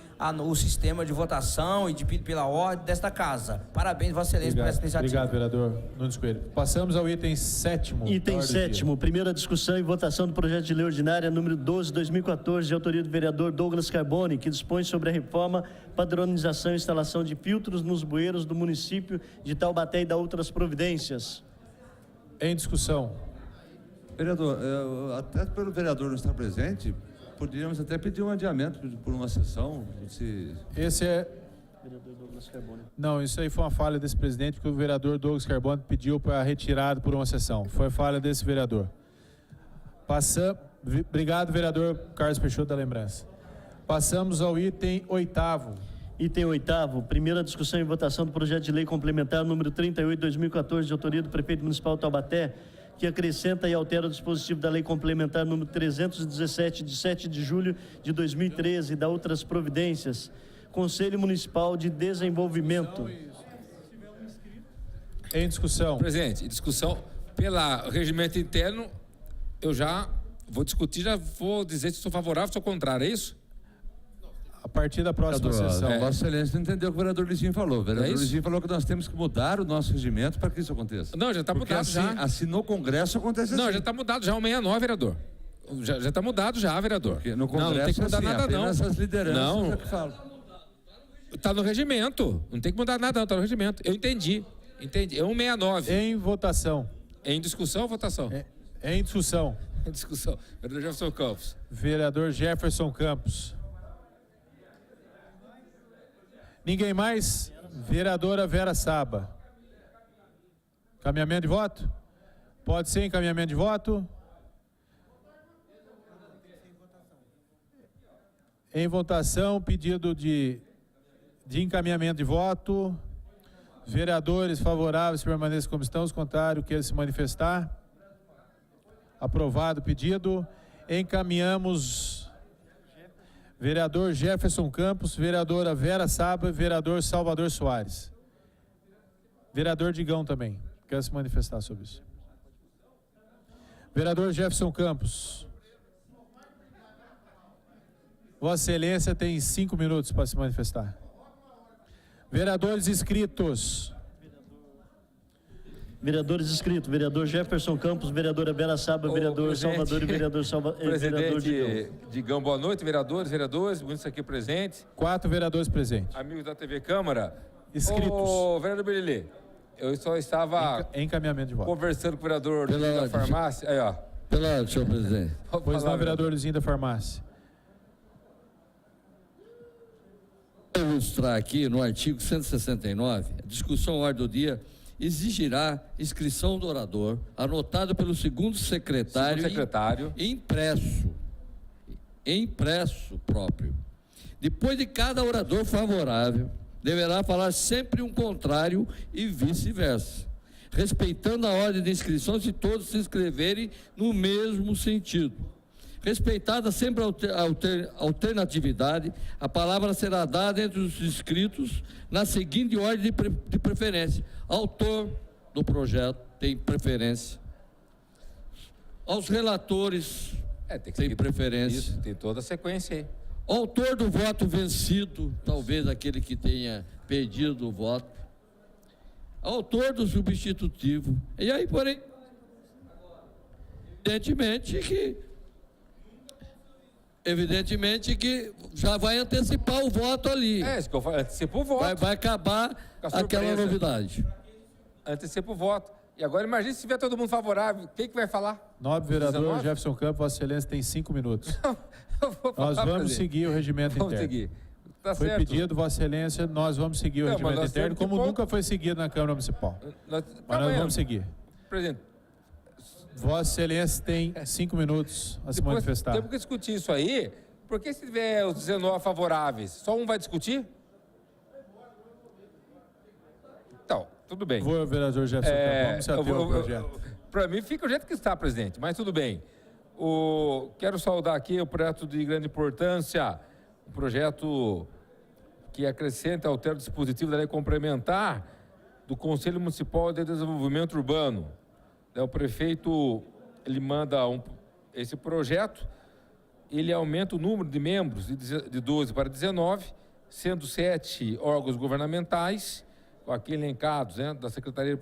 S9: o sistema de votação e pela ordem desta casa. Parabéns, Vossa Excelência, por essa iniciativa.
S1: Obrigado, vereador Nunes Coelho. Passamos ao item 7º.
S2: Item 7º, primeira discussão e votação do projeto de lei ordinária número 12/2014, de autoria do vereador Douglas Carboni, que dispõe sobre a reforma, padronização e instalação de filtros nos bueiros do município de Taubaté e da outras providências.
S1: Em discussão.
S8: Vereador, até pelo vereador não estar presente, poderíamos até pedir um adiamento por uma sessão.
S1: Esse é... Não, isso aí foi uma falha desse presidente, porque o vereador Douglas Carboni pediu para retirado por uma sessão. Foi falha desse vereador. Obrigado, vereador Carlos Peixoto, da lembrança. Passamos ao item 8º.
S2: Item 8º, primeira discussão e votação do projeto de lei complementar número 38/2014, de autoria do prefeito municipal de Taubaté, que acrescenta e altera o dispositivo da lei complementar número 317, de 7 de julho de 2013, e da outras providências. Conselho Municipal de Desenvolvimento.
S1: Em discussão.
S5: Presidente, em discussão, pelo regimento interno, eu já vou discutir, já vou dizer se sou favorável ou sou contrário, é isso?
S1: partir da próxima sessão.
S8: Vossa Excelência não entendeu o que o vereador Lizinho falou. O vereador
S5: isso?
S8: Lizinho falou que nós temos que mudar o nosso regimento para que isso aconteça.
S5: Não, já está
S8: Porque
S5: mudado já.
S8: assim no Congresso acontece assim.
S5: Não, já está mudado já o 69, vereador. Já está mudado já, vereador.
S8: Porque no Congresso
S5: não tem que mudar
S8: assim,
S5: nada, não.
S8: apenas as lideranças
S5: Não.
S8: é que falam.
S5: Está no regimento. Não tem que mudar nada, não. Está no regimento. Eu entendi. Entendi. É 169.
S1: Em votação.
S5: Em discussão ou votação?
S1: Em discussão.
S5: Em discussão. Vereador Jefferson Campos.
S1: Vereador Jefferson Campos. Ninguém mais? Vereadora Vera Saba. Encaminhamento de voto? Pode ser encaminhamento de voto? Em votação, pedido de encaminhamento de voto. Vereadores favoráveis permaneçam como estão, os contrários queiram se manifestar. Aprovado o pedido. Encaminhamos vereador Jefferson Campos, vereadora Vera Saba e vereador Salvador Soares. Vereador Digão também quer se manifestar sobre isso. Vereador Jefferson Campos. Vossa Excelência tem 5 minutos para se manifestar. Vereadores inscritos.
S2: Vereadores inscritos, vereador Jefferson Campos, vereadora Vera Saba, vereador Salvador e vereador vereador
S5: Presidente Digão, boa noite, vereadores, muitos aqui presentes.
S1: 4 vereradores presentes.
S5: Amigos da TV Câmara.
S1: Inscritos.
S5: Ô, vereador Belilê, eu só estava
S1: Encaminhamento de voto.
S5: conversando com o vereador da farmácia. Aí, ó.
S10: Pela, senhor presidente.
S1: Pois não, vereadorzinho da farmácia.
S10: Vou ilustrar aqui no artigo 169, a discussão ordem do dia exigirá inscrição do orador, anotado pelo segundo secretário, impresso próprio. Depois de cada orador favorável, deverá falar sempre um contrário e vice-versa, respeitando a ordem de inscrição se todos se inscreverem no mesmo sentido. Respeitada sempre a alternatividade, a palavra será dada entre os inscritos na seguinte ordem de preferência. Autor do projeto tem preferência. Aos relatores tem preferência.
S5: Isso, tem toda a sequência aí.
S10: Autor do voto vencido, talvez aquele que tenha perdido o voto. Autor do substitutivo. E aí, porém, evidentemente que já vai antecipar o voto ali.
S5: Isso que eu falo, antecipa o voto.
S10: Vai acabar aquela novidade.
S5: Antecipa o voto. E agora imagine se tiver todo mundo favorável, quem que vai falar?
S1: Nobre vereador
S5: 19?
S1: Jefferson Campos, Vossa Excelência tem 5 minutos. Nós vamos
S5: presidente.
S1: seguir o regimento
S5: Vamos
S1: interno.
S5: seguir. Tá
S1: Foi
S5: certo.
S1: pedido, Vossa Excelência, nós vamos seguir o
S5: Não,
S1: regimento
S5: mas nós
S1: interno,
S5: temos que
S1: como nunca foi seguido na Câmara Municipal.
S5: Nós
S1: Vamos seguir.
S5: Presidente,
S1: Vossa Excelência tem 5 minutos a se
S5: depois
S1: manifestar.
S5: temos que discutir isso aí, porque se tiver os 19 favoráveis, só um vai discutir? Então, tudo bem.
S1: Vou, vereador Jefferson Campos, vamos se ater ao projeto.
S5: Para mim fica o jeito que está, presidente, mas tudo bem. Quero saudar aqui o projeto de grande importância, um projeto que acrescenta, altera o dispositivo da lei complementar do Conselho Municipal de Desenvolvimento Urbano. O prefeito, ele manda esse projeto, ele aumenta o número de membros de 12 para 19, sendo 7 órgãos governamentais, aqui elencados,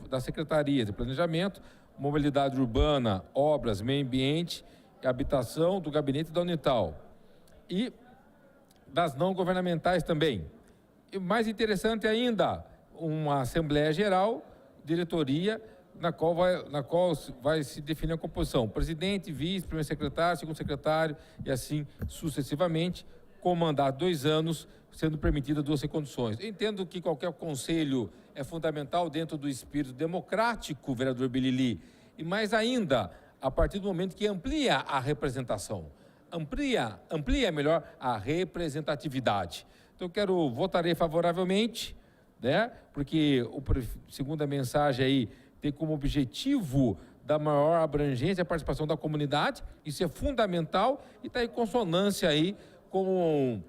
S5: da Secretaria de Planejamento, Mobilidade Urbana, Obras, Meio Ambiente e Habitação, do Gabinete da Unital. E das não governamentais também. E mais interessante ainda, uma Assembleia Geral, diretoria, na qual vai se definir a composição. Presidente, vice, primeiro secretário, segundo secretário e assim sucessivamente, com mandato de 2 anos, sendo permitida 12 condições. Eu entendo que qualquer conselho é fundamental dentro do espírito democrático, vereador Belili, e mais ainda, a partir do momento que amplia a representação, amplia melhor a representatividade. Então, votarei favoravelmente, porque, segundo a mensagem aí, tem como objetivo da maior abrangência a participação da comunidade, isso é fundamental e está em consonância aí com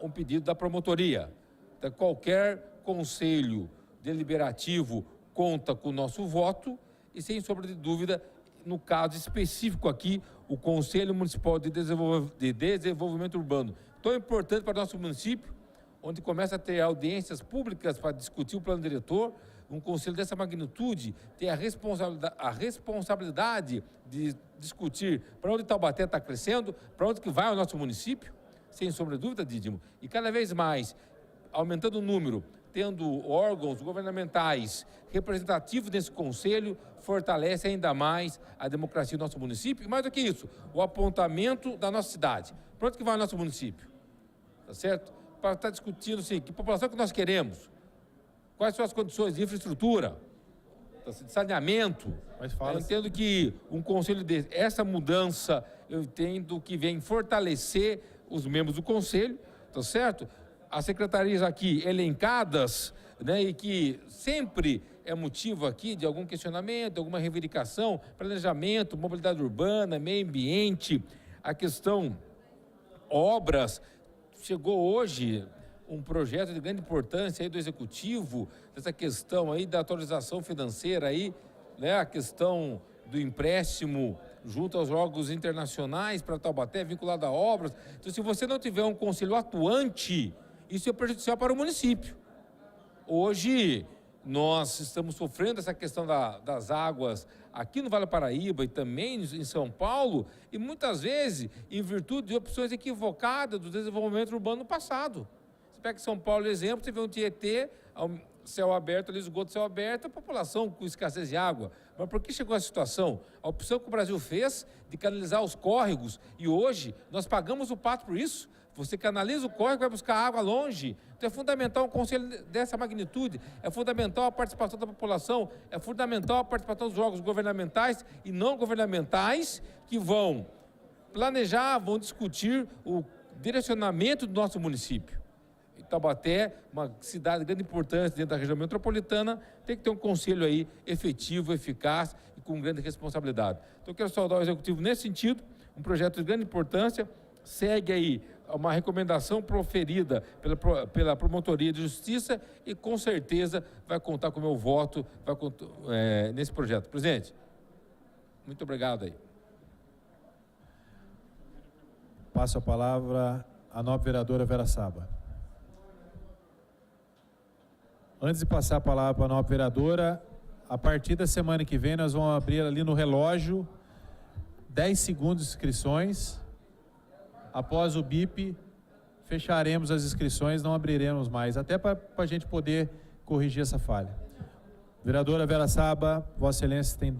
S5: um pedido da promotoria. Então, qualquer conselho deliberativo conta com o nosso voto e, sem sombra de dúvida, no caso específico aqui, o Conselho Municipal de Desenvolvimento Urbano tão importante para o nosso município, onde começa a ter audiências públicas para discutir o plano diretor. Um conselho dessa magnitude tem a responsabilidade de discutir para onde Taubaté está crescendo, para onde que vai o nosso município, sem sombra de dúvida, Dídimo. E cada vez mais, aumentando o número, tendo órgãos governamentais representativos desse conselho, fortalece ainda mais a democracia do nosso município. E mais do que isso, o apontamento da nossa cidade. Para onde que vai o nosso município? Tá certo? Para estar discutindo, assim, que população que nós queremos, quais são as condições de infraestrutura, de saneamento.
S1: Mas fala
S5: eu entendo que um conselho desse, essa mudança, eu entendo que vem fortalecer os membros do conselho, tá certo? As secretarias aqui elencadas, né, e que sempre é motivo aqui de algum questionamento, alguma reivindicação, planejamento, mobilidade urbana, meio ambiente, a questão obras. Chegou hoje um projeto de grande importância aí do Executivo, dessa questão aí da atualização financeira aí, né, a questão do empréstimo junto aos órgãos internacionais para Taubaté, vinculado a obras. Então, se você não tiver um conselho atuante, isso é prejudicial para o município. Hoje, nós estamos sofrendo essa questão das águas aqui no Vale do Paraíba e também em São Paulo, e muitas vezes em virtude de opções equivocadas do desenvolvimento urbano no passado. Você pega São Paulo, exemplo, você vê um Tietê, céu aberto, ali, esgoto, céu aberto, a população com escassez de água. Mas por que chegou a situação? A opção que o Brasil fez de canalizar os córregos, e hoje nós pagamos o pato por isso. Você canaliza o córrego, vai buscar água longe. Então é fundamental um conselho dessa magnitude, é fundamental a participação da população, é fundamental a participação dos órgãos governamentais e não governamentais que vão planejar, vão discutir o direcionamento do nosso município. Taubaté, uma cidade de grande importância dentro da região metropolitana, tem que ter um conselho aí efetivo, eficaz e com grande responsabilidade. Então eu quero saudar o Executivo nesse sentido, um projeto de grande importância, segue aí uma recomendação proferida pela Promotoria de Justiça e com certeza vai contar com o meu voto nesse projeto. Presidente, muito obrigado aí.
S1: Passo a palavra à nobre vereadora Vera Saba. Antes de passar a palavra para a nobre vereadora, a partir da semana que vem nós vamos abrir ali no relógio 10 segundos de inscrições. Após o bip, fecharemos as inscrições, não abriremos mais, até para a gente poder corrigir essa falha. Vereadora Vera Saba, Vossa Excelência tem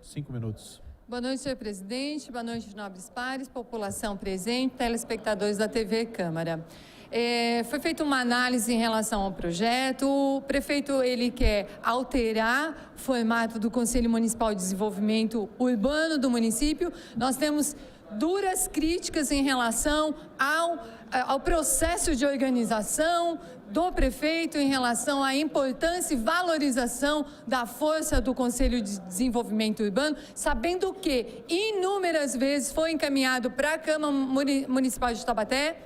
S1: 5 minutos.
S7: Boa noite, senhor presidente. Boa noite, nobres pares, população presente, telespectadores da TV Câmara. Foi feita uma análise em relação ao projeto. O prefeito ele quer alterar o formato do Conselho Municipal de Desenvolvimento Urbano do município. Nós temos duras críticas em relação ao processo de organização do prefeito em relação à importância e valorização da força do Conselho de Desenvolvimento Urbano, sabendo que inúmeras vezes foi encaminhado para a Câmara Municipal de Taubaté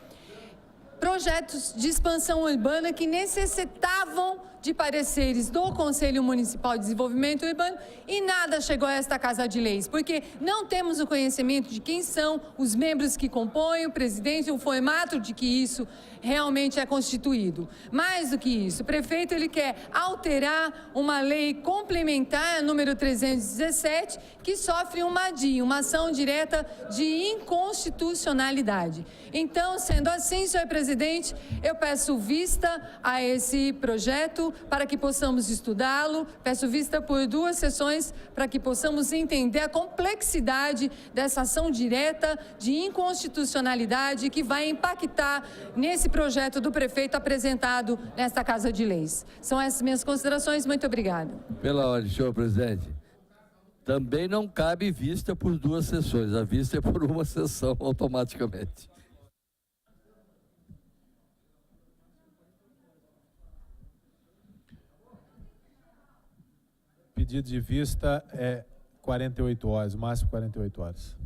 S7: projetos de expansão urbana que necessitavam de pareceres do Conselho Municipal de Desenvolvimento Urbano e nada chegou a esta Casa de Leis, porque não temos o conhecimento de quem são os membros que compõem o presidente, o formato de que isso realmente é constituído. Mais do que isso, o prefeito ele quer alterar uma lei complementar, número 317, que sofre uma DI, uma ação direta de inconstitucionalidade. Então, sendo assim, senhor presidente, eu peço vista a esse projeto para que possamos estudá-lo, peço vista por 2 sessões para que possamos entender a complexidade dessa ação direta de inconstitucionalidade que vai impactar nesse projeto do prefeito apresentado nesta Casa de Leis. São essas minhas considerações, muito obrigada.
S10: Pela ordem, senhor presidente. Também não cabe vista por 2 sessões, a vista é por uma sessão automaticamente.
S1: Pedido de vista é 48 horas, máximo 48 horas.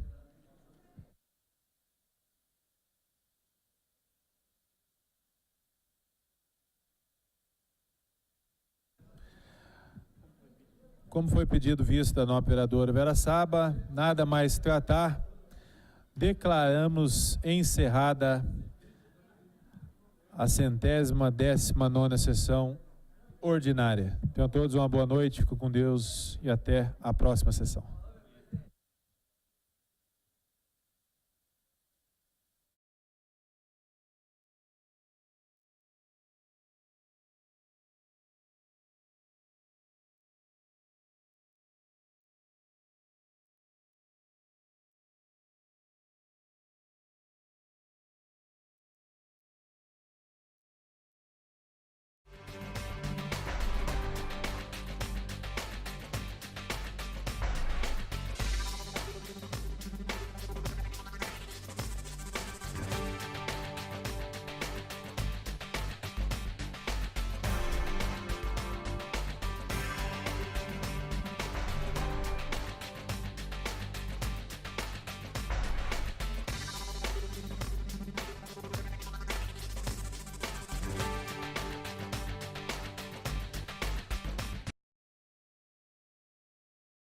S1: Como foi pedido vista da nobre vereadora Vera Saba, nada mais tratar, declaramos encerrada a 119ª sessão ordinária. Tenham todos uma boa noite, fico com Deus e até a próxima sessão.